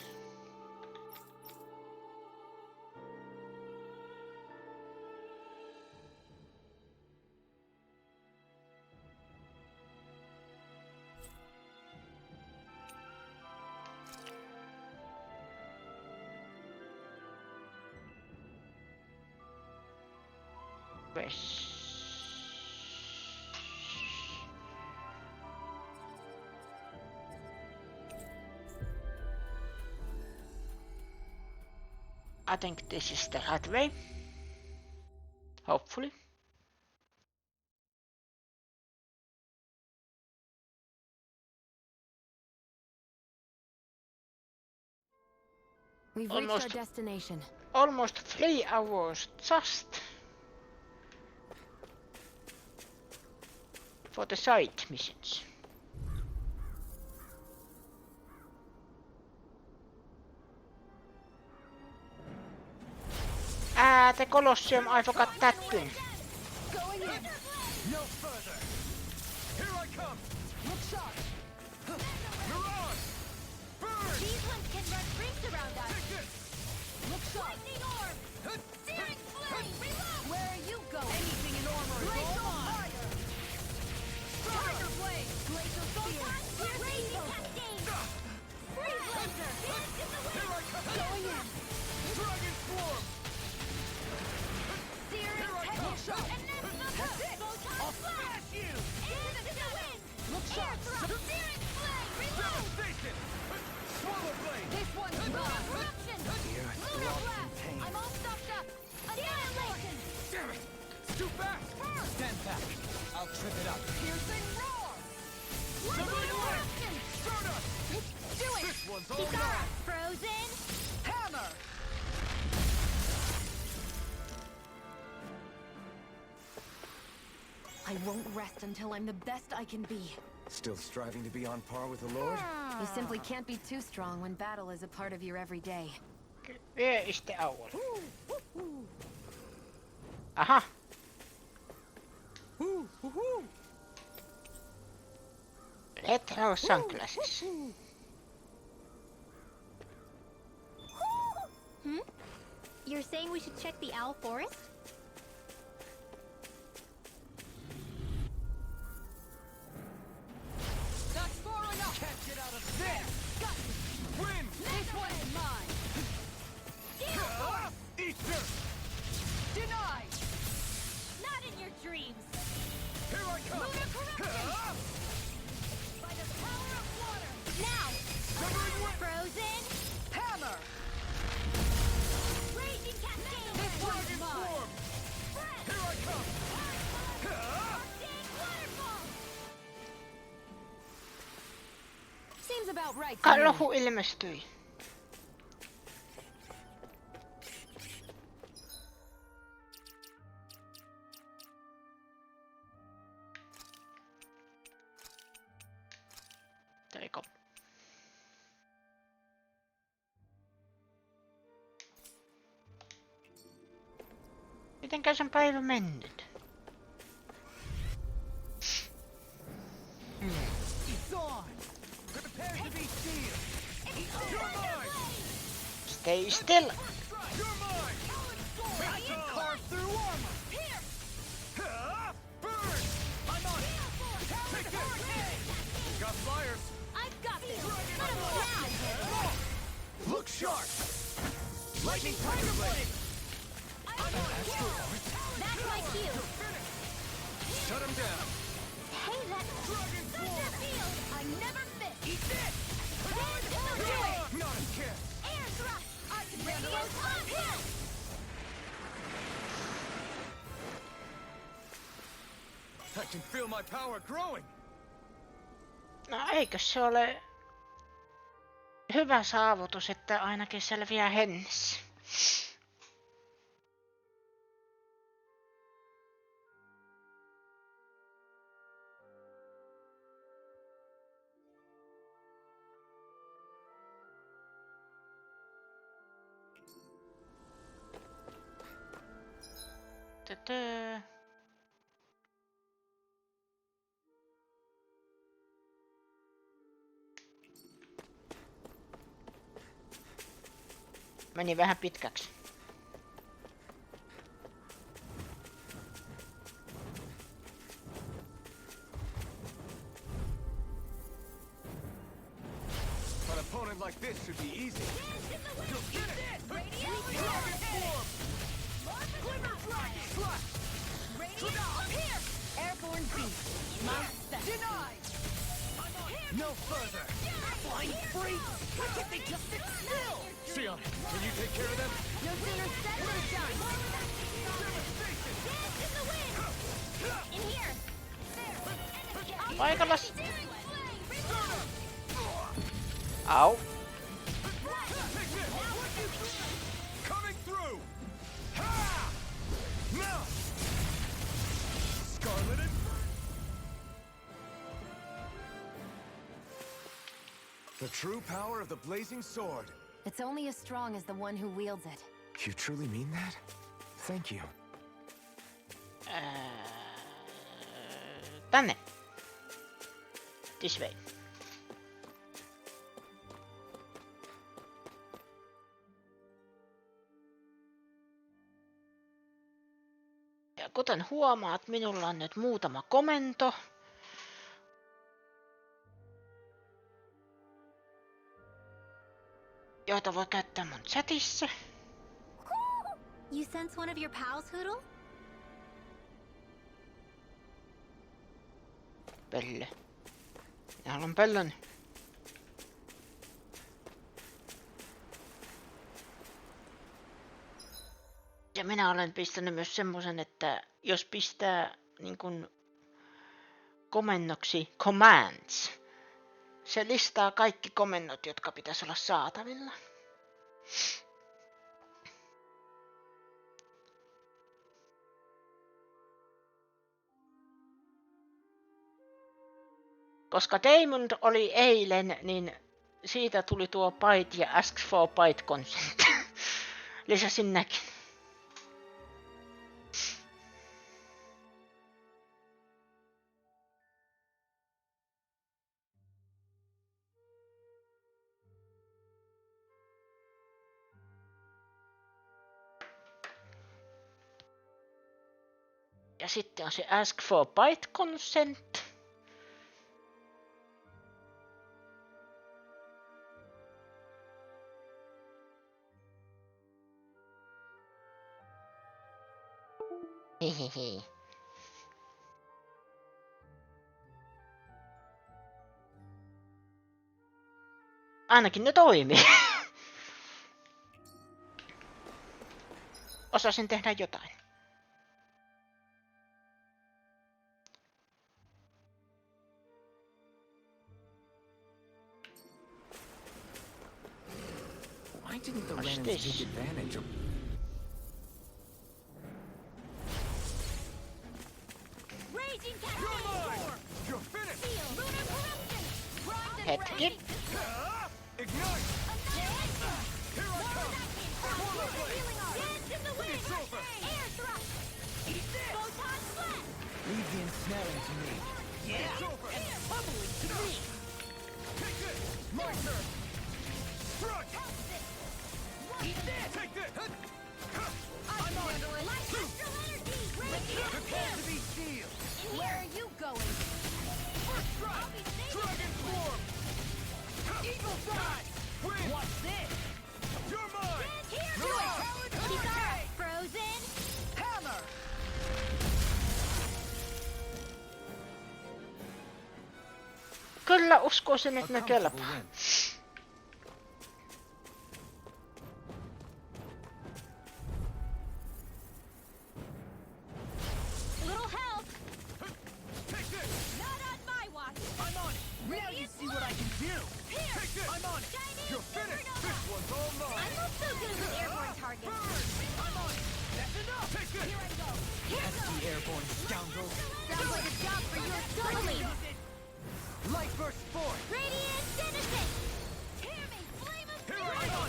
West. I think this is the right way. Hopefully. We've Almost. reached our destination. Almost 3 hours just for the side missions. The Colosseum, I forgot that thing. Going in. No further. Here I come. Look sharp. Mirage. Burn. These ones can run rings around us. Take this. Look sharp. Lightning orb. Searing flame. Reload. Where are you going? Anything in armor is Glacial all mine. fire. Tiger blade. Glacial spear. Raging cascade. Freeze laser. Dance in the Here I wind. come. Going in. Dragon swarm. Searing tail. And That's it. I'll smash you. Into the wind. Look sharp. Searing flame. Reload. Devastation. Swallow blade. This one's mine. Corruption. Here, Lunar lost in blast. pain. I'm all stuffed up. Annihilation. Damn it. It's too fast. Stand back. I'll trip it up. Piercing roar. Somebody Lightning away. eruption. Stardust. Do it. This one's all Kikara. mine. Frozen. Hammer. I won't rest until I'm the best I can be. Still striving to be on par with the Lord? You simply can't be too strong when battle is a part of your everyday. Where is the owl? Aha! Retro sunglasses. Hmm? You're saying we should check the Owl Forest? That's far enough. Can't get out of this. Win. This one's mine. Easter. Denied. Not in your dreams. Here I come. Lunar corruption. By the power of water. Now. Severing whip. Frozen. Hammer. Raging cascade. This one's Dragon mine. swarm. Here I come. Arctic waterfall. Seems about right to me. Karhu ilmestyi. There. Mitenkäs on päivä mennyt? It's on. Prepare to be sealed. You're mine. Stay still! You're mine. I can carve through armor. Burn. I'm on it. Take this. Got flyers. I've got this. Let him down. Look sharp. Lightning tiger blade. I'm on it. That's my cue. Shut him down. Hey, Dragon Form! I never miss! Eat this! Not a kiss! Air thrust! I can radio up here! I can feel my power growing! No eikö se ole hyvä saavutus, että ainakin selviää hengissä? Tötö. Meni vähän pitkäksi. An opponent like this should be easy. You'll get it! Radio Dragon Form! Glimmer Dragon! Slash! Radio up here! Airborne beast! Mount set! Denied! No further! Flying free! Why can't they just sit still? Sion, can you take care of them? No sooner said than done! Devastation! Dance in the wind! In here! There! Paikalla. Daring flame! Au. Coming through! Ha! Now! Scarlet and... The true power of the blazing sword. It's only as strong as the one who wields it. You truly mean that? Thank you. Tänne. This way. Ja kuten huomaat, minulla on nyt muutama komento. Joita voi käyttää mun chatissa. You sense one of your pals, Hoodle? Pelle. Minä haluan pellon. Ja minä olen pistänyt myös semmosen, että jos pistää niin kun komennoksi commands, se listaa kaikki komennot, jotka pitäisi olla saatavilla. Koska Damon oli eilen, niin siitä tuli tuo byte ja ask for byte consent. Lisäsin näkin. Ja sitten on se ask for byte consent. Hehehe. Ainakin ne toimii. Osasin tehdä jotain. Why didn't the What's Renans this? take advantage of... Raging You're Cascade mine! Form! You're finished! Seal! Lunar Corruption! Primed and Hetki. ready! Ignite! Annihilation! Here I come! Power Blade. healing arm! Dance in the wind! It's over. Air thrust! Eat this! Photon blast! Leave the ensnaring to me. It's over! And pummeling to me. Take this! My turn! Strike! Eat this! Take this! I'm on! Light astral energy! Radiant Prepare here! to be sealed! Where are you going? First strike! Dragon Form! Eagle Dive! Win! What's this? You're mine! Here! No talent Kisara! Frozen! Hammer! Kyllä uskoisin, A että ne comfortable kelpaa. win. Little help. Take this! Not on my watch. I'm on it! Now you see what I can do! Here. Take this! I'm on it! Chinese You're finished! supernova. This one's all mine! I'm not so good with airborne targets. Burn! I'm on it! That's enough! Take this! Here I go. Here The airborne scoundrel. Sounds like a job for your schooling. Light burst forth. Radiant Citizen. Hear me, flame of Here I go!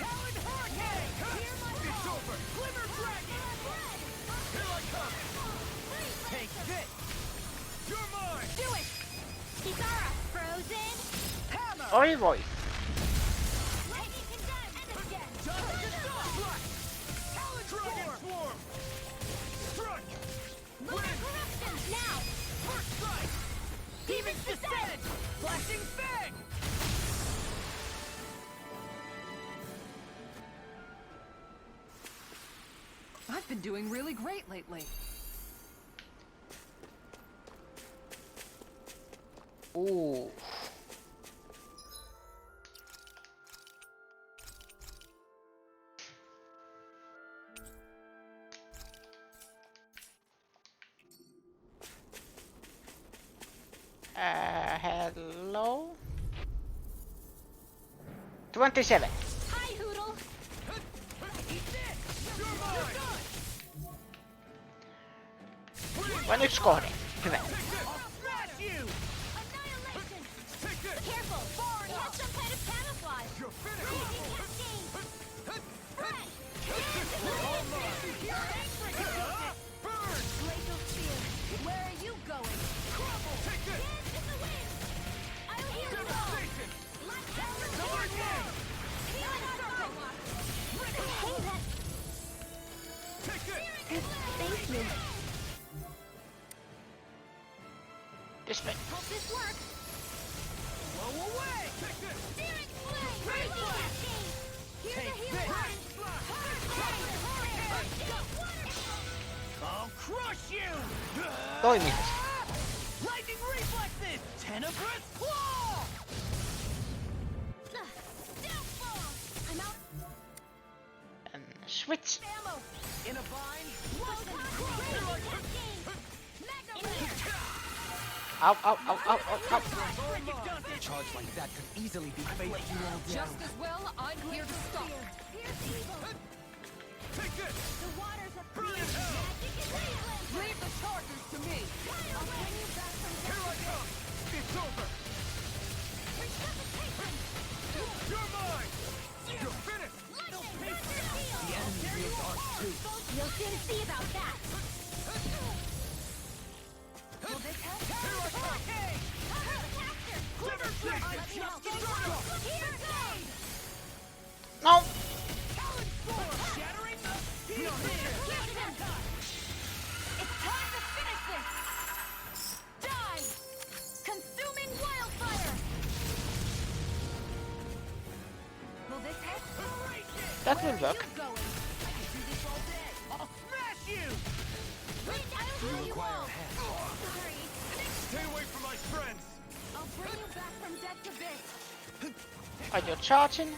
Talon Hurricane! Hear my It's call. over! Glimmer Dragon! Here I come! Take this. You're mine! Do it. Kisara, frozen. Hammer. Oi voi. Lightning condemned. And again. Strike! Talon Dragon Swarm! Strike! Lunar corruption. Now. First strike! Demons descend. Flashing Fang! I've been doing really great lately. Ooh. Hello? 27. Hi, Hoodle. Vain yksi kohde. Hyvä. I'll smash you! Annihilation. Take this! Careful. He has some kind of camouflage. You're finished! Raging cascade. Spray. Burn! Glacial spear. Where are you going? Crumble! Take this! Dance in the wind. I'll heal you all. Devastation! Like Sword Wave! Healing circle. Hey, that. Take this! Thank you. This way. Hope this works. Blow away! Take this! Searing flame. Raging cascade. Here's Take a healing this! word. I'll crush you! Toimii. Lightning reflexes! Tenebrous claw! Downfall. I'm out. And switch. Ammo. In a bind? Raging cascade. Magna blade. Ow, ow, ow, ow, ow, ow. A charge like that could easily be faced you all down. Just as well, I'm here to stop. Here's evil. Take this! The waters of Brilliant hell! magic is healing. Leave the charges to me. I'll bring you back from Here I come! It's over! resuscitation. You're mine! You're finished! Lightning. The enemy wields ours too. You'll soon see about that. Will this help? Here I come! Caster. Glimmer Let Dragon! me help. Just Here goes. No. Talon Sword! Shattering the... Heal here! It's time to finish this. Die. Consuming wildfire. Will this help? That will work. You going? I can do this all day! I'll smash you! I'll heal you require all. a hand. Sorry. Stay away from my friends! I'll bring you back from death's abyss. Are you charging?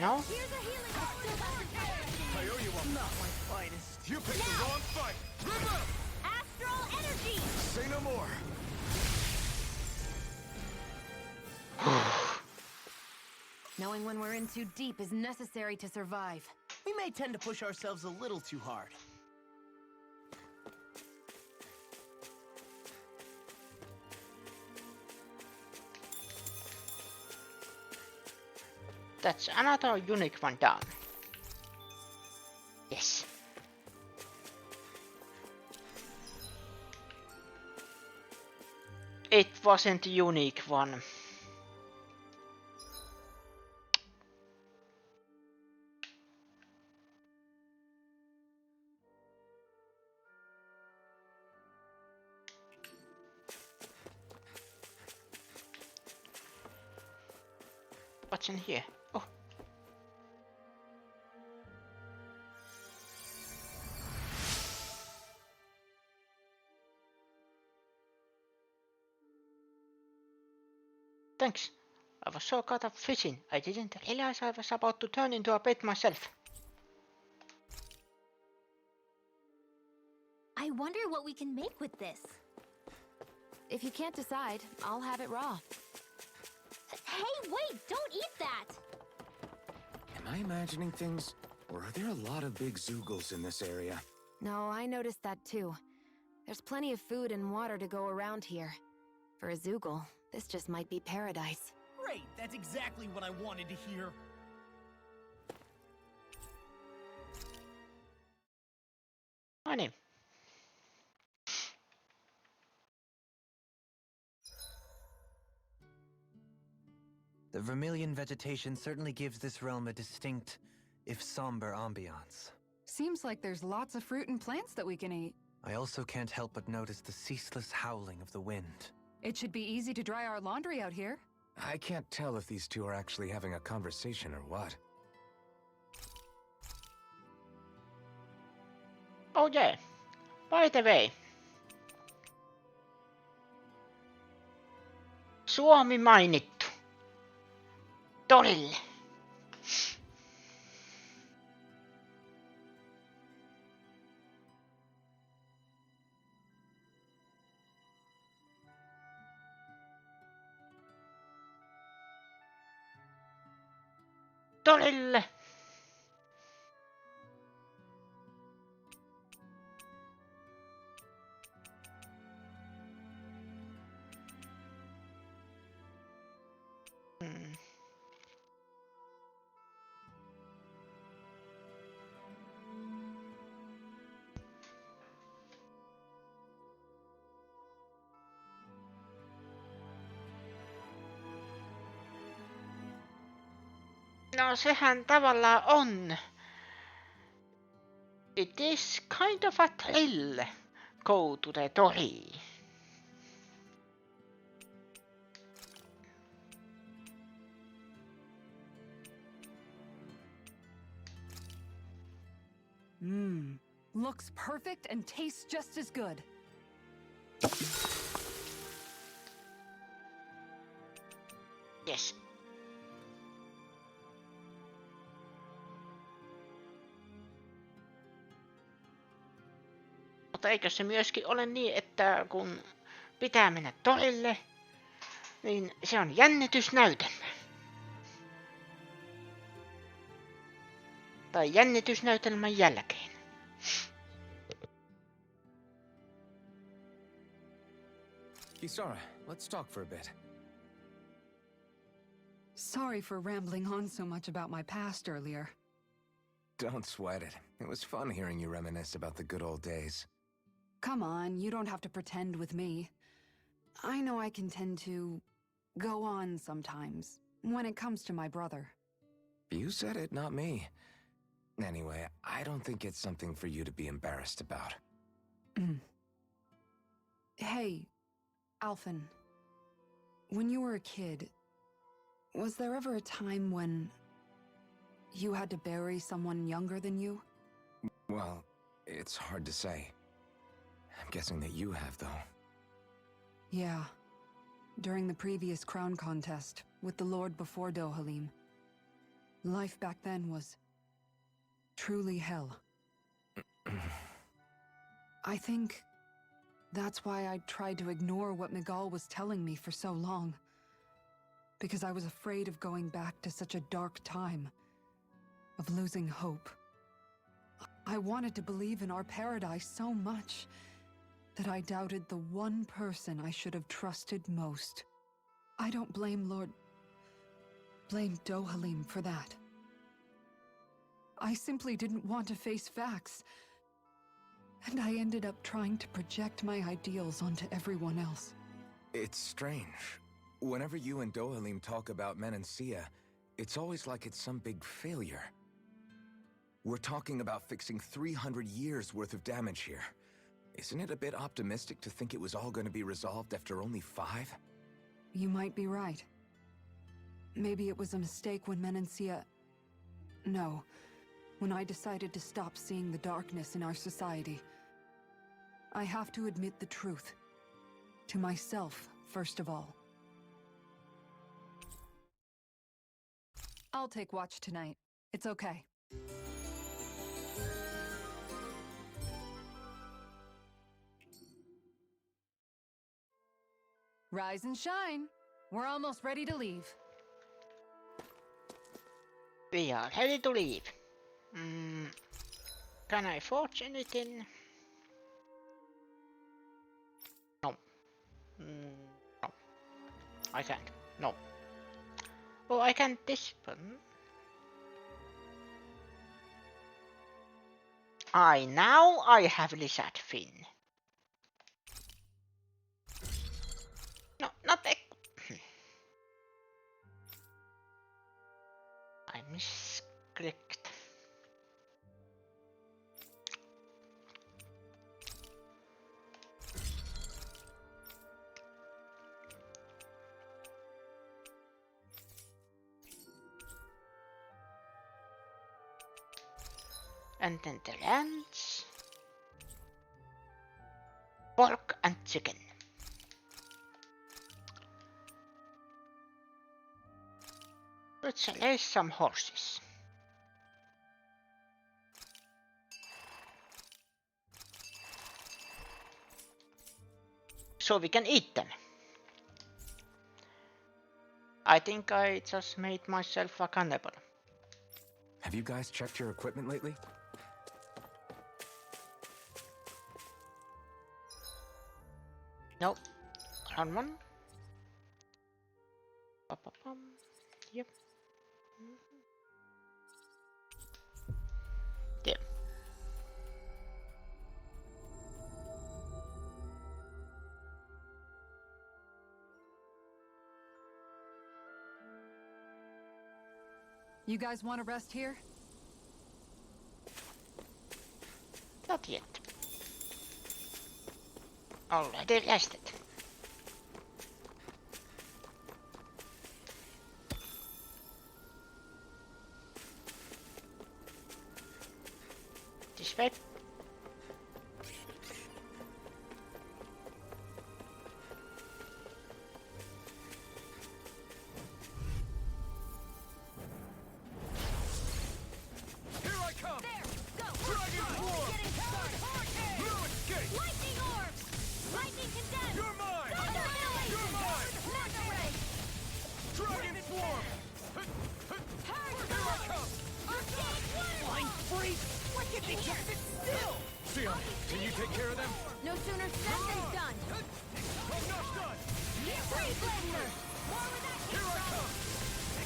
No? Here's a healing. I still have the fire. I owe you one. Not my finest. You picked the wrong fight! Remember! Astral energy. Say no more! Knowing when we're in too deep is necessary to survive. We may tend to push ourselves a little too hard. That's another unique one down. Yes. It wasn't a unique one. What's in here? Oh. Thanks. I was so caught up fishing, I didn't realize I was about to turn into a bait myself. I wonder what we can make with this. If you can't decide, I'll have it raw. Hey, wait! Don't eat that! Am I imagining things? Or are there a lot of big Zoogles in this area? No, I noticed that too. There's plenty of food and water to go around here. For a Zoogle, this just might be paradise. Great, that's exactly what I wanted to hear. No niin. The Vermilion vegetation certainly gives this realm a distinct, if somber, ambiance. Seems like there's lots of fruit and plants that we can eat. I also can't help but notice the ceaseless howling of the wind. It should be easy to dry our laundry out here. I can't tell if these two are actually having a conversation or what. Oh yeah. By the way. Suomi mainittu. Torille. Torille. No sehän tavallaan on. It is kind of a thrill. Go to the tori. Looks perfect and tastes just as good. Yes. Mutta eikö se myöskin ole niin, että kun pitää mennä torille, niin se on jännitysnäytelmä. Tai jännitysnäytelmän jälkeen. Kisara, let's talk for a bit. Sorry for rambling on so much about my past earlier. Don't sweat it. It was fun hearing you reminisce about the good old days. Come on, you don't have to pretend with me. I know I can tend to go on sometimes when it comes to my brother. You said it, not me. Anyway, I don't think it's something for you to be embarrassed about. Hey, Alphen. When you were a kid, was there ever a time when you had to bury someone younger than you? Well, it's hard to say. I'm guessing that you have, though. Yeah. During the previous crown contest, with the Lord before Dohalim. Life back then was truly hell. I think that's why I tried to ignore what Miguel was telling me for so long. Because I was afraid of going back to such a dark time. Of losing hope. I wanted to believe in our paradise so much that I doubted the one person I should have trusted most. I don't blame Dohalim for that. I simply didn't want to face facts. And I ended up trying to project my ideals onto everyone else. It's strange. Whenever you and Dohalim talk about Menancia, it's always like it's some big failure. We're talking about fixing 300 years worth of damage here. Isn't it a bit optimistic to think it was all going to be resolved after only 5? You might be right. Maybe it was a mistake when Menancia... No, when I decided to stop seeing the darkness in our society. I have to admit the truth. To myself, first of all. I'll take watch tonight. It's okay. Rise and shine. We're almost ready to leave. We are ready to leave. Can I forge anything? No. No. I can't. No. Oh, I can this one. Now I have lizard fin. No, not that. I misclicked. And then the lands. Pork and chicken. Let's raise some horses. So we can eat them. I think I just made myself a cannibal. Have you guys checked your equipment lately? Nope. Run one. Ba-ba-bum. Yep. There. You guys want to rest here? Not yet. Already rested. This way. Here I come! There! Go! Dragon Swarm! Getting powered! Hurricane! No escape! Lightning orbs! Lightning condensed! You're mine! Annihilation! You're mine! Mega ray! Dragon Swarm! Hurricane! Here I come! Arcade one! Flying freak! What can they just sit still? Sion, can you take care of them? No sooner said than done! I'm not done! Free Blender! More with that Here I come!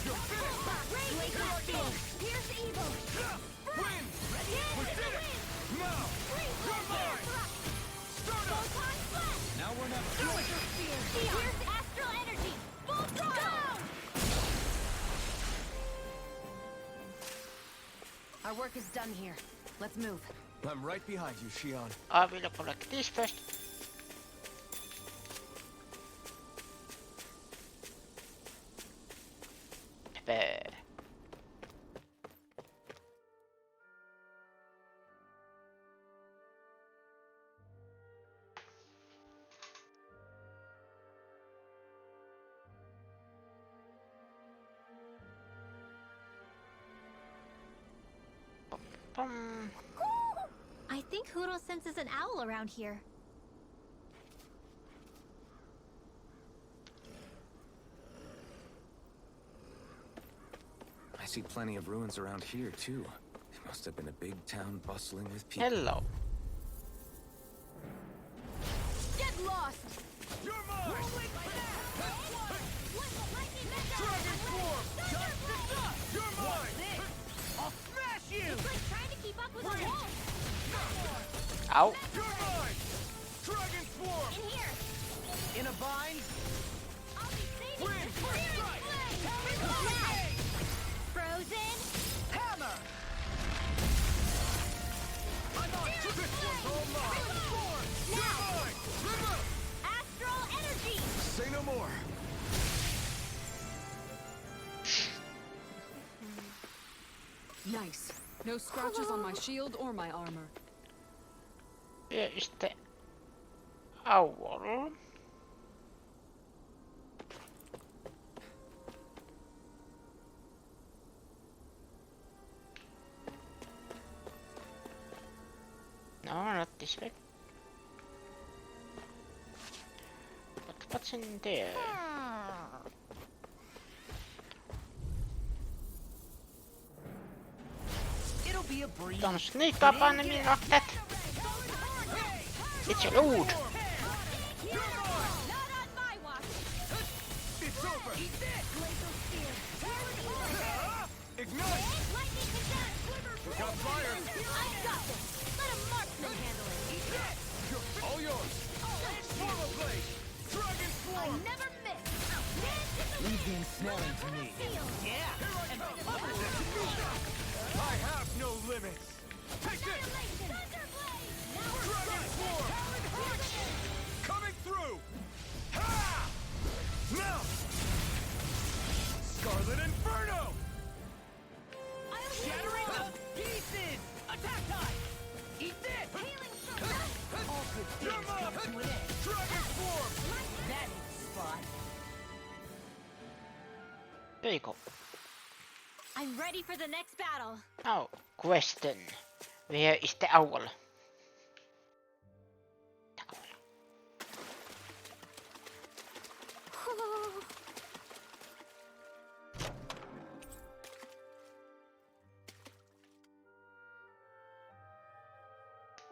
You're finished! Raging Here I Blast go! Pierce evil! Win! We did it! Now! Free You're mine! Start up! Photon Flash! Now we're not Laser Spear! Pierce Astral Energy! Full throttle! Our work is done here. Let's move. I'm right behind you, Xion. I will collect this first. There. Bum. I think Hoodle senses an owl around here. I see plenty of ruins around here, too. It must have been a big town bustling with people. Hello. Get lost! You're mine! Dragon Swarm! You're mine! I'll smash you! It's like trying to keep up with a wolf! Ow. You're mine! Dragon Swarm! In here! In a bind? I'll be saving Wind! this for Strike! Flame! Frozen! Hammer! I'm on! This one's all mine! You're Now! mine! Remember! Astral Energy! Say no more. Nice. No scratches on my shield or my armor. Here is the owl. this way. But what's in there? It'll be a breeze. Don't sneak up on me like that. It's rude. Not on my watch. It's over. Eat this. Glacial spear. Ignite. Lightning condensed. We got fire. I got this. Let a marksman handle it. Eat that. All yours. Swarm blade. Dragon I swarm. never miss. Leave the ensnaring to me. Yeah. And I have no limits. Take this. Dragon swarm. Coming through. Ha! Now. Scarlet Inferno. shattering to pieces. Attack time. Eat this. All good You're things come mine. to an end. Dragon swarm. That is the spot. There you go. I'm ready for the next battle. Now, question. Where is the owl?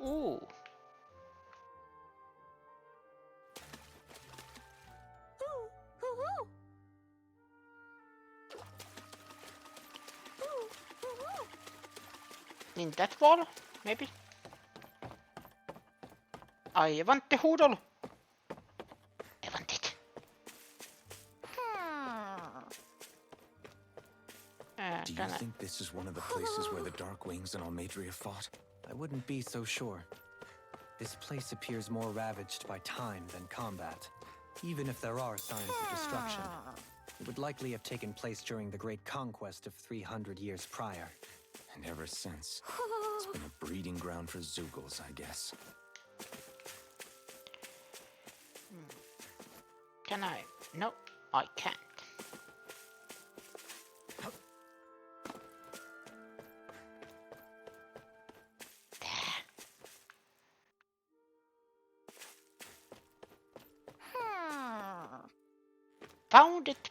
Ooh. In that wall, maybe? I want the hoodle. I want it. Do you Can I? think this is one of the places where the Dark Wings and Almadria fought? I wouldn't be so sure. This place appears more ravaged by time than combat. Even if there are signs of destruction, it would likely have taken place during the Great Conquest of 300 years prior. And ever since, it's been a breeding ground for Zeugles, I guess. Can I? No, I can't. Found it.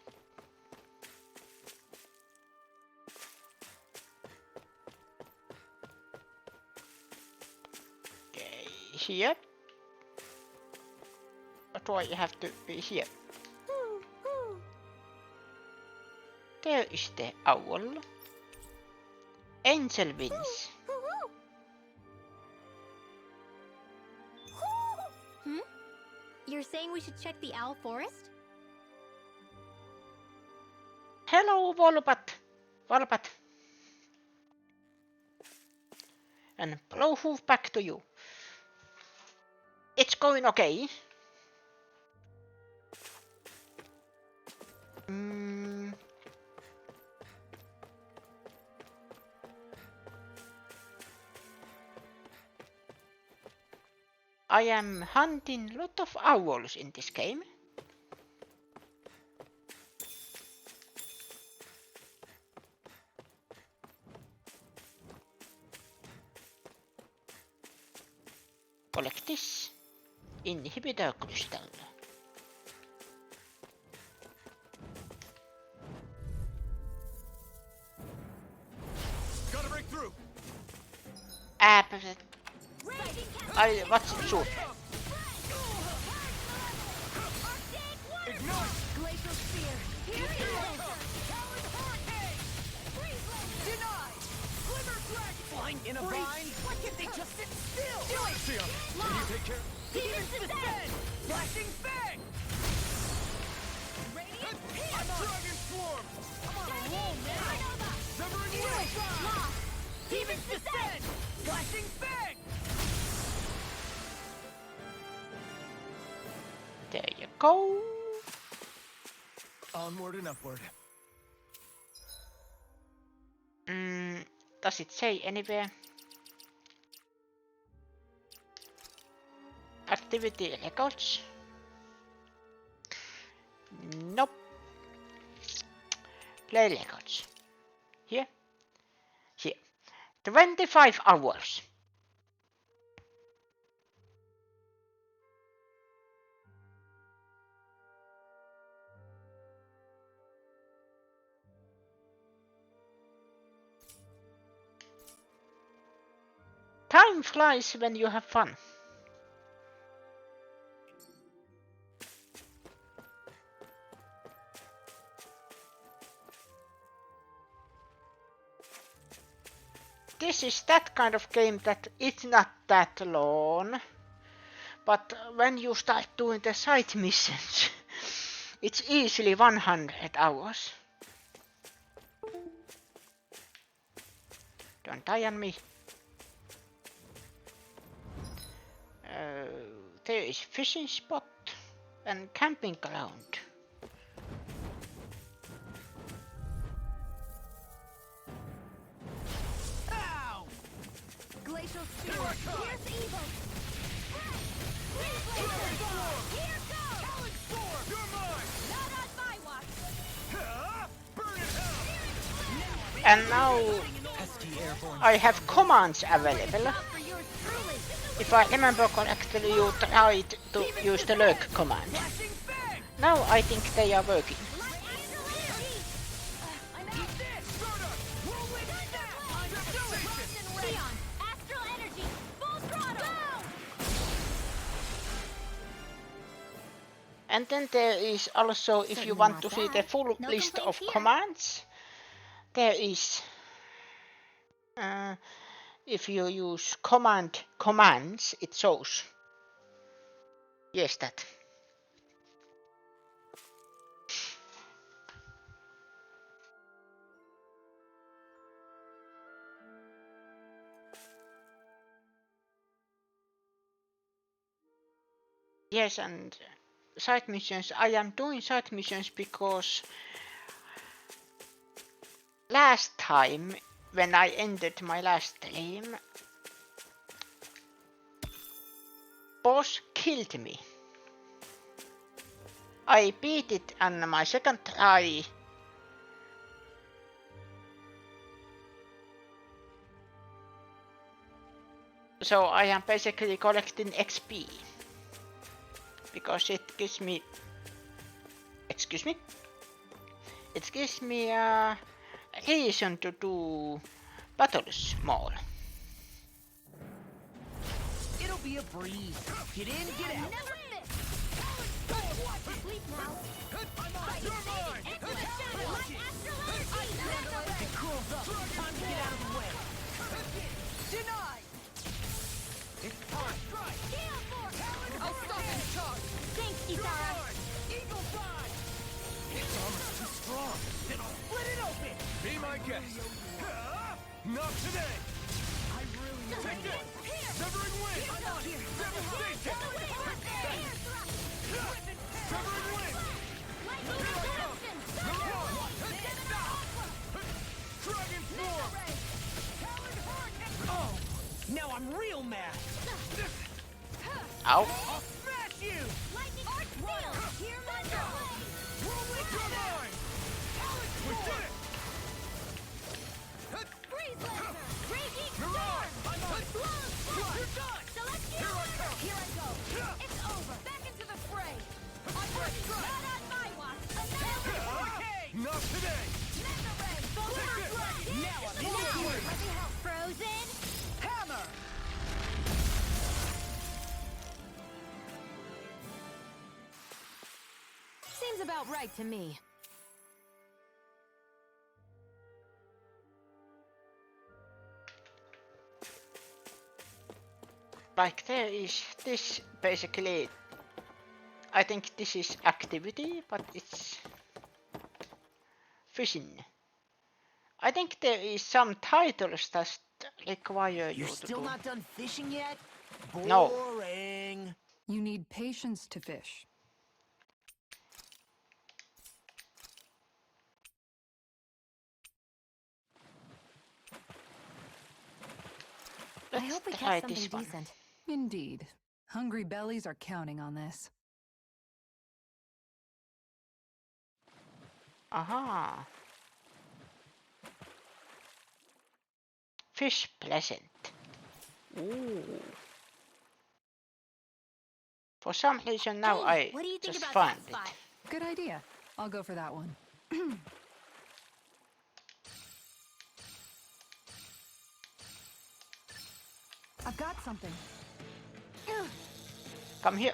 Okay, here. But why you have to be here? There is the owl. Angel wings. You're saying we should check the Owl Forest? Hello, Volpat. Volpat. And blow hoof back to you. It's going okay. I am hunting lot of owls in this game. Collect this inhibitor crystal. Gotta break through. I what's it shoot? Ignite. Glacial spear. Here it is. Denied. Glimmer flag. Flying in a vine. Why can't they just sit still? Do it. Sion, can you take care? Demons descend. Flashing fang. I'm Dragon swarm. I'm on a roll now. Severing wings. Demons descend. Flashing fang. There you go. Onward and upward. Does it say anywhere? Activity records? Nope. Play records. Here? Here. 25 hours. Time flies when you have fun. This is that kind of game that it's not that long, but when you start doing the side missions, it's easily 100 hours. Don't die on me. There is fishing spot and camping ground. Ow! Glacial spear. Here's evil. Here goes. Talon Storm! You're mine! Not on my watch. Huh? Burn in hell! And now I have commands available. For yours truly. If I remember correctly, you tried to use the lurk command. Flashing fang! Now I think they are working. I'm Eat this! Stardust! Whirlwind snap! Devastation! Leon, astral energy, full throttle. And then there is also, if you want to see the full No list of complaints here. commands, there is, if you use commands, it shows. Yes, that. Yes, and side missions. I am doing side missions because last time when I ended my last game, boss killed me. I beat it on my second try. So I am basically collecting XP. Because it gives me... Excuse me? It gives me a reason to do battles more. It'll be a breeze. Get in, get out. Never miss. Sleep now. I'm on! You're mine! Into the shadow. My astral energy. It cools up. Time to get out of the way. Denied. It's time. Gale Force. I'll stop and charge! Thanks, Isara. Eagle Fly! Its armor's too strong. Then I'll split it open. Be my guest! Huh? Not today! I really Take this! Severing Wind! Devastation! Severing Wind! Lightning interruption. Dragon Swarm! Oh, now I'm real mad. Ow. I'll smash you! Lightning arc wheel. Hear my blade. Whirlwind Turbine! We did it! Freeze laser. Raging Mirage! storm. I'm on! You're done! Celestial Here I order. come! Here I go. It's over. Back into the fray. On first strike. Not on my watch. Another Hurricane! Not today! Mega ray. Take this! Now I'm into it. Frozen. Hammer. Seems about right to me. Like there is this basically, I think this is activity, but it's fishing. I think there is some titles that require you You're to still do. not done fishing yet? No. Boring. You need patience to fish. I Let's hope we try catch this something one. decent. Indeed. Hungry bellies are counting on this. Aha. Fish pleasant. Ooh. For some reason now Hey, I what do you think just about find that spot? it. Good idea. I'll go for that one. I've got something. Come here.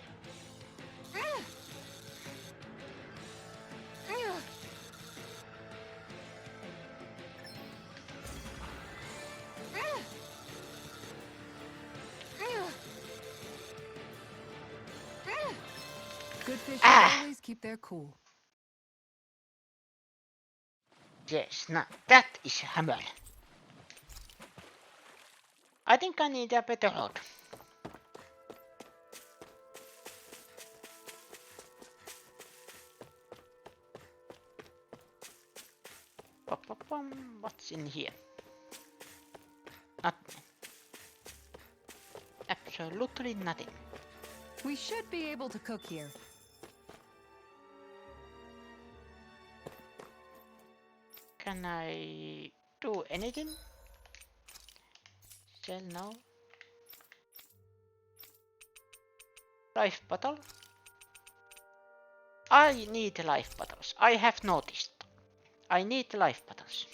Good fish always keep their cool. Yes, now that is hammer. I think I need a better rod. What's in here? Nothing. Absolutely nothing. We should be able to cook here. Can I do anything? Sell now. Life bottle. I need life bottles. I have noticed. I need life bottles.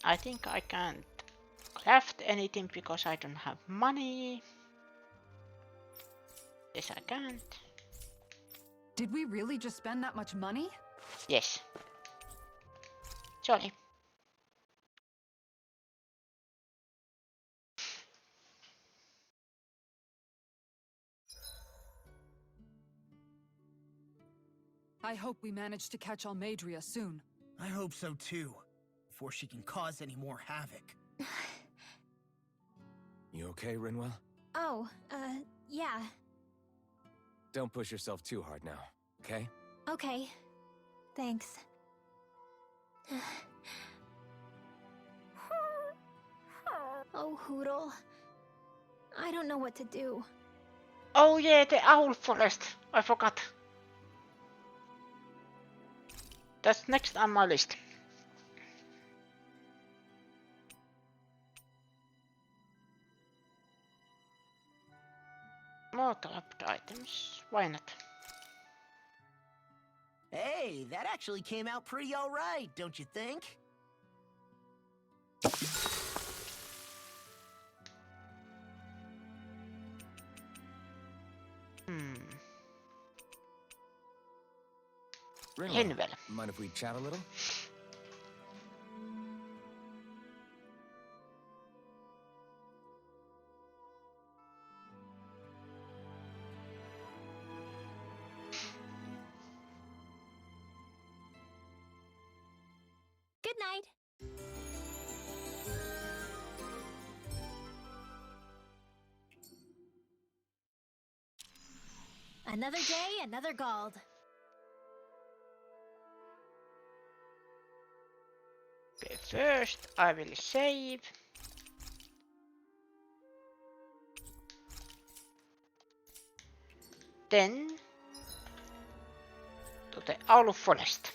I think I can't craft anything because I don't have money. Yes, I can't. Did we really just spend that much money? Yes. Sorry. I hope we manage to catch Almeidria soon. I hope so too, before she can cause any more havoc. You okay, Rinwell? Oh, yeah. Don't push yourself too hard now, okay? Okay. Thanks. Oh, Hoodle. I don't know what to do. Oh yeah, the owl forest. I forgot. That's next on my list. More trapped items. Why not? Hey, that actually came out pretty alright, don't you think? Rinwell. Mind if we chat a little? Good night. Another day, another Gald. Okay, first I will save. Then to the Owl Forest.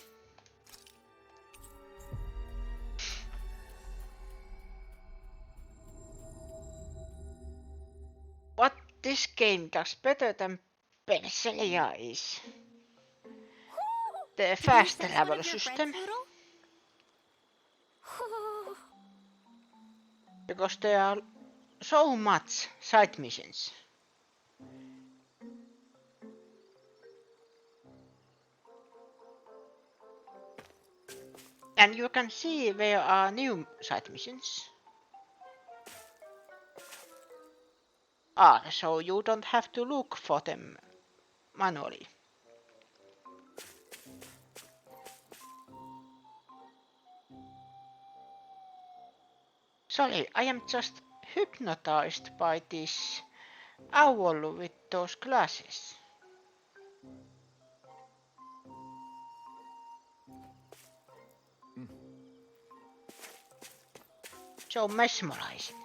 What this game does better than Berseria is the fast travel system. Because there are so much side missions. And you can see where are new side missions. So you don't have to look for them manually. Sorry, I am just hypnotized by this owl with those glasses. So mesmerizing.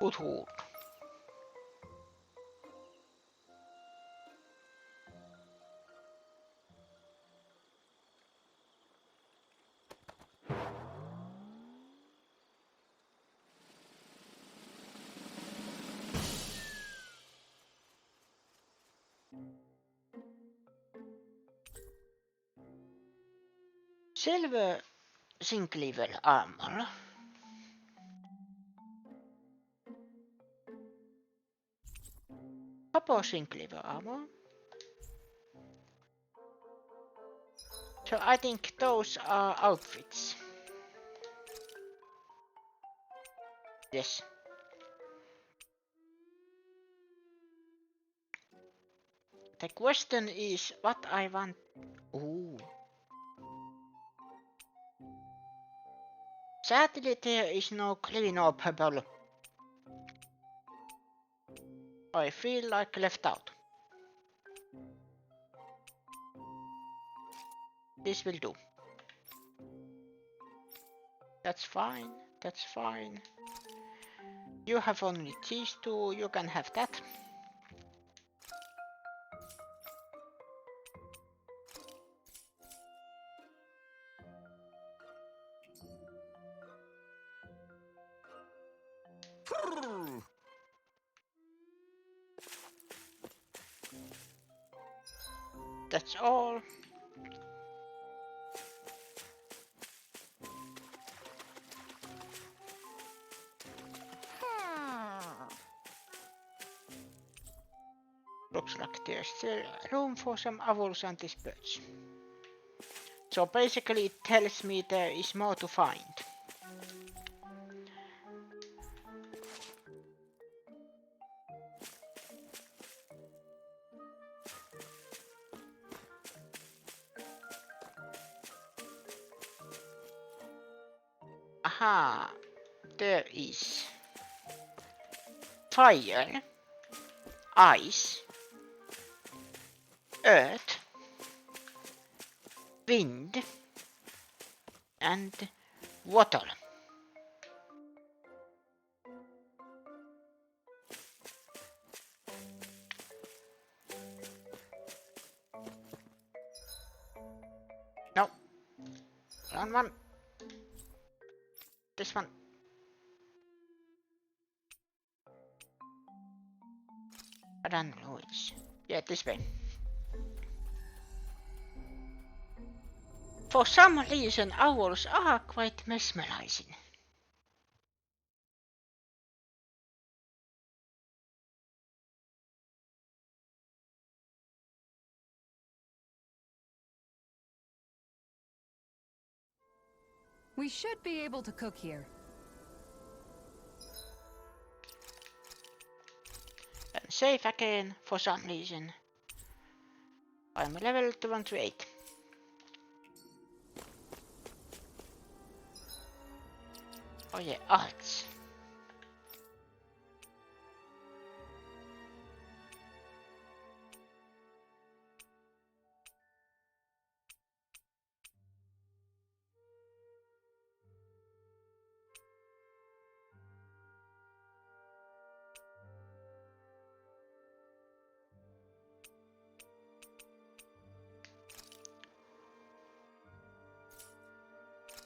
Uthul. Silver zinc level armor. Copper zinc level armor. So I think those are outfits. Yes. The question is what I want. Ooh. Sadly, there is no green or purple. I feel like left out. This will do. That's fine. That's fine. You have only these two. You can have that. That's all. Looks like there's still room for some owls and these birds. So basically it tells me there is more to find. Aha, there is fire, ice, earth, wind, and water. No, wrong one. This one. I don't know which. Yeah, this way. For some reason, owls are quite mesmerizing. We should be able to cook here. And save again for some reason. I'm level 28. Oh yeah, arts.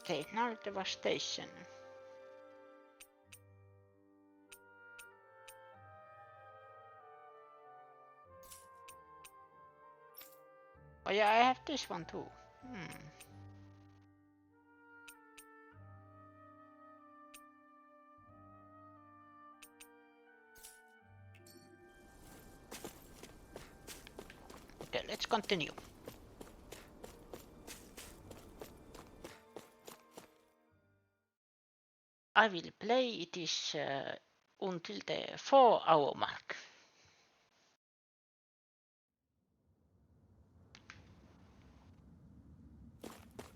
Take now devastation. Oh yeah, I have this one too. Okay, let's continue. I will play this until the 4-hour mark.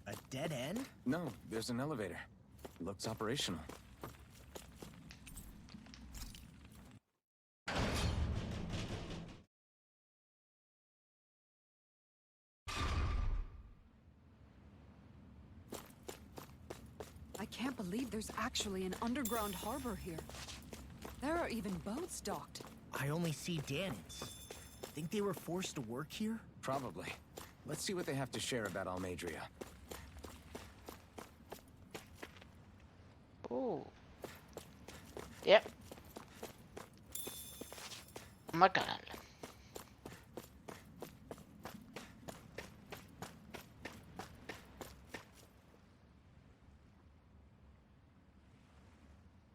A dead end? No, there's an elevator. Looks operational. can't believe there's actually an underground harbor here. There are even boats docked. I only see Danans. Think they were forced to work here? Probably. Let's see what they have to share about Almeidria. Oh. Yep. Magal.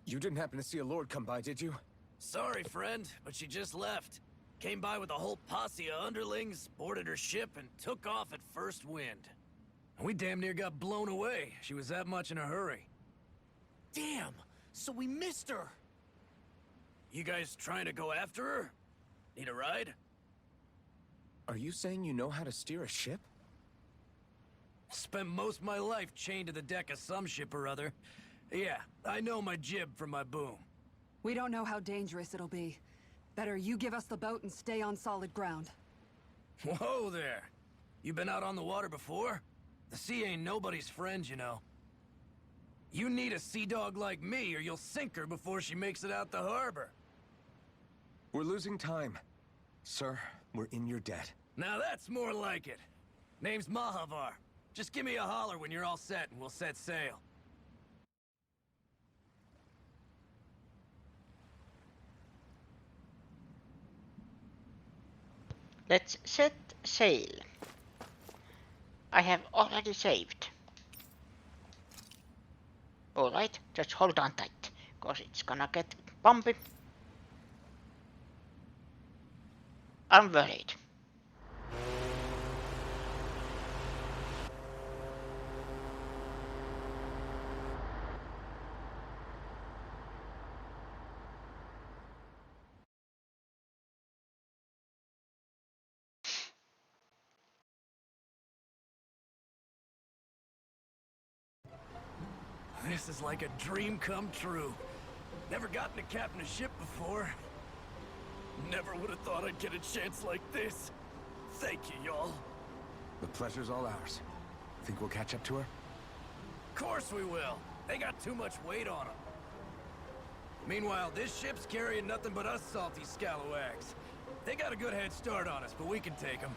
You didn't happen to see a lord come by, did you? Sorry, friend, but she just left. Came by with a whole posse of underlings, boarded her ship, and took off at first wind. We damn near got blown away. She was that much in a hurry. Damn! So we missed her! You guys trying to go after her? Need a ride? Are you saying you know how to steer a ship? Spent most of my life chained to the deck of some ship or other. Yeah, I know my jib from my boom. We don't know how dangerous it'll be. Better you give us the boat and stay on solid ground. Whoa there! You been out on the water before? The sea ain't nobody's friend, you know. You need a sea dog like me, or you'll sink her before she makes it out the harbor. We're losing time. Sir, we're in your debt. Now that's more like it. Name's Mahavar. Just give me a holler when you're all set and we'll set sail. Let's set sail. I have already saved. Alright, just hold on tight, cause it's gonna get bumpy. I'm worried. This is like a dream come true. Never gotten to captain a ship before. Never would have thought I'd get a chance like this. Thank you, y'all. The pleasure's all ours. Think we'll catch up to her? Of course we will. They got too much weight on them. Meanwhile, this ship's carrying nothing but us salty scalawags. They got a good head start on us, but we can take them.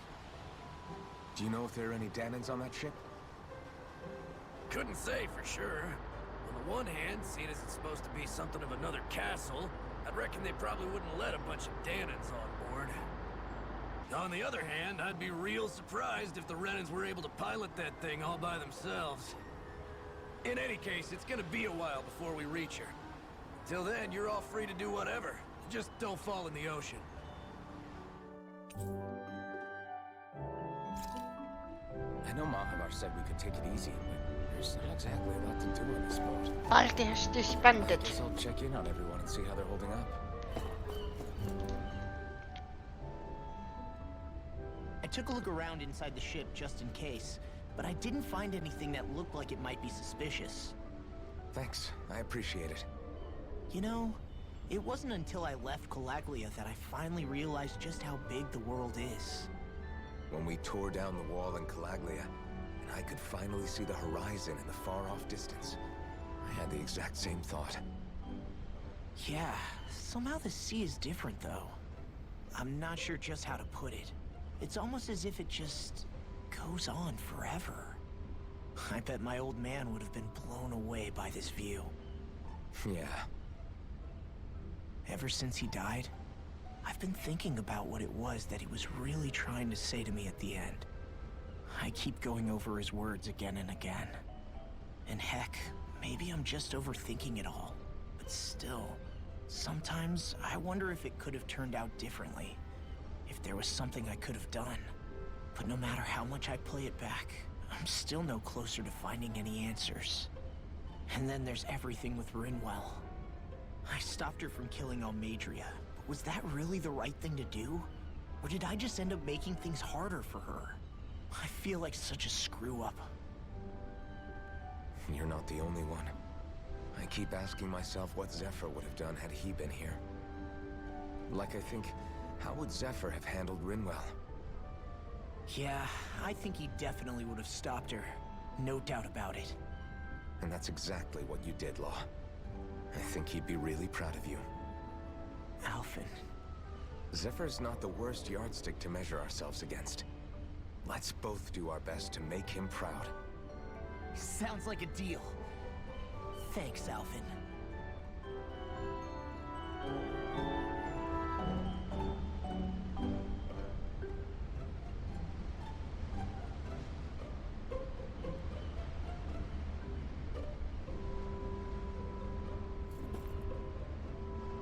Do you know if there are any Danans on that ship? Couldn't say for sure. On the one hand, seeing as it's supposed to be something of another castle, I'd reckon they probably wouldn't let a bunch of Danans on board. On the other hand, I'd be real surprised if the Renans were able to pilot that thing all by themselves. In any case, it's gonna be a while before we reach her. Till then, you're all free to do whatever. Just don't fall in the ocean. I know Mahavar said we could take it easy, but there's not exactly a lot to do on this boat. Party has disbanded. Guess I'll check in on everyone and see how they're holding up. I took a look around inside the ship just in case, but I didn't find anything that looked like it might be suspicious. Thanks, I appreciate it. You know, it wasn't until I left Calaglia that I finally realized just how big the world is. When we tore down the wall in Calaglia, and I could finally see the horizon in the far-off distance, I had the exact same thought. Yeah, somehow the sea is different, though. I'm not sure just how to put it. It's almost as if it just goes on forever. I bet my old man would have been blown away by this view. Yeah. Ever since he died, I've been thinking about what it was that he was really trying to say to me at the end. I keep going over his words again and again. And heck, maybe I'm just overthinking it all. But still, sometimes I wonder if it could have turned out differently. If there was something I could have done. But no matter how much I play it back, I'm still no closer to finding any answers. And then there's everything with Rinwell. I stopped her from killing Almeidria. Was that really the right thing to do? Or did I just end up making things harder for her? I feel like such a screw-up. You're not the only one. I keep asking myself what Zephyr would have done had he been here. Like I think, how would Zephyr have handled Rinwell? Yeah, I think he definitely would have stopped her. No doubt about it. And that's exactly what you did, Law. I think he'd be really proud of you. Alphen. Zephyr's not the worst yardstick to measure ourselves against. Let's both do our best to make him proud. Sounds like a deal. Thanks, Alphen.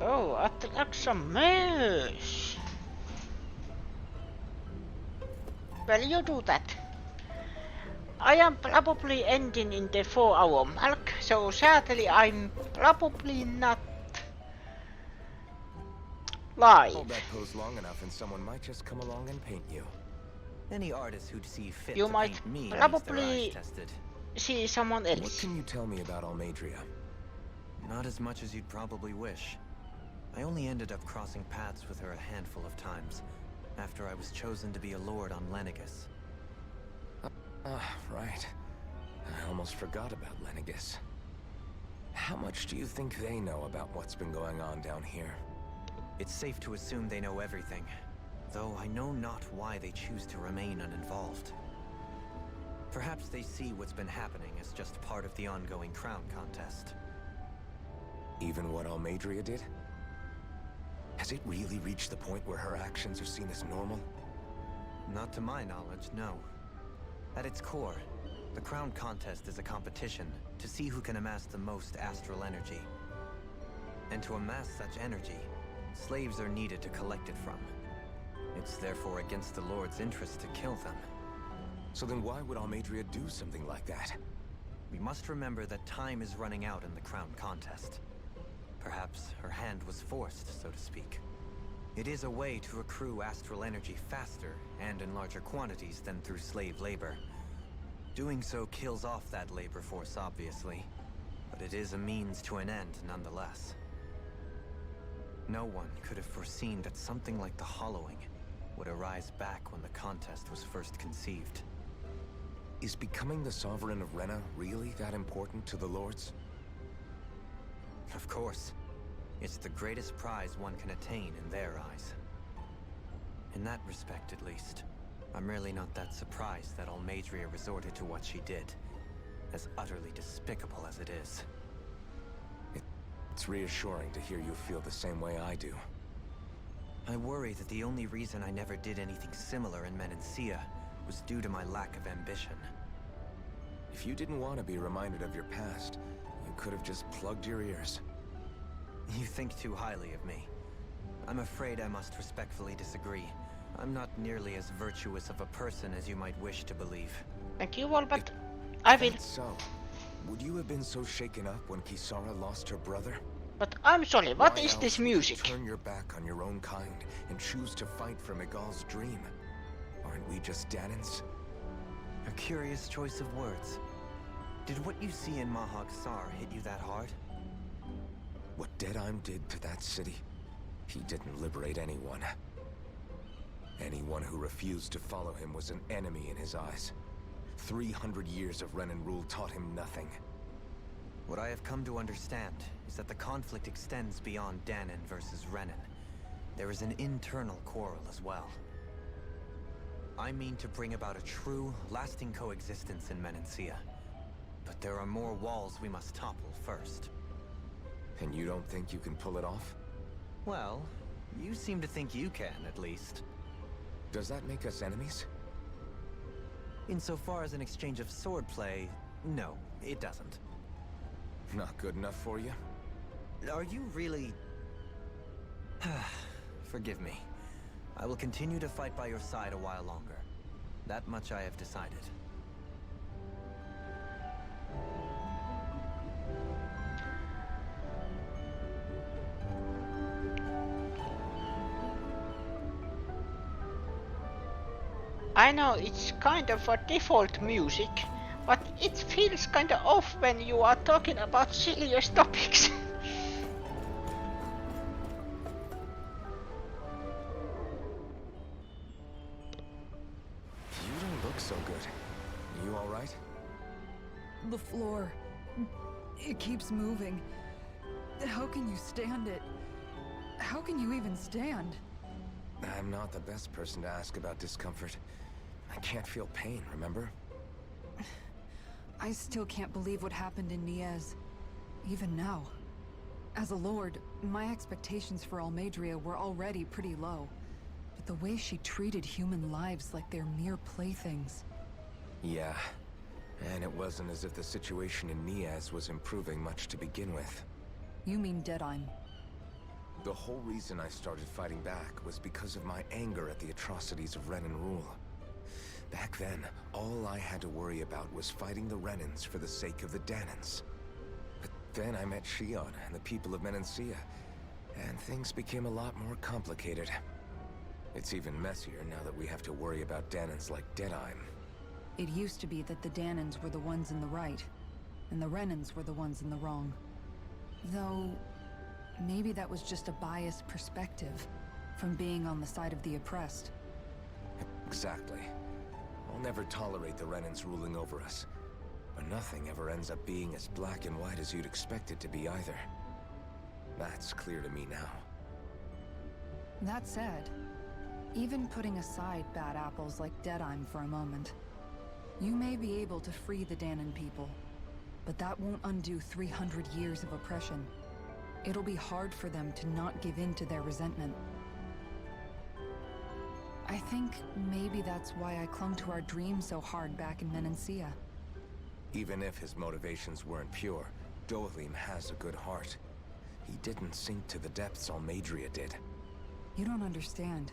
Oh, attract some moose. Well, you do that. I am probably ending in the 4-hour mark, so sadly I'm probably not live. Hold that pose long enough and someone might just come along and paint you. Any artist who'd see fit You to might paint me needs their probably eyes tested. see someone What else. can you tell me about Almeidrea? Not as much as you'd probably wish. I only ended up crossing paths with her a handful of times, after I was chosen to be a lord on Lenegis. Right. I almost forgot about Lenegis. How much do you think they know about what's been going on down here? It's safe to assume they know everything, though I know not why they choose to remain uninvolved. Perhaps they see what's been happening as just part of the ongoing crown contest. Even what Almeidrea did? Has it really reached the point where her actions are seen as normal? Not to my knowledge, no. At its core, the crown contest is a competition to see who can amass the most astral energy. And to amass such energy, slaves are needed to collect it from. It's therefore against the Lord's interest to kill them. So then why would Almeidrea do something like that? We must remember that time is running out in the crown contest. Perhaps her hand was forced, so to speak. It is a way to accrue astral energy faster and in larger quantities than through slave labor. Doing so kills off that labor force, obviously, but it is a means to an end nonetheless. No one could have foreseen that something like the Hollowing would arise back when the contest was first conceived. Is becoming the Sovereign of Rena really that important to the Lords? Of course. It's the greatest prize one can attain in their eyes. In that respect, at least, I'm really not that surprised that Almeidrea resorted to what she did, as utterly despicable as it is. It's reassuring to hear you feel the same way I do. I worry that the only reason I never did anything similar in Menancia was due to my lack of ambition. If you didn't want to be reminded of your past, you could have just plugged your ears. You think too highly of me. I'm afraid I must respectfully disagree. I'm not nearly as virtuous of a person as you might wish to believe. Thank you, Albert. I will. So, would you have been so shaken up when Kisara lost her brother? But I'm sorry, what Why is else this would you music? turn your back on your own kind and choose to fight for Miguel's dream? Aren't we just Danans? A curious choice of words. Did what you see in Mahag Sar hit you that hard? What Deadheim did to that city, he didn't liberate anyone. Anyone who refused to follow him was an enemy in his eyes. 300 years of Renan rule taught him nothing. What I have come to understand is that the conflict extends beyond Danan versus Renan. There is an internal quarrel as well. I mean to bring about a true, lasting coexistence in Menancia. But there are more walls we must topple first. And you don't think you can pull it off? Well, you seem to think you can, at least. Does that make us enemies? Insofar as an exchange of swordplay, no, it doesn't. Not good enough for you? Are you really... Forgive me. I will continue to fight by your side a while longer. That much I have decided. I know it's kind of a default music, but it feels kind of off when you are talking about serious topics. You don't look so good. You alright? The floor. It keeps moving. How can you stand it? How can you even stand? I'm not the best person to ask about discomfort. I can't feel pain, remember? I still can't believe what happened in Niez. Even now. As a lord, my expectations for Almeidrea were already pretty low. But the way she treated human lives like they're mere playthings. Yeah. And it wasn't as if the situation in Niez was improving much to begin with. You mean Deadheim? The whole reason I started fighting back was because of my anger at the atrocities of Renan rule. Back then, all I had to worry about was fighting the Renans for the sake of the Danans. But then I met Shion and the people of Menancia, and things became a lot more complicated. It's even messier now that we have to worry about Danans like Deadheim. It used to be that the Danans were the ones in the right, and the Renans were the ones in the wrong. Though, maybe that was just a biased perspective from being on the side of the oppressed. Exactly. I'll never tolerate the Renans ruling over us. But nothing ever ends up being as black and white as you'd expect it to be either. That's clear to me now. That said, even putting aside bad apples like Deadheim for a moment, you may be able to free the Danan people, but that won't undo 300 years of oppression. It'll be hard for them to not give in to their resentment. I think maybe that's why I clung to our dream so hard back in Menancia. Even if his motivations weren't pure, Dohalim has a good heart. He didn't sink to the depths Almeidrea did. You don't understand.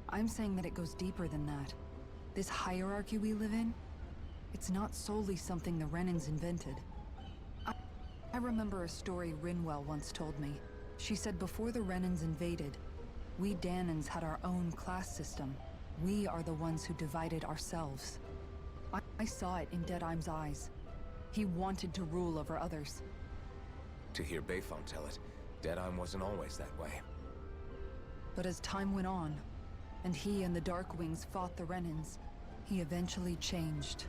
I'm saying that it goes deeper than that. This hierarchy we live in, it's not solely something the Renans invented. I remember a story Rinwell once told me. She said before the Renans invaded, we Danans had our own class system. We are the ones who divided ourselves. I saw it in Deadheim's eyes. He wanted to rule over others. To hear Bayfon tell it, Deadheim wasn't always that way. But as time went on, and he and the Darkwings fought the Renans, he eventually changed.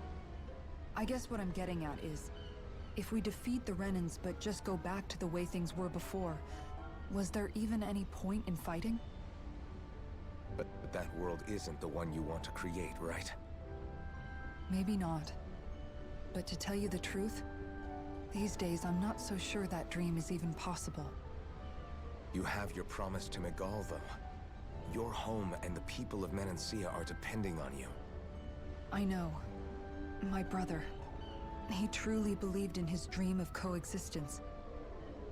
I guess what I'm getting at is, if we defeat the Renans but just go back to the way things were before, was there even any point in fighting? But that world isn't the one you want to create, right? Maybe not. But to tell you the truth, these days I'm not so sure that dream is even possible. You have your promise to Megal, though. Your home and the people of Menancia are depending on you. I know. My brother. He truly believed in his dream of coexistence.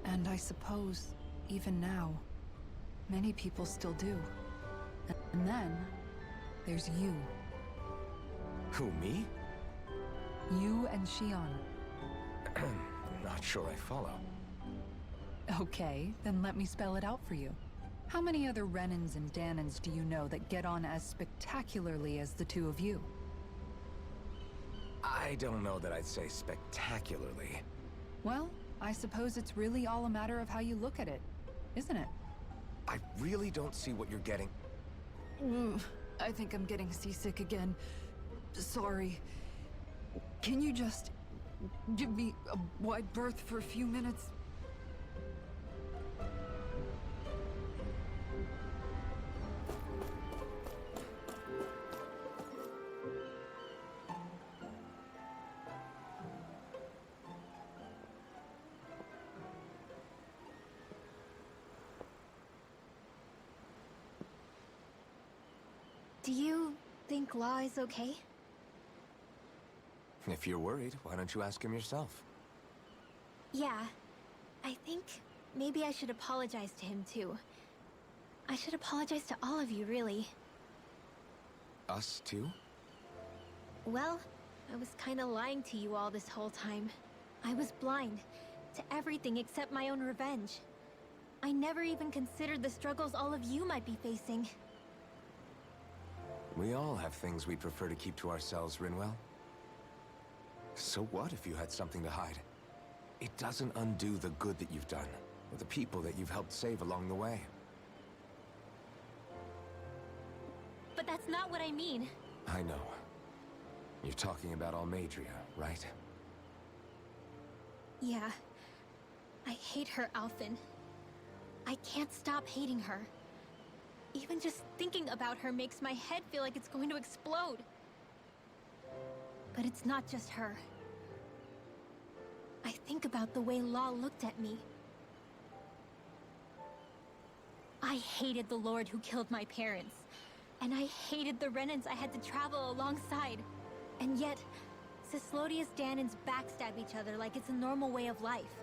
And I suppose, even now, many people still do. And then, there's you. Who, me? You and Shion. I'm not sure I follow. Okay, then let me spell it out for you. How many other Renans and Danans do you know that get on as spectacularly as the two of you? I don't know that I'd say spectacularly. Well, I suppose it's really all a matter of how you look at it, isn't it? I really don't see what you're getting. I think I'm getting seasick again. Sorry. Can you just give me a wide berth for a few minutes? Do you think Law is okay? If you're worried, why don't you ask him yourself? Yeah. I think maybe I should apologize to him too. I should apologize to all of you, really. Us too? Well, I was kinda lying to you all this whole time. I was blind to everything except my own revenge. I never even considered the struggles all of you might be facing. We all have things we prefer to keep to ourselves, Rinwell. So what if you had something to hide? It doesn't undo the good that you've done, or the people that you've helped save along the way. But that's not what I mean. I know. You're talking about Almeidrea, right? Yeah. I hate her, Alphen. I can't stop hating her. Even just thinking about her makes my head feel like it's going to explode. But it's not just her. I think about the way Law looked at me. I hated the Lord who killed my parents. And I hated the Renans I had to travel alongside. And yet, Cyslodia's Dahnans backstab each other like it's a normal way of life.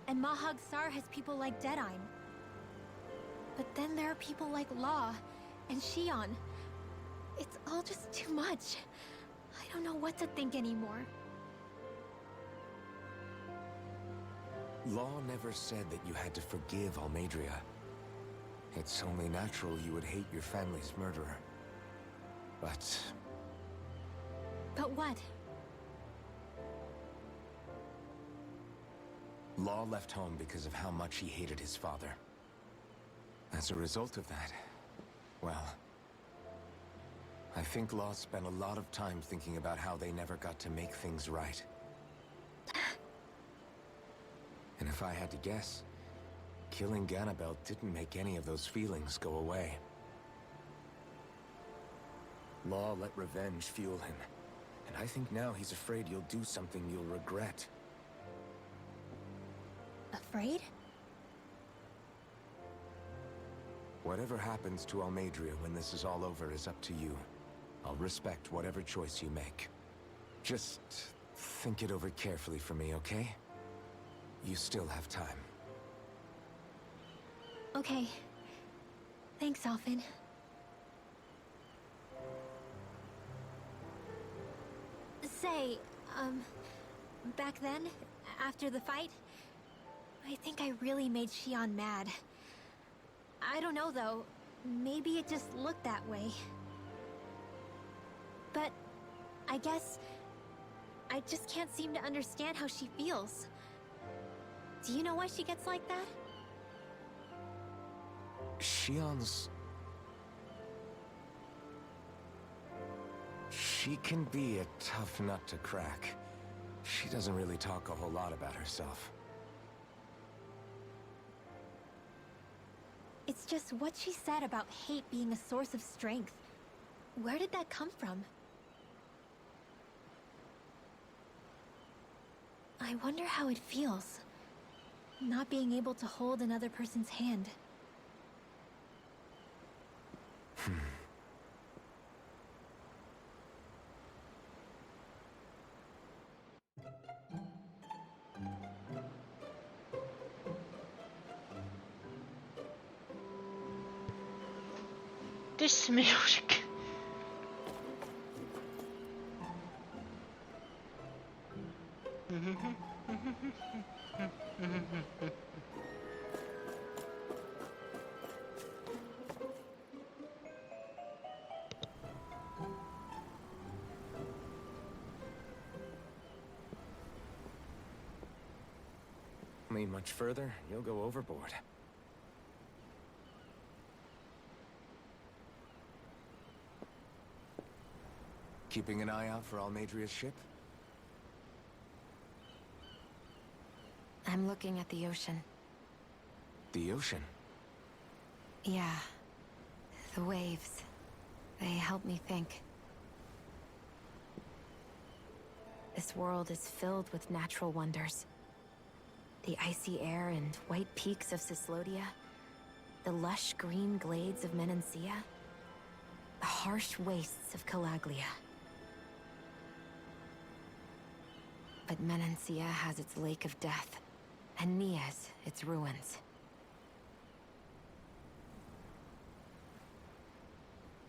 And Mahag Saar has people like Deadeye. But then there are people like Law and Xion. It's all just too much. I don't know what to think anymore. Law never said that you had to forgive Almeidrea. It's only natural you would hate your family's murderer. But what? Law left home because of how much he hated his father. As a result of that, well, I think Law spent a lot of time thinking about how they never got to make things right. And if I had to guess, killing Ganabel didn't make any of those feelings go away. Law let revenge fuel him, and I think now he's afraid you'll do something you'll regret. Afraid? Whatever happens to Almeidrea when this is all over is up to you. I'll respect whatever choice you make. Just think it over carefully for me, okay? You still have time. Okay. Thanks, Alphen. Say, back then, after the fight, I think I really made Xion mad. I don't know, though. Maybe it just looked that way. But I guess I just can't seem to understand how she feels. Do you know why she gets like that? Xion's... She can be a tough nut to crack. She doesn't really talk a whole lot about herself. It's just what she said about hate being a source of strength. Where did that come from? I wonder how it feels, not being able to hold another person's hand. This music. Me much further, you'll go overboard. Keeping an eye out for Almeidrea's ship? I'm looking at the ocean. The ocean? Yeah. The waves. They help me think. This world is filled with natural wonders. The icy air and white peaks of Cyslodia. The lush green glades of Menancia. The harsh wastes of Calaglia. But Menancia has its Lake of Death, and Nias its ruins.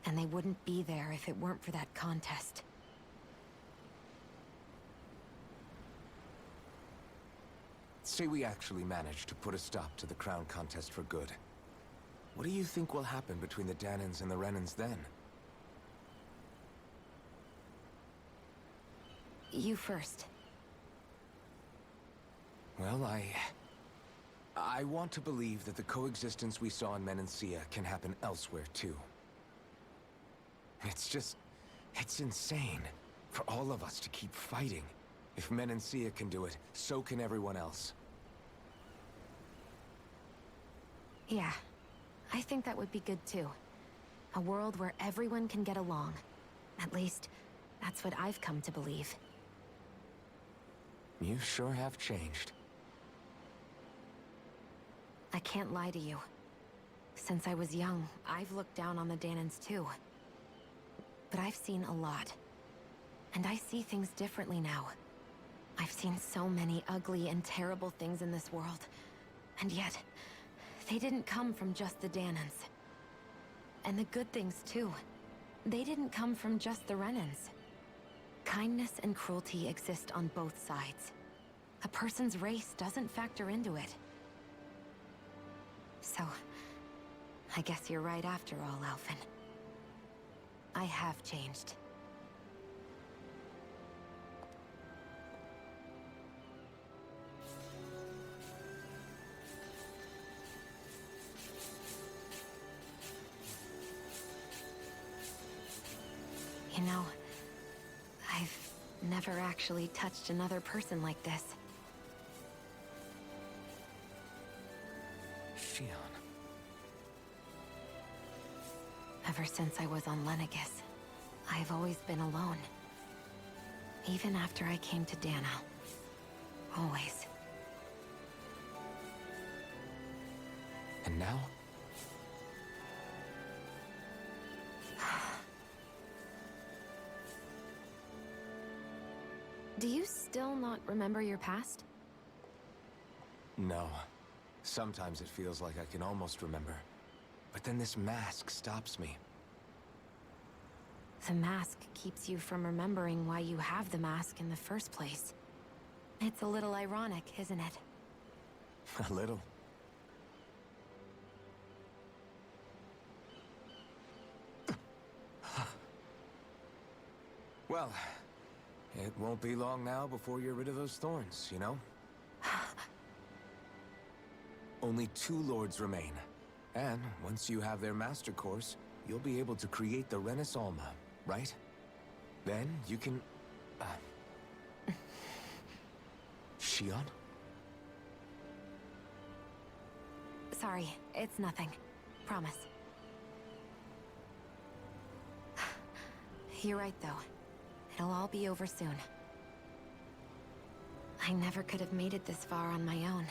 And they wouldn't be there if it weren't for that contest. Say we actually manage to put a stop to the crown contest for good. What do you think will happen between the Dahnans and the Renans then? You first. Well, I want to believe that the coexistence we saw in Menancia can happen elsewhere, too. It's insane for all of us to keep fighting. If Menancia can do it, so can everyone else. Yeah, I think that would be good too. A world where everyone can get along. At least, that's what I've come to believe. You sure have changed. I can't lie to you. Since I was young, I've looked down on the Danans too. But I've seen a lot. And I see things differently now. I've seen so many ugly and terrible things in this world. And yet, they didn't come from just the Danans. And the good things too. They didn't come from just the Renans. Kindness and cruelty exist on both sides. A person's race doesn't factor into it. So, I guess you're right after all, Alphen. I have changed. You know, I've never actually touched another person like this. Shionne. Ever since I was on Lenegis, I've always been alone. Even after I came to Dana. Always. And now? Do you still not remember your past? No. Sometimes it feels like I can almost remember. But then this mask stops me. The mask keeps you from remembering why you have the mask in the first place. It's a little ironic, isn't it? A little. Well, it won't be long now before you're rid of those thorns, you know? Only 2 lords remain. And once you have their master course, you'll be able to create the Renis Alma, right? Then you can... Shionne? Sorry, it's nothing. Promise. You're right, though. It'll all be over soon. I never could have made it this far on my own.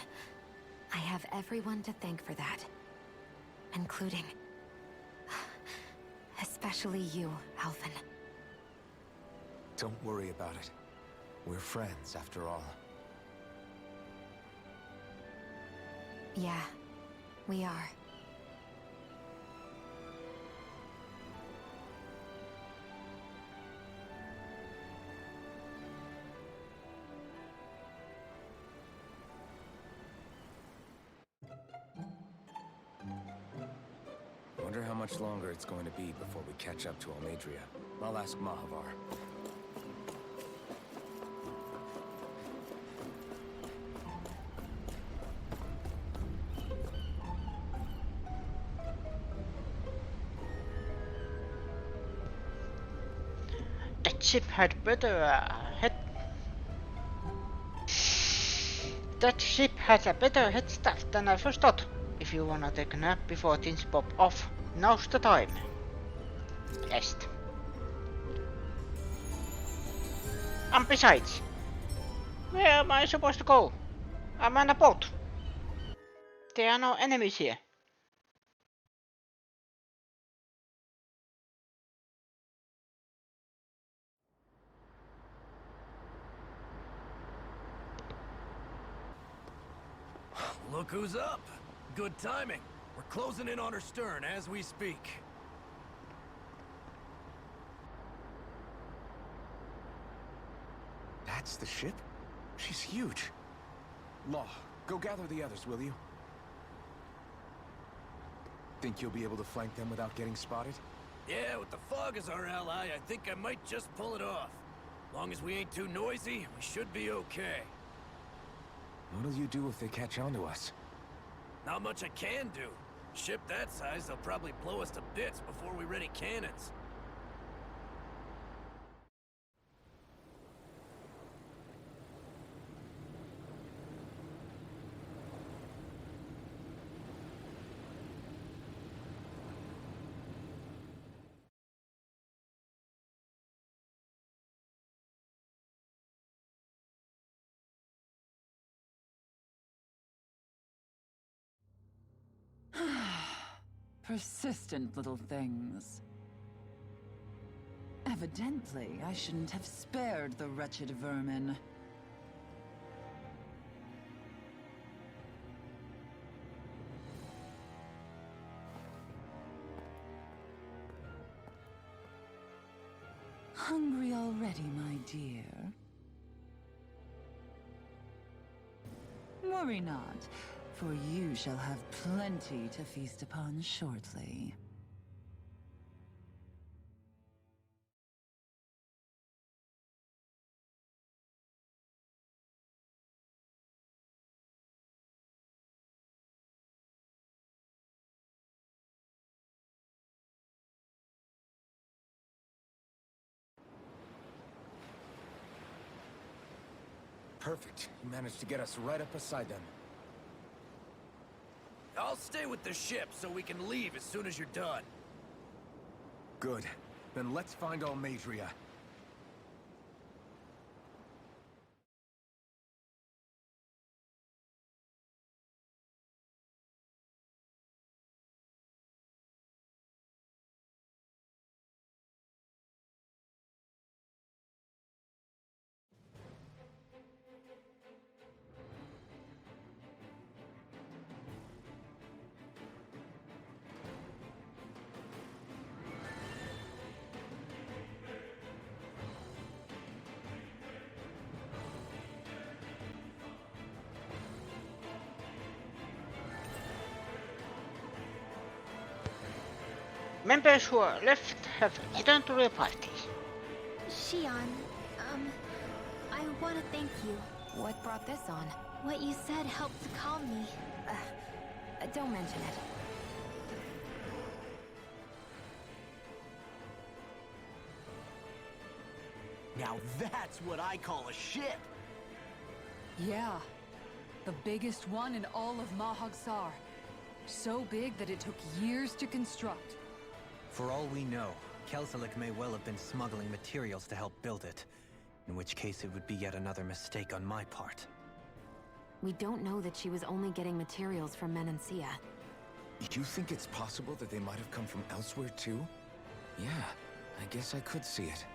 I have everyone to thank for that. Including... especially you, Alphen. Don't worry about it. We're friends, after all. Yeah, we are. Wonder how much longer it's going to be before we catch up to Almeidrea. I'll ask Mahavar. That ship had better head. That ship has a better head start than I first thought. If you wanna take a nap before things pop off, now's the time. Rest. And besides, where am I supposed to go? I'm on a boat. There are no enemies here. Look who's up! Good timing. We're closing in on her stern as we speak. That's the ship? She's huge. Law, go gather the others, will you? Think you'll be able to flank them without getting spotted? Yeah, with the fog as our ally, I think I might just pull it off. Long as we ain't too noisy, we should be okay. What'll you do if they catch on to us? Not much I can do. Ship that size, they'll probably blow us to bits before we ready cannons. Persistent little things. Evidently, I shouldn't have spared the wretched vermin. Hungry already, my dear? Worry not, for you shall have plenty to feast upon shortly. Perfect. You managed to get us right up beside them. I'll stay with the ship so we can leave as soon as you're done. Good. Then let's find Almadria. Members who are left have returned to their parties. Shion, I want to thank you. What brought this on? What you said helped to calm me. Don't mention it. Now that's what I call a ship! Yeah. The biggest one in all of Mahag Saar. So big that it took years to construct. For all we know, Kelselik may well have been smuggling materials to help build it. In which case it would be yet another mistake on my part. We don't know that she was only getting materials from Menancia. You think it's possible that they might have come from elsewhere too? Yeah, I guess I could see it.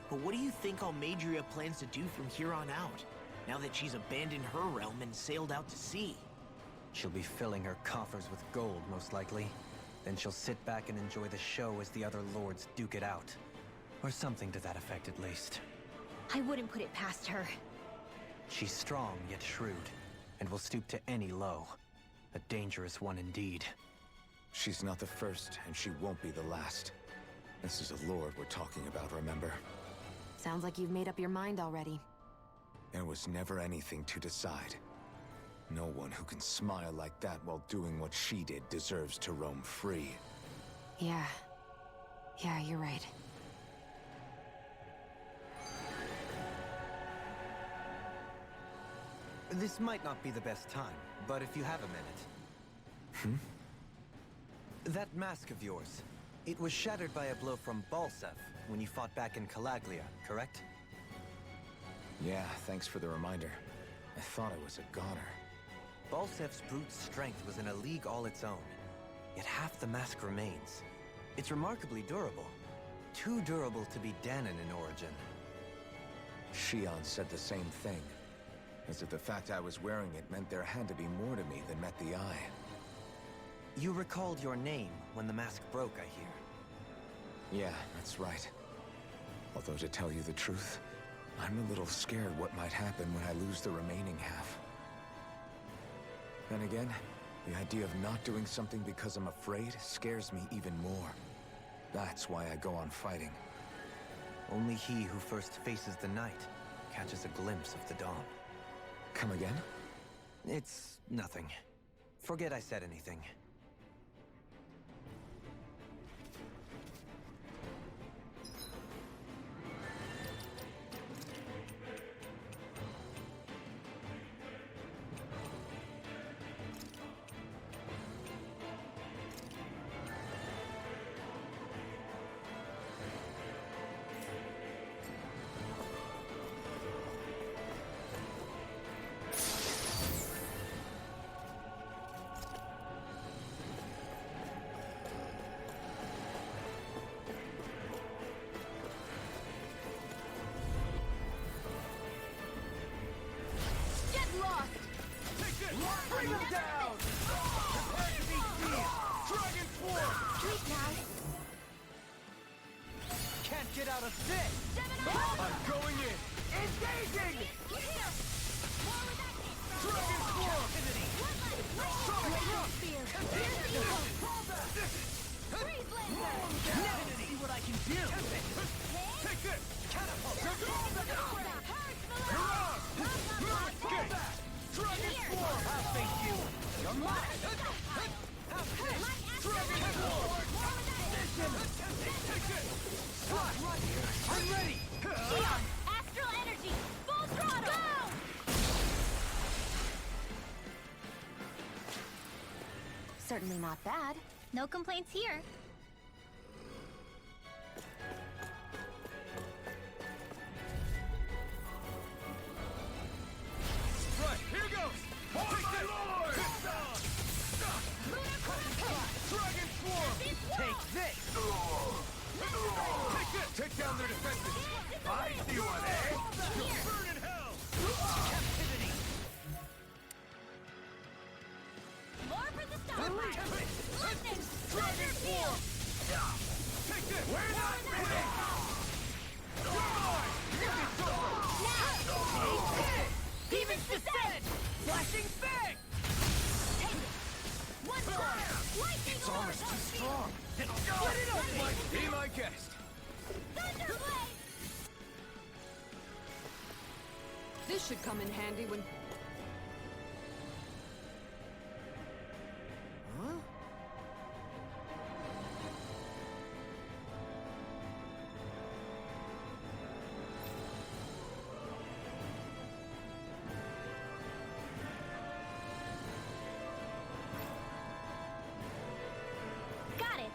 But what do you think Almadria plans to do from here on out, now that she's abandoned her realm and sailed out to sea? She'll be filling her coffers with gold, most likely. Then she'll sit back and enjoy the show as the other lords duke it out. Or something to that effect, at least. I wouldn't put it past her. She's strong, yet shrewd, and will stoop to any low. A dangerous one indeed. She's not the first, and she won't be the last. This is a lord we're talking about, remember? Sounds like you've made up your mind already. There was never anything to decide. No one who can smile like that while doing what she did deserves to roam free. Yeah, you're right. This might not be the best time, but if you have a minute... That mask of yours, it was shattered by a blow from Balseph when you fought back in Calaglia, correct? Yeah, thanks for the reminder. I thought I was a goner. Balsef's brute strength was in a league all its own, yet half the mask remains. It's remarkably durable. Too durable to be Dahnan in origin. Shion said the same thing. As if the fact I was wearing it meant there had to be more to me than met the eye. You recalled your name when the mask broke, I hear. Yeah, that's right. Although to tell you the truth, I'm a little scared what might happen when I lose the remaining half. Then again, the idea of not doing something because I'm afraid scares me even more. That's why I go on fighting. Only he who first faces the night catches a glimpse of the dawn. Come again? It's nothing. Forget I said anything. get out of this! I'm going in! Engaging! Dragon Swarm! Now see what I can do! Take this! Catapult! Dragon Swarm! I'll face you! You're mine! Dragon Swarm! Take this! I'm ready! Shion, astral energy, full throttle! Go! Certainly not bad. No complaints here. Right, here goes! For my lord! Dragon Swarm! Take this! Take this! Take down their defenses! I see one, eh? You'll burn in hell! Captivity! More for the starlight! Listen! Dragon Swarm! Take this! We're not ready! You're mine! It's over! Take this! Demon's Descent! Flashing Fang! One fire! Lightning Its armor's too strong! Then split it open! Be my guest! Thunderblade! This should come in handy when... Huh? Got it.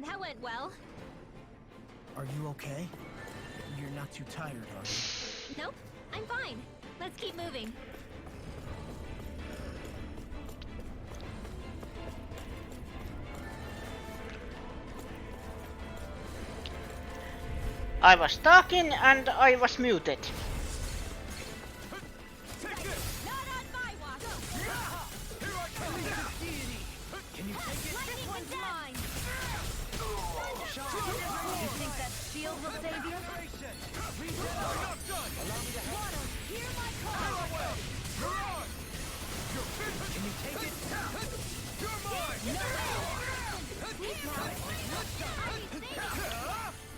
That went well. Are you okay? You're not too tired, are you? Nope, I'm fine. Let's keep moving. I was talking and I was muted. Take this! Not on my watch! Here I come! Deity! Can you take it? Lightning one's mine! You think that shield will save you? I'm not done! Allow me to help. Water, hear my call! Farewell! You're on! You're finished! Can you take it? You're mine!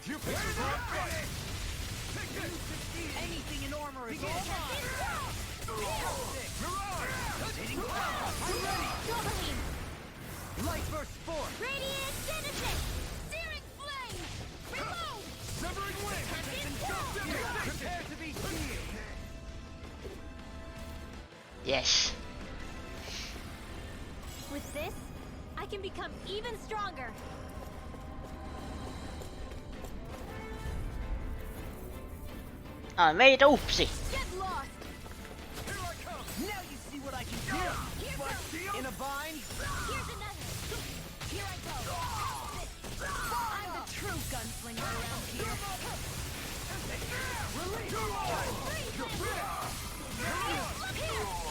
You picked the wrong fight! Take this! Anything in armor is all mine! You're on! I'm ready! Doubling! Light burst forth! Radiant Genesis! Searing flame! Remove! Severing wind! Prepare to be healed! Yes. With this, I can become even stronger. I made a oopsie. Get lost! Here I come! Now you see what I can do! In a bind? Here's another! Here I go! I'm the true gunslinger around here!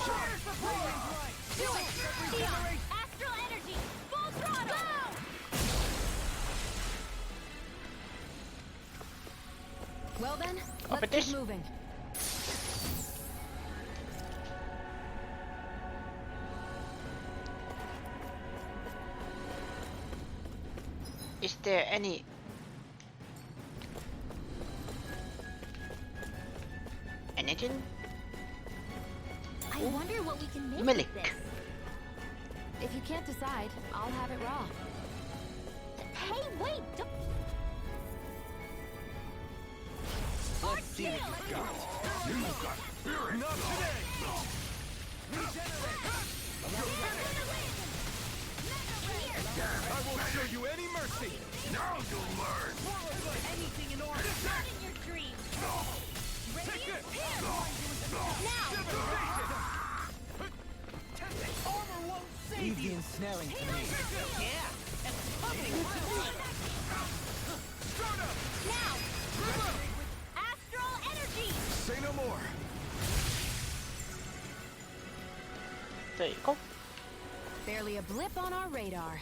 Cheers the flames right! Do it! Shion! Astral energy! Full throttle! Well then, Up let's at this. keep moving. Is there any... anything? I wonder what we can make Milk. with this. If you can't decide, I'll have it raw. Hey, wait! Don't... Let's see what you've got. Not today! Regenerate! I won't show you any mercy! Now you'll learn! Anything in armor! Not in your dreams! Take this! Leave the ensnaring to me. Yeah! Now! Astral energy! Say no more. There you go. Barely a blip on our radar.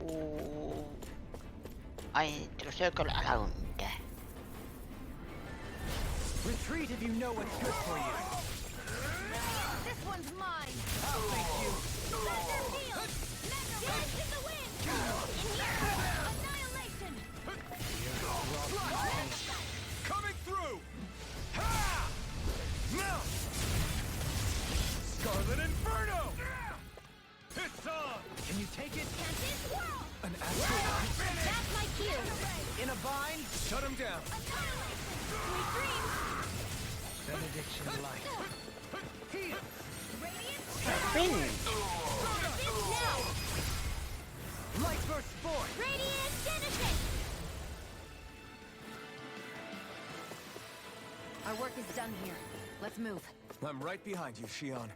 Ooh. I need to circle around. Retreat if you know what's good for you. This one's mine! I'll thank you. Thunder field! Dance in the wind! Annihilation! Coming through! Ha! Now! Scarlet Inferno! It's on! Can you take it? Can't this whirl! An astral That's my cue! in a bind? Shut him down. Annihilation! Sweet dreams! Benediction light. Heal! Win. Now! Light burst forth! Radiant Genesis! Our work is done here. Let's move. I'm right behind you, Shion.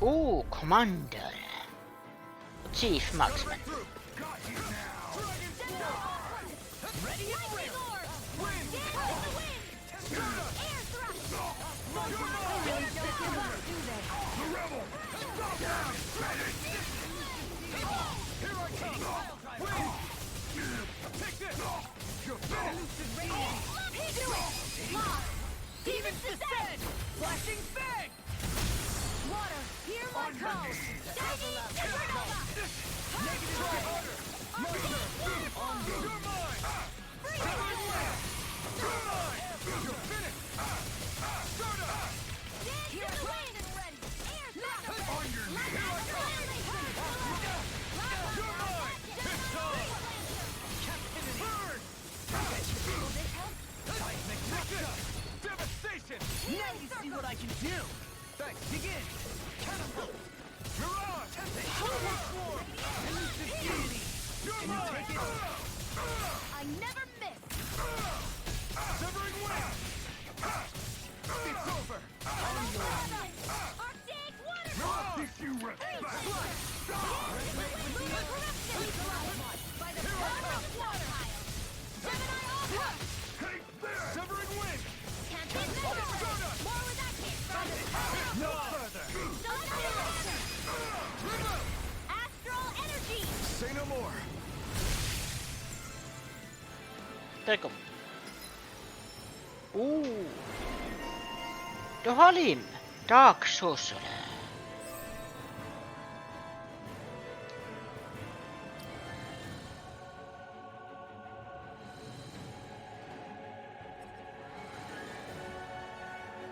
Ooh, Commander. Chief Marksman. Got you now! Ready and ready! Wind! Dance in the wind! Air thrust! The rebel! Stop down! Here I come! Wind! Take this! You're finished! Do it! Lost! Demons descend! Flashing fang! Water, hear my call! Diving supernova! Negative order! Mother! You're mine! Everywhere! You're mine! You're finished! Stardust! Dance in the wind! Air thrust! On your knees! Here I come! You're mine! It's on! Captivity! Burn! Seismic nexus! Devastation! Now you see what I can do! Thanks, begin! Catapult! Mirage! Power Swarm! Elusive Deity! Can you take it? I never miss! Severing Wing! It's over! Arctic waterfall! You respect! By the power of water pile! Gemini Alpha! Take this! Severing Wing! Can't be measured! More with that kick! By the power of No further! Astral energy! Say no more. There you go. Ooh. Dohalim. Dark Sorcerer.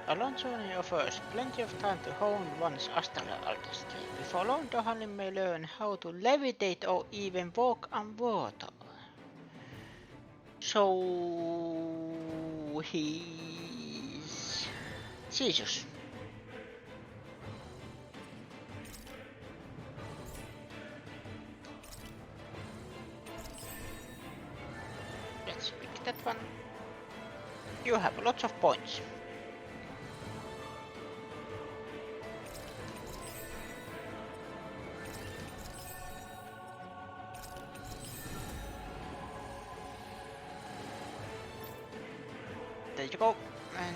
Alonso offers plenty of time to hone one's astral artistry. Before long, Dohalim may learn how to levitate or even walk on water. So he's Jesus. Let's pick that one. You have lots of points. There you go, and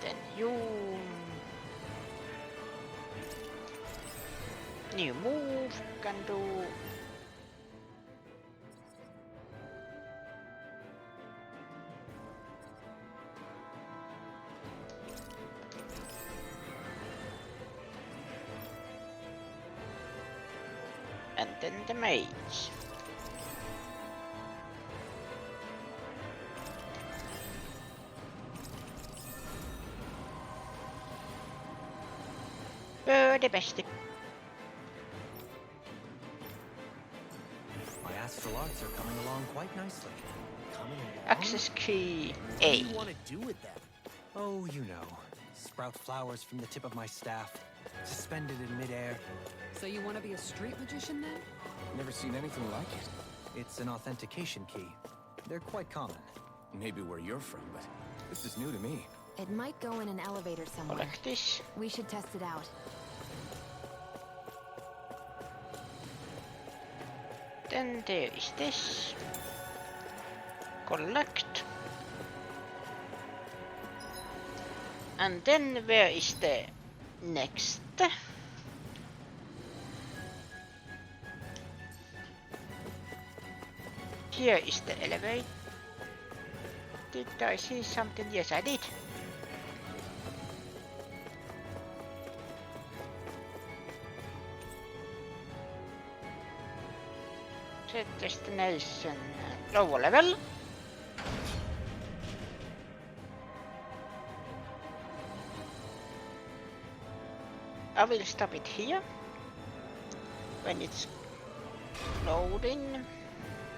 then new move can do. And then the mage. Birdie bestie. My astral arts are coming along quite nicely. Coming along? Access key What do A. you want to do with that? Oh, you know. Sprout flowers from the tip of my staff, suspended in midair. So you want to be a street magician then? Never seen anything like it. It's an authentication key. They're quite common. Maybe where you're from, but this is new to me. It might go in an elevator somewhere. Collect this. We should test it out. Then there is this. Collect. And then where is the next? Here is the elevator. Did I see something? Yes, I did. Set destination lower level. I will stop it here when it's loading.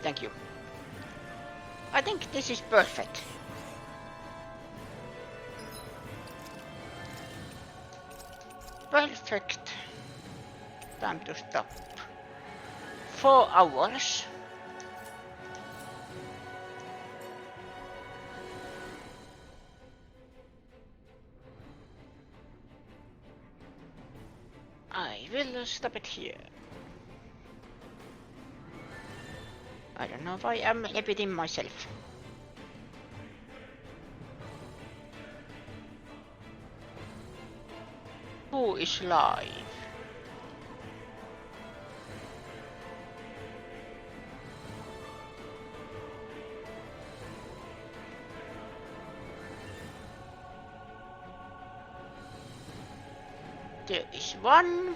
Thank you. I think this is perfect. Perfect. Time to stop. 4 hours. I will stop it here. I don't know why I'm repeating myself. Who is live? There is one.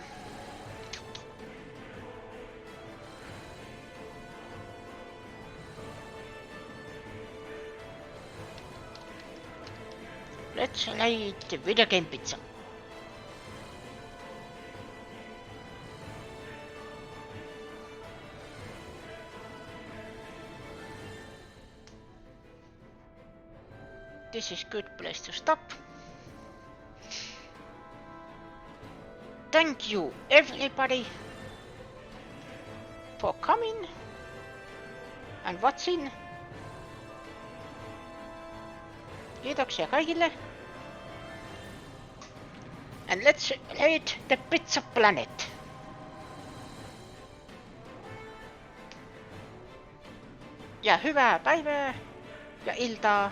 Let's rate the video game pizza. This is good place to stop. Thank you everybody for coming and watching. Kiitoksia kaikille. And let's rate the Pizza Planet. Ja hyvää päivää ja iltaa.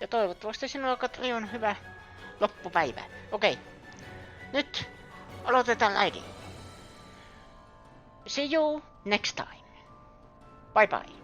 Ja toivottavasti sinulla, Katri, on hyvä loppupäivä. Okei. Nyt aloitetaan raidi. See you next time. Bye bye.